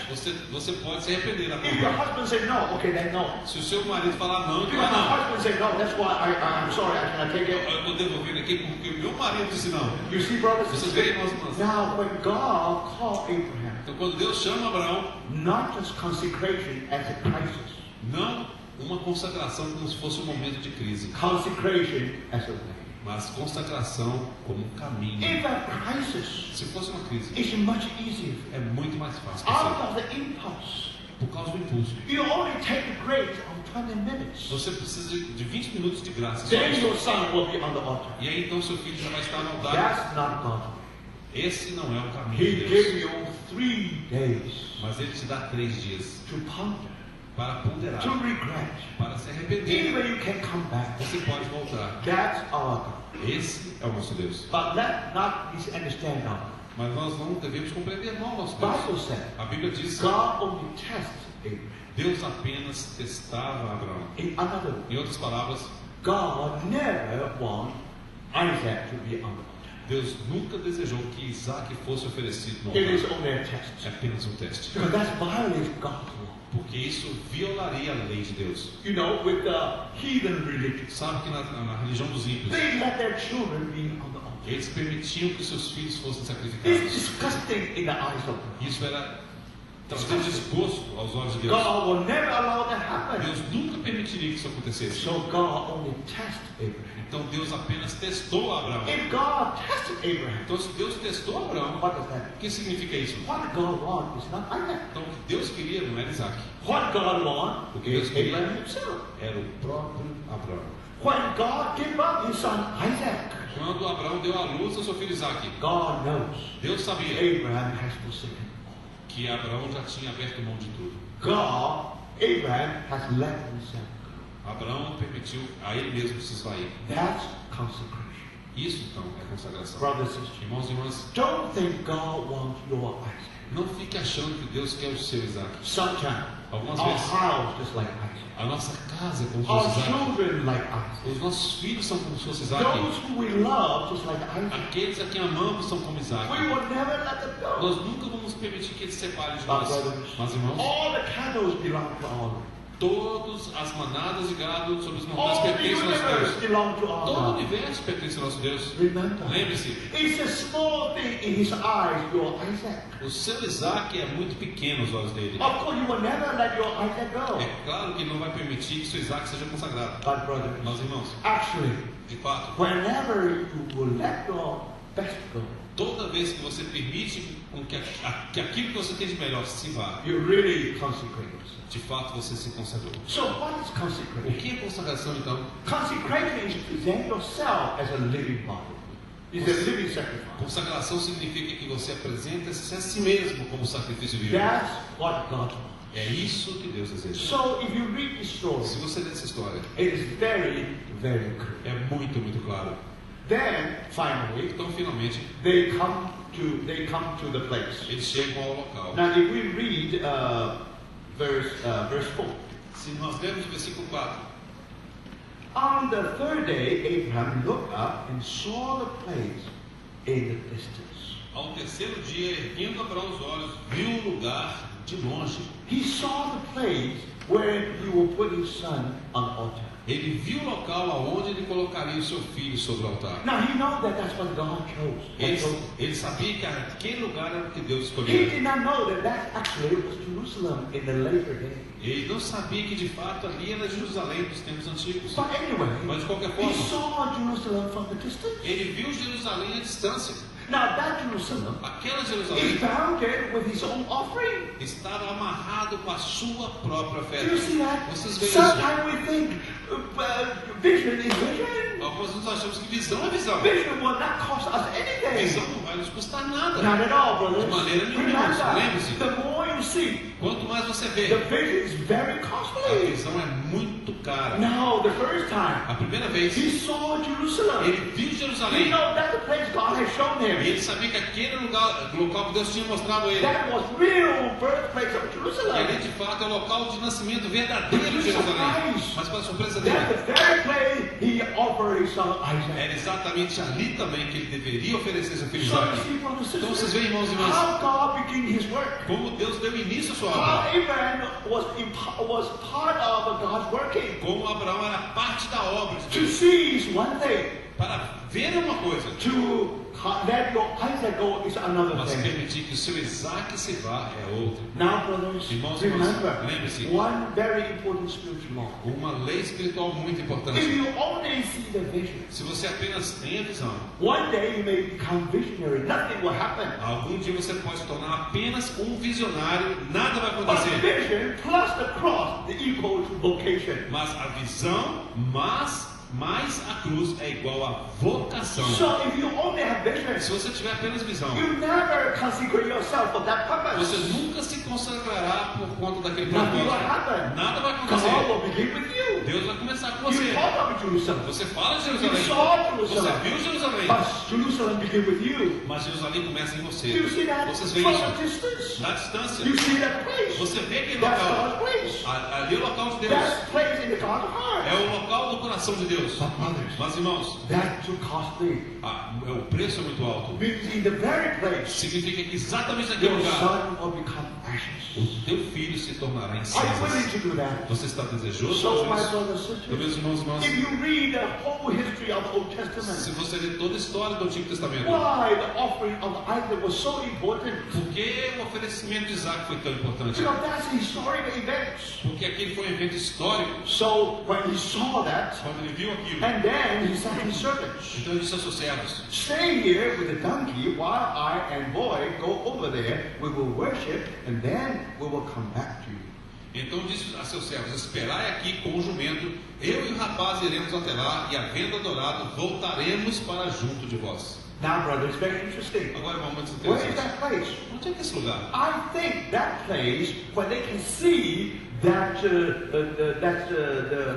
você pode se arrepender da If your compra. husband say no, okay, then no. Se o seu marido falar não, Because então my não. husband say no, that's why I'm sorry, I cannot take it. Eu estou devolvendo aqui porque o meu marido disse não. You see, brothers and Vocês veem, sisters? irmãos? Now, when God called Abraham, Então quando Deus chama Abraão, not just consecration as a crisis, não uma consagração como se fosse um momento de crise, consecration as a way. mas consagração como um caminho. If a crisis Se fosse uma crise, is much easier, é muito mais fácil. out Você, of the impulse, por causa do impulso. you only take a break of 20 minutes. Você precisa de 20 minutos de graça. Só Then isso. your son will be on the altar. E aí então seu filho já vai estar no altar. That's not God. Esse não é o caminho He de gave Deus. you 3 days Mas ele te dá 3 dias to ponder, para ponderar, to regret. para se arrepender. Even you can come back. Você pode voltar. That's our God. Esse é o nosso Deus. But let's not misunderstand God. Mas nós não devemos compreender mal o nosso Deus. Bible said A Bíblia diz que God only tests Abraham. Deus apenas testava Abraão. In other words, Em outras palavras, God never want Isaac to be on the altar. Deus nunca desejou que Isaac fosse oferecido no It is altar. only a É test. apenas um teste. Because that's violates God's law. Porque isso violaria a lei de Deus. You know, with the heathen religion, Sabe que na religião dos ímpios, they let their children be on the altar. eles permitiam que seus filhos fossem It's sacrificados. disgusting in the eyes of God. Isso era trazer desgosto aos olhos de Deus. God will never allow that happen. Deus nunca permitiria que isso acontecesse. So God only tests Abraham. Então Deus apenas testou Abraão. If God tested Abraham, Então se Deus testou Abraão, what does that mean? o que significa isso? What God wants is not Isaac. Então o que Deus queria não era Isaac, What God wants O que is Deus queria Abraham himself. era o próprio Abraão. When God gave up his son Isaac, Quando Abraão deu à luz ao seu filho Isaac, God knows Deus sabia Abraham has forsaken. que Abraão já tinha aberto mão de tudo. Abraham has let himself go. Abraão permitiu a ele mesmo se esvair. That's consecration. Isso então é consagração. Brothers and sisters, Irmãos e irmãs, don't think God wants your Isaac. não fique achando que Deus quer o seu Isaac. Sometimes Algumas our vezes house just like Isaac. a nossa casa é como se Our fosse Isaac. children like Isaac. Os nossos filhos são como se fosse Isaac. Those who we love just like Isaac. Aqueles a quem amamos são como Isaac. We will never let them go. Nós nunca vamos permitir que eles se separem de nós. Mas irmãos, All the cattle belong to our Lord. todas as manadas de gado sobre os montanhas All the pertencem ao nosso universe Deus. belong to our Todo o God. universo pertence ao nosso Deus. Remember, Lembre-se, it's a small thing in his eyes, your Isaac. o seu Isaac é muito pequeno aos olhos dele. Of course, you will never let your Isaac go. É claro que não vai permitir que seu Isaac seja consagrado. But brothers, Mas irmãos, actually, de fato, whenever you will let your best go, toda vez que você permite com que aquilo que você tem de melhor se vá, you really consecrate yourself. de fato você se consagrou. So what is O consecration? que é consagração então? Consecration is to present yourself as a living body. It's a living sacrifice. Consagração significa que você apresenta-se a si mesmo como sacrifício vivo. That's what God wants. É isso que Deus deseja. So if you read this story, Se você ler essa história, it is very, very clear. é muito, muito claro. Then finally, Então, finalmente, they come to the place. eles chegam ao local. Now, if we read verse 4, Se nós lermos o versículo 4, On the third day, Abraham looked up and saw the place in the distance. ao terceiro dia, erguendo Abraão os olhos, viu o lugar de longe. He saw the place where he will put his son on the altar. Ele viu o local aonde ele colocaria o seu filho sobre o altar. Now he knows that that's what God chose. Ele sabia que aquele lugar era o que Deus He escolheu. did not know that that actually was Jerusalem in the later day. Ele não sabia que de fato ali era Jerusalém dos tempos antigos. But anyway, Mas de qualquer he forma, saw Jerusalem from the distance. ele viu Jerusalém à distância. Now that Jerusalem, Aquela he Jerusalém found it with his own offering. estava amarrado com a sua própria Do you see oferta. that? Vocês veem isso? Sometimes we think vision is vision. Algumas vezes nós achamos que visão é visão. Vision will not cost us anything. Visão não vai nos custar nada. Not at all, brothers. De maneira nenhuma, irmãos. Remember, Lembre-se. the more you see, Quanto mais você the vê, vision is very a costly. visão é muito cara. Now, the first time, A primeira vez, he saw Jerusalem. ele viu He Jerusalém. knows that's the place God has shown E him. ele sabia que aquele local que Deus tinha mostrado a ele. That was real birthplace of E ali Jerusalem. de fato é o local de nascimento verdadeiro de Jerusalém. Mas para a surpresa dele, That's the very place he offered his son Isaac. era exatamente ali também que ele deveria oferecer seu filho So you Isaac. see, brothers and Então vocês sisters, veem, irmãos e irmãs, how God began his work. como Deus deu início à sua How obra. Abraham was part of God's working. Como Abraão era parte da obra de To Deus. see is one thing. Para ver uma coisa, To let your Isaac go is another mas thing. permitir que o seu Isaac se vá é outra. Now, brothers, Irmãos e irmãs, remember lembre-se. one very important spiritual law. Uma lei espiritual muito If importante. you only see the vision, Se você apenas tem a visão, one day you may become visionary. Nothing will happen. algum dia você pode se tornar apenas um visionário, nada vai But acontecer. vision plus the cross is equal to vocation. Mas a visão, mais a cruz é igual a vocação. So if you only have vision, Se você tiver apenas visão, you never consecrate yourself for that você purpose. nunca se consagrará por conta daquele Nothing will propósito. happen. Nada vai God acontecer. will begin with you. Deus vai começar com You você. talk about Jerusalem. Você fala de You Jerusalém. saw Você Jerusalem. viu Jerusalém. But Jerusalem begin with you. Mas Jerusalém começa em Do you você. see that Vocês from veem a isso distance? na distância. You see that place? Você vê aquele That's local. God's place. Ali é o local de Deus. That's place in the God's heart. É o local do coração de Deus. But brothers, Mas irmãos, that's too costly. o preço é muito alto. Because in the very place, Significa que exatamente naquele your lugar, son will become ashes. o teu filho se tornará em Are you willing cinzas. to do that? Você está desejoso So, my disso? brothers and Então, meus sisters, irmãos e irmãs, if you read the whole history of the Old se Testament, você ler toda a história do Antigo Testamento, why the offering of Isaac was so important? por que o oferecimento de Isaac foi tão importante? Because that's historical events. Porque aquele foi um evento histórico. So when he saw that, Quando ele viu aquilo, and then he said to his servants, então ele disse aos seus servos: stay here with the donkey while I and boy go over there. We will worship, and then we will come back to you. Então disse a seus servos: esperai aqui com o jumento, eu e o rapaz iremos até lá, e havendo adorado, voltaremos para junto de vós. Now, brother, it's very interesting. Agora, irmão, muito Where is interessante. that place? Onde é que é esse lugar? I think that place, when they can see that,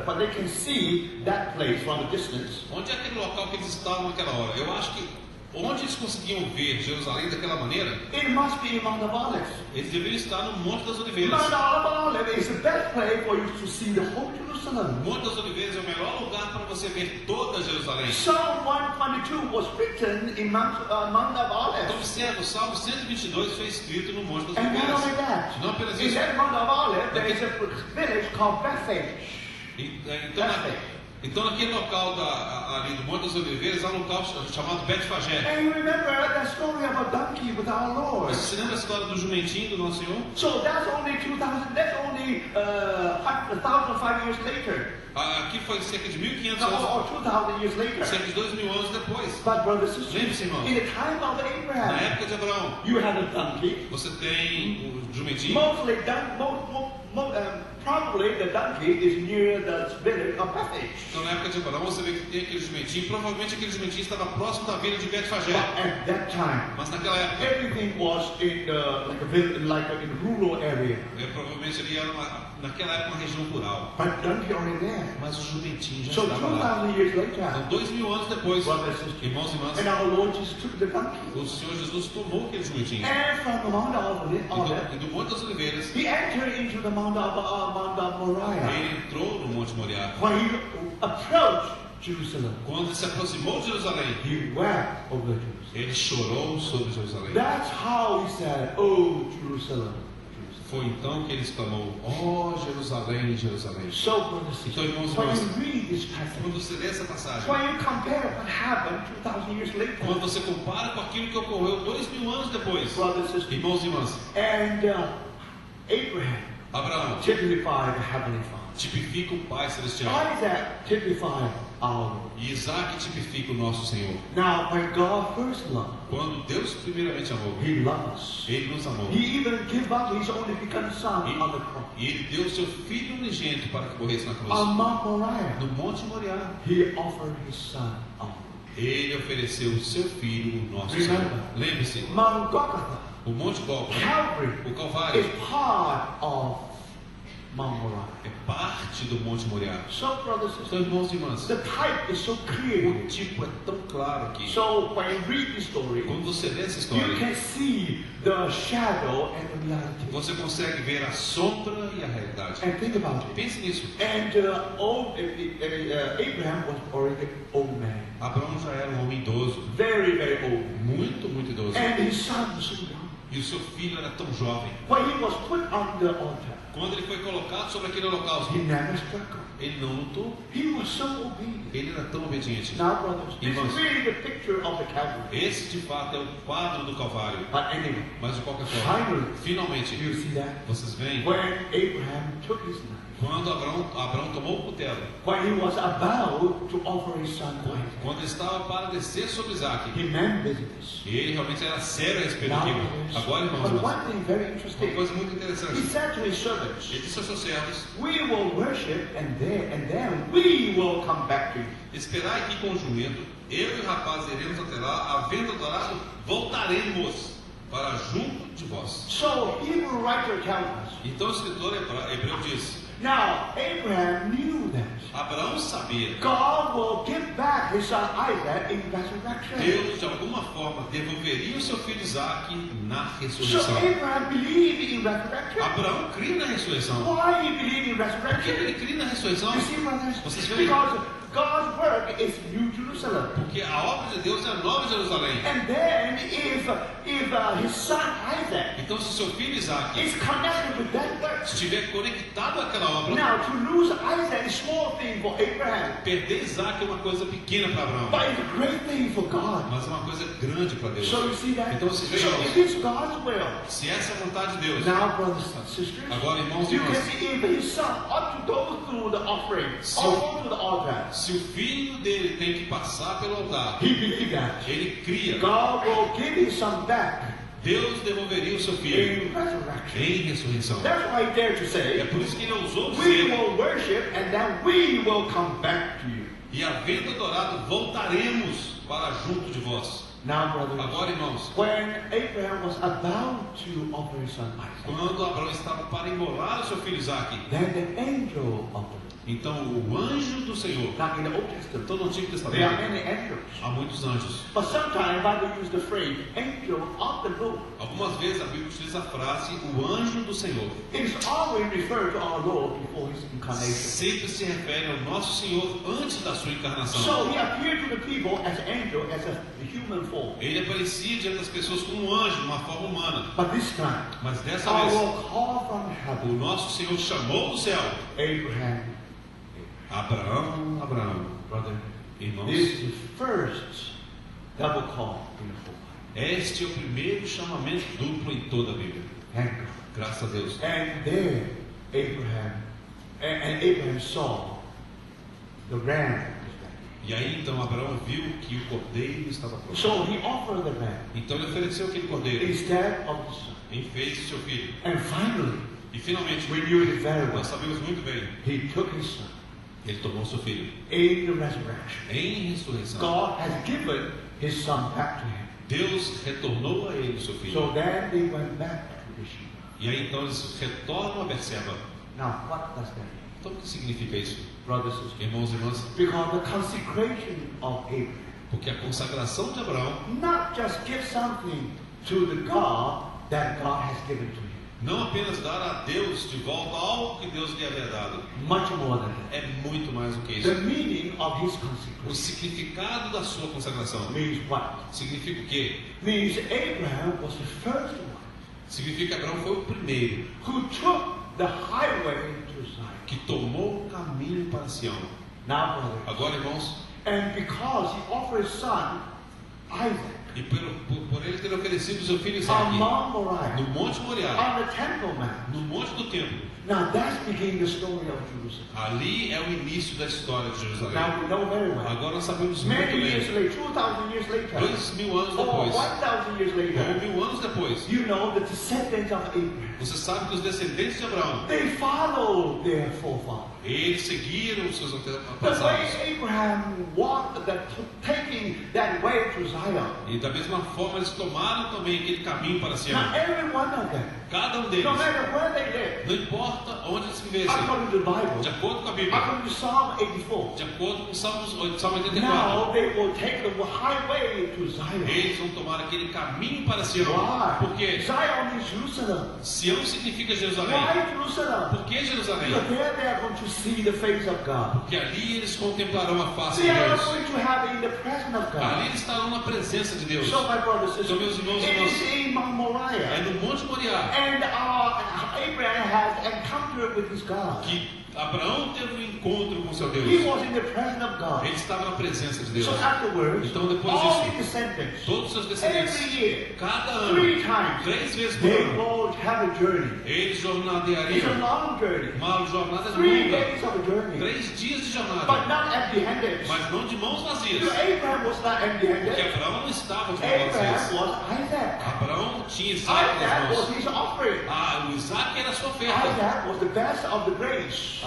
when they can see that place from a distance, Onde é aquele local que eles estavam naquela hora? Eu acho que onde eles conseguiam ver Jerusalém daquela maneira, it must be in Mount of Olives. eles deveriam estar no Monte das Oliveiras. Mount of Olives is the best place for you to see the whole O Jerusalem. Monte das Oliveiras é o melhor lugar para você ver toda Jerusalém. Psalm 122 was written in Mount of Então Olives. observa, o Salmo 122 foi escrito no Monte das And not Oliveiras. only that, Não apenas in isso. that Mount of Olives, there is a village called Bethphage. Então naquele local ali do Monte das Oliveiras há um local chamado Betfagé. And you remember that story of a donkey with our Lord. Você se lembra a história do jumentinho do nosso Senhor? So that's only 2,000. That's only 1,005 years later, Aqui foi cerca de 1500 or anos, 2,000 years later. cerca de 2000 anos depois. But brothers and Lembre-se, sisters, irmão, in the time of na Abraham, época de Abraão, you had a donkey. você tem o jumentinho. Mostly, probably the donkey is near the village of Bethphage. Então na época de Abraão você vê que tem aquele jumentinho. Provavelmente aquele jumentinho estava próximo da vila de Betfagé. But at that time, Mas naquela época, everything was in like a village, like in rural area. provavelmente ali era naquela época uma região rural. But donkey already there. Mas o jumentinho já So estava lá. 2,000 years Então later, 2000 anos depois, brothers and sisters, irmãos e irmãs, and our Lord Jesus took the donkey. o Senhor Jesus tomou aquele jumentinho. And from the Mount of Olives, E do Monte das Oliveiras, he entered into the Mount of Mount Moriah, Ele entrou no Monte Moriá. when he approached Jerusalem, Quando ele se aproximou de Jerusalém, he wept over Jerusalem. ele chorou sobre Jerusalém. That's how he said, "Oh, Jerusalem, Jerusalem." Foi então que ele exclamou: ó Jerusalém, Jerusalém. So, brothers and Então, sisters, irmãos, when irmãs, you read this passage, quando você lê essa passagem, when you compare what happened 2,000 years later, quando você compara com aquilo que ocorreu 2000 anos depois, brothers and sisters, irmãos e irmãs, and Abraham Abraão typified the Heavenly Father. tipifica o Pai Celestial. Isaac typified our Lord. E Isaac tipifica o nosso Senhor. Now, when God first loved, Quando Deus primeiramente amou, He loved us. Ele nos amou. He even gave up His only begotten Son on the cross. E Ele deu o seu Filho unigênito para que morresse na cruz. On Mount Moriah, No Monte Moriá, He offered His Son on. Ele ofereceu o seu Filho, o nosso Remember. Senhor. Lembre-se, Mount Golgotha, o Monte Gólgota, Calvary, o Calvário, is part of Mount Moriah. é parte do Monte Moriá. So, brothers and Então, sisters, irmãos e irmãs, the type is so clear. o tipo é tão claro aqui. So, when you read the story, Quando você lê essa you história, can see the shadow and the reality. você consegue ver a sombra e a realidade. And think about it. Pense nisso. And Abraham was already an old man, Abraão já era um homem idoso, very, very old. muito, muito idoso. And his son was so young. E o seu filho era tão jovem. When he was put on the altar, Quando ele foi colocado sobre aquele holocausto, he never struggled. ele não lutou. He was so obedient. Ele era tão obediente. Now, brothers, this Irmãos. is really the picture of the Calvary. Esse de fato é o quadro do Calvário. But anyway, Mas de qualquer forma, finally, finalmente, you see that? vocês veem, When Abraham took his knife, quando Abraão tomou o cutelo, when he was about to offer his son Isaac, quando ele estava para descer sobre Isaac, he meant business. e ele realmente era sério a respeito Now, daquilo. Agora, irmãos, but one thing very uma interesting, coisa muito he interessante. said to his servants, Ele disse aos seus servos: "We will worship, and then we will come back to you." esperai aqui com o jumento, eu e o rapaz iremos até lá, havendo adorado, voltaremos para junto de vós. So Hebrew writer tells us. Então o escritor hebreu diz: Now Abraham knew that Abraão sabia que God will give back his son Isaac in resurrection. Deus de alguma forma devolveria o seu filho Isaac na So ressurreição. Abraham believed in resurrection. Abraão cria na ressurreição. Why he believed in Por que resurrection? ele cria na ressurreição? You see, brothers, Vocês veem? because God's work is New Jerusalem. Porque a obra de Deus é a Nova Jerusalém. And then if his son Isaac Então, se seu filho Isaac is connected with that work, estiver conectado àquela obra, now to lose Isaac is a small thing for Abraham, perder Isaac é uma coisa pequena para Abraão, but it's a great thing for God. mas é uma coisa grande para Deus. So you see that? Então, se So veja, if it's God's will, se essa é a vontade de Deus, now brothers and sisters, agora, irmãos e you can irmãs, see if his son ought to go through the offering, So- or go to the altar. se o filho dele tem que passar pelo altar, He believed that ele cria, God will give his son back Deus devolveria o seu filho in resurrection. em ressurreição. That's why he dared to É say, por isso que ele ousou "We dizer: will worship, and then we will come back to you." e havendo adorado, voltaremos para junto de vós. Now, brothers, Agora, irmãos, when Abraham was about to offer his son Isaac, quando Abraão estava para imolar o seu filho Isaac, then the angel of the Lord. então o anjo do Senhor, Now, in the Old Testament, todo o Antigo there are Testamento, many angels. há muitos anjos. But sometimes the Bible uses the phrase angel of the Lord. Algumas vezes a Bíblia utiliza a frase o anjo do Senhor. It is always referred to our Lord before his incarnation. Sempre se refere ao nosso Senhor antes da sua encarnação. So he appeared to the people as angel, as a human form. Ele aparecia diante das pessoas como um anjo, de uma forma humana. But this time, Mas dessa our vez, Lord called from o heaven, nosso Senhor chamou do céu: Abraham, Abraão, Abraão. brother. Irmãos, This is the first double call in the whole Bible. este é o primeiro chamamento duplo em toda a Bíblia. Thank God. Graças a Deus. And there, Abraham, and Abraham saw the ram. E aí então Abraão viu que o cordeiro estava pronto. So he offered the ram Então ele ofereceu aquele cordeiro instead of the son. em vez de seu filho. And finally, E finalmente, we knew it very well. nós sabemos muito bem, He took his son ele tomou seu filho in the resurrection. em ressurreição. God has given his son back to him. Deus retornou a ele o seu So filho. then they went back to the sheep. E aí então eles retornam a Berseba. Now, what does that mean? Então o que significa isso? Brothers and sisters. Irmãos e irmãs, Because the consecration of Abraham, porque a consagração de Abraão not just give something to the God that God has given to him. Não apenas dar a Deus de volta algo que Deus lhe havia dado. Much more than that. É muito mais do que isso. The meaning of his O consecration significado da sua consagração means what? significa o quê? Means Abraham was the first one Significa que Abraão foi o primeiro who took the highway to Zion. que tomou o caminho para Sião. Now, brother, Agora, irmãos, and because he offered his son Isaac e por ele ter oferecido o seu filho on Isaque Mount Moriah, no Monte Moriá, on the Temple Mount. no Monte do Templo, Now that's beginning the story of Jerusalem. ali é o início da história de Jerusalém. Now we know very well. Agora nós sabemos muito Many years bem. later, 2,000 years later, 2000 anos or depois, 1,000 years ou later, 1000 anos depois, you know the descendants of Abraham. você sabe que os descendentes de Abraão, They followed their forefathers. eles seguiram os seus The antepassados. way Abraham walked, taking that way to Zion. E da mesma forma eles tomaram também aquele caminho para Sião. Now every one of them, Cada um no deles, matter where they live, não importa onde eles vivessem, according to the Bible, de acordo com a Bíblia, according to Psalm 84, de acordo com Salmo 84, now they will take the highway to Zion. eles vão tomar aquele caminho para Sião. Why? Por quê? Zion is Jerusalem. Sião significa Jerusalém. Why Jerusalem? Por que Jerusalém? Because there they are going to see the face of God. Porque ali eles contemplarão a face de They are Deus. going to have in the presence of Ali God. eles estarão na presença de Deus. So my brothers and Então, sisters, meus irmãos e it irmãs, is in Mount é Moriah. no Monte Moriá And Abraham has encountered with his God. que Abraão teve um encontro com seu He Deus. was in the presence of God. Ele estava na presença de Deus. So afterwards, Então, depois all disso, the descendants, todos os seus descendentes, every year, cada ano, 3 times, 3 vezes por they ano, will have a journey. eles It's a jornadeariam. long journey. Uma jornada 3 longa, days of a journey. 3 dias de jornada, But not empty-handed. mas não de mãos vazias. You know, Abraham was not Porque empty-handed. Abraão não estava de mãos Abraham vazias. was Isaac. Abraão tinha Isaac nas Isaac was mãos. his offering. O Isaac era a sua oferta. Isaac was the best of the grace.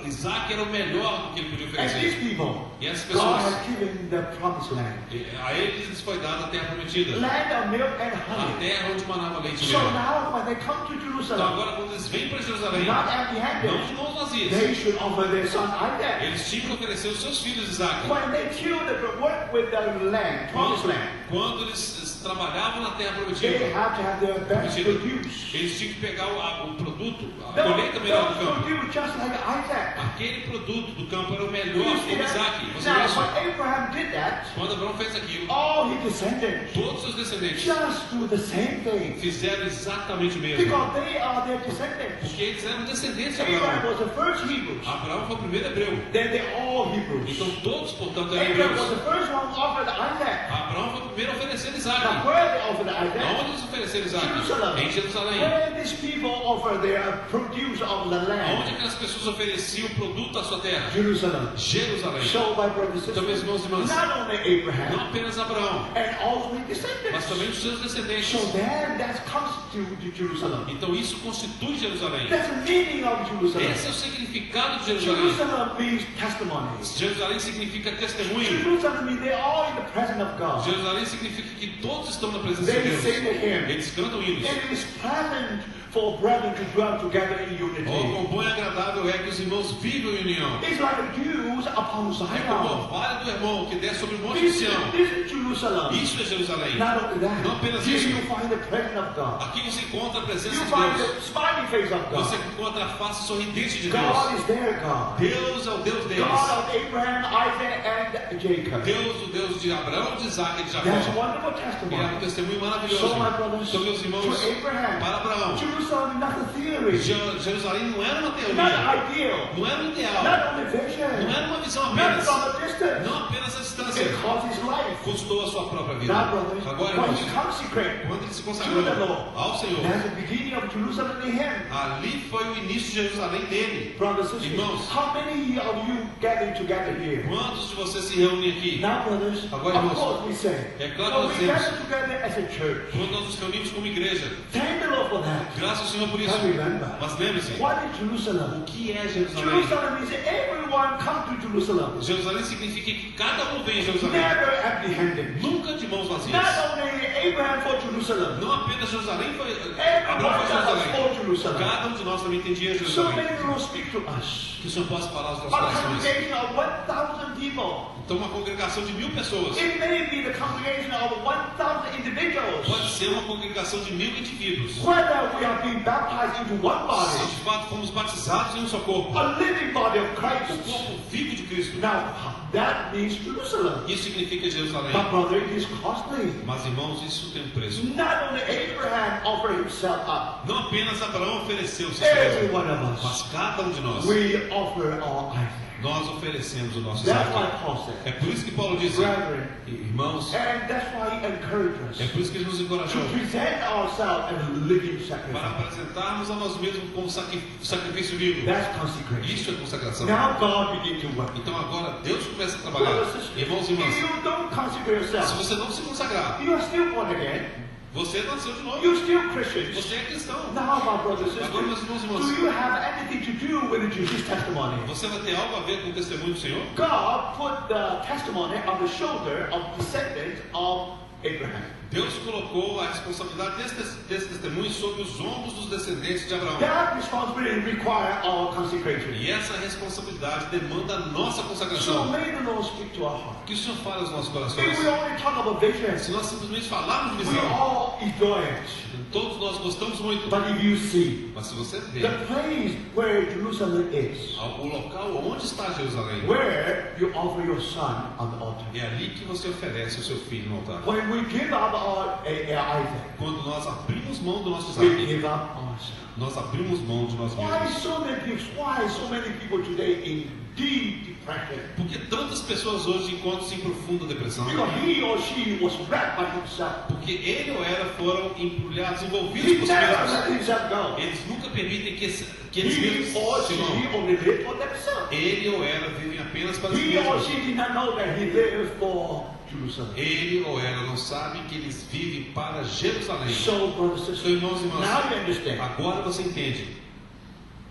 Isaac era o melhor do que ele podia And these oferecer. people, E essas God pessoas, has given the promised land. a eles foi dada a terra prometida. Land of milk and A honey. terra onde manava leite e So mel. now when they come to Então Jerusalem, agora quando eles vêm para Jerusalém, not não empty-handed, de mãos vazias, they should offer their son Isaac. eles tinham que oferecer os seus filhos Isaac. When they till the work with the land, promised land, Quando eles trabalhavam na terra they prometida, have to have their best produce. eles tinham que pegar o produto, a They colheita melhor do will campo. produce just like Isaac. Aquele produto do campo era o You melhor, see como that? Isaac. Você Now, vê isso? when Abraham did that, Quando Abraão fez aquilo, all his descendants todos os seus descendentes just do the same thing fizeram exatamente o mesmo. because they are their descendants. Porque eles eram descendentes de Abraham Abraão. was the first Hebrews. Abraão foi o primeiro hebreu. Then they're all Hebrews. Então todos, portanto, eram Abraham was hebreus. the first one who offered Isaac. Abraão foi o primeiro a oferecer Now, Isaac. where they offered Isaac? Aonde eles ofereceram Isaac? Jerusalem. Em Jerusalém. Where these people offer their produce of the Aonde land? aquelas pessoas ofereciam o produto da sua terra? Jerusalem. Jerusalém. So, my brothers and Então, meus sisters, irmãos e irmãs, not only não Abraham apenas Abraão, and all his mas descendants. também os seus descendentes. So then that constitutes Jerusalem. Então isso constitui Jerusalém. That's the meaning of Jerusalem. Esse é o significado de Jerusalém. Jerusalem means testimonies. Jerusalém significa testemunho. Jerusalem means they're all in the presence of God. Jerusalém significa que todos estão na presença de They Deus. sing the hymn. Eles cantam hinos. It is pleasant for brethren to dwell together in unity. Oh, quão bom e agradável é que os irmãos vivam em união. It's like the dews upon É como Zion. o orvalho do irmão que desce sobre o monte de This Sião. is Jerusalem. Isso é Jerusalém. Not only that, Não apenas here isso. you find the presence of God. Aqui você encontra a presença You de find Deus. the smiling face of Você God. encontra a face sorridente de God Deus. is their God. Deus é o Deus deles. God of Abraham, Isaac, and Jacob. Deus, o Deus de Abraão, de Isaac e de That's Jacó. wonderful E é um testimony. testemunho maravilhoso. So, my brothers, Então, meus irmãos, to Abraham, para Abraão, Jerusalem is not a theory, Jerusalém não era uma not teoria, an ideal, não era um ideal, not only não vision, era uma visão not apenas, from a distance. não apenas a distância, It cost his life. custou a sua própria vida. Now, brothers, Agora, when irmãos, he consecrated quando ele se to consagrou the Lord, ao Senhor, that's the beginning of Jerusalem in him. ali foi o início de Jerusalém dele. Brothers and sisters, Irmãos, how many of you gathering together here? quantos de vocês se reúnem aqui? Now, brothers, Agora, of irmãos, course we say, é claro que when nós we temos. gather together as a church, Quando nós nos reunimos como igreja, thank the Lord for that. graças ao Senhor por isso. But remember, Mas lembre-se, what is Jerusalem? o que é Jerusalém? Jerusalem means everyone come to Jerusalem. Jerusalém significa que cada um vem em Jerusalém. Never empty-handed. Nunca de mãos Not vazias. only Abraham for Jerusalem, Não apenas Jerusalém foi. everyone Abraão foi of us Jerusalém. for Jerusalem. Cada um de nós também entendia So Jerusalém. many will speak to us. Que o Senhor possa falar aos nossos A corações. congregation of 1,000 people. Então, uma congregação de 1000 pessoas. It may be the congregation of 1,000 individuals. Pode ser uma congregação de 1000 indivíduos. Whether we are being baptized into one Se body, de fato fomos batizados em um só corpo, a living body of o Christ. corpo vivo de Cristo. Now, that means Jerusalem. Isso significa Jerusalém. But brother, it is costly. Mas irmãos, isso tem um preço. Not only Abraham offered himself up, Não apenas Abraão ofereceu o seu every mesmo, one of mas us, cada um de nós. we offer our Isaac. Nós oferecemos o nosso That's Isaac. why Paul said, É por isso que Paulo diz, brethren, irmãos, and that's why he encouraged us é por isso que ele nos encorajou to present ourselves as a living para sacrifice. apresentarmos a nós mesmos como sacrifício vivo. That's consecration. Isso é consagração. Now God begin to work. Então agora Deus começa a trabalhar. Brothers and sisters, Irmãos e if irmãs, you don't consecrate se yourself, você não se consagrar, you are still born again. você nasceu de novo. You're still Christians. Você é cristão. Now, my brothers and Agora, meus sisters, irmãos e irmãs, do you have anything to do with Jesus' testimony? você vai ter algo a ver com o testemunho do Senhor? God put the testimony on the shoulder of descendants of Abraham. Deus colocou a responsabilidade desse testemunho sobre os ombros dos descendentes de Abraão. That responsibility requires our consecration. E essa responsabilidade demanda a nossa So consagração. may the Lord speak to our heart. Que o Senhor fale aos nossos If corações. we only talk about vision, Se nós simplesmente falarmos de we visão, all enjoy it. todos nós gostamos muito. But if you see Mas se você vê the place where Jerusalem is, o local onde está Jerusalém, where you offer your son on the altar. é ali que você oferece o seu filho no altar. When we give up our Isaac, Quando nós abrimos mão do nosso we Isaac, give up ourselves. nós abrimos mão de nós Why mesmos. so many people? Why so many people today in deep depression? Porque tantas pessoas hoje encontram-se em profunda depressão. Because he or she was wrapped by himself. Porque ele ou ela foram embrulhados, envolvidos He por si never mesmos. let himself go. Eles nunca permitem que eles He mesmos or se she vão. only live for themselves. Ele ou ela vivem apenas para si He or mesmos. she did not know that he lived for Jerusalem. Ele ou ela não sabe que eles vivem para Jerusalém. So, brothers and Então, sisters, irmãos e irmãs, now you understand. agora você entende.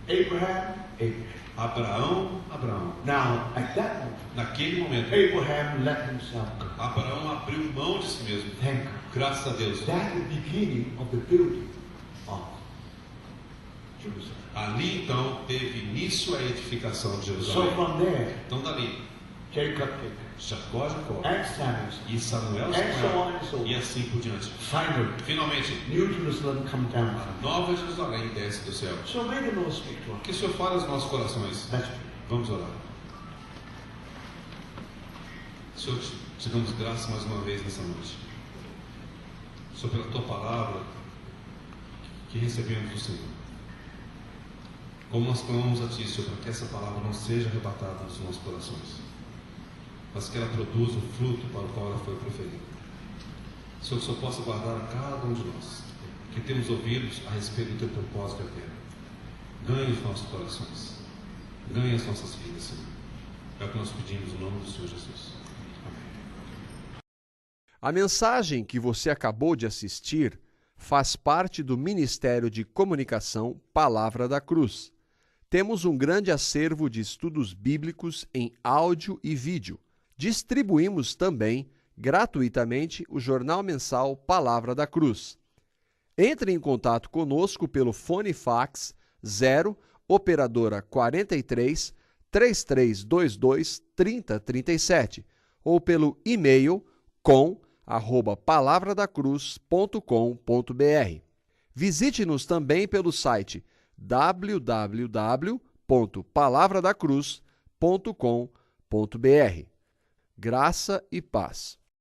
Abraham, Abraham. Abraão, Abraão. Now, at that moment, Naquele momento, Abraham let himself go. Abraão abriu mão de si mesmo. Thank God. Graças a Deus. That's the beginning of the building of Jerusalem. Ali então teve início a edificação de So Jerusalém. from there, Então dali, Jacob, Jacó, Jacó and Samuel, e Samuel, and so Samuel on and so e on. assim por diante. Finally, Finalmente, New Jerusalem come down. a nova Jerusalém desce do céu. So may the Lord speak to us. Que o Senhor fale aos nossos corações. Let's pray. Vamos orar. Senhor, te damos graças mais uma vez nessa noite. Senhor, pela tua palavra que recebemos do Senhor. Como nós clamamos a Ti, Senhor, para que essa palavra não seja arrebatada dos nossos corações, mas que ela produza o fruto para o qual ela foi proferida. Senhor, que o Senhor possa guardar a cada um de nós, que temos ouvidos a respeito do Teu propósito eterno. Ganhe os nossos corações, ganhe as nossas vidas, Senhor. É o que nós pedimos no nome do Senhor Jesus. A mensagem que você acabou de assistir faz parte do Ministério de Comunicação Palavra da Cruz. Temos um grande acervo de estudos bíblicos em áudio e vídeo. Distribuímos também, gratuitamente, o jornal mensal Palavra da Cruz. Entre em contato conosco pelo fone fax 0 operadora 43 3322 3037 ou pelo e-mail com@palavradacruz.com.br. Visite-nos também pelo site www.palavradacruz.com.br. Graça e paz.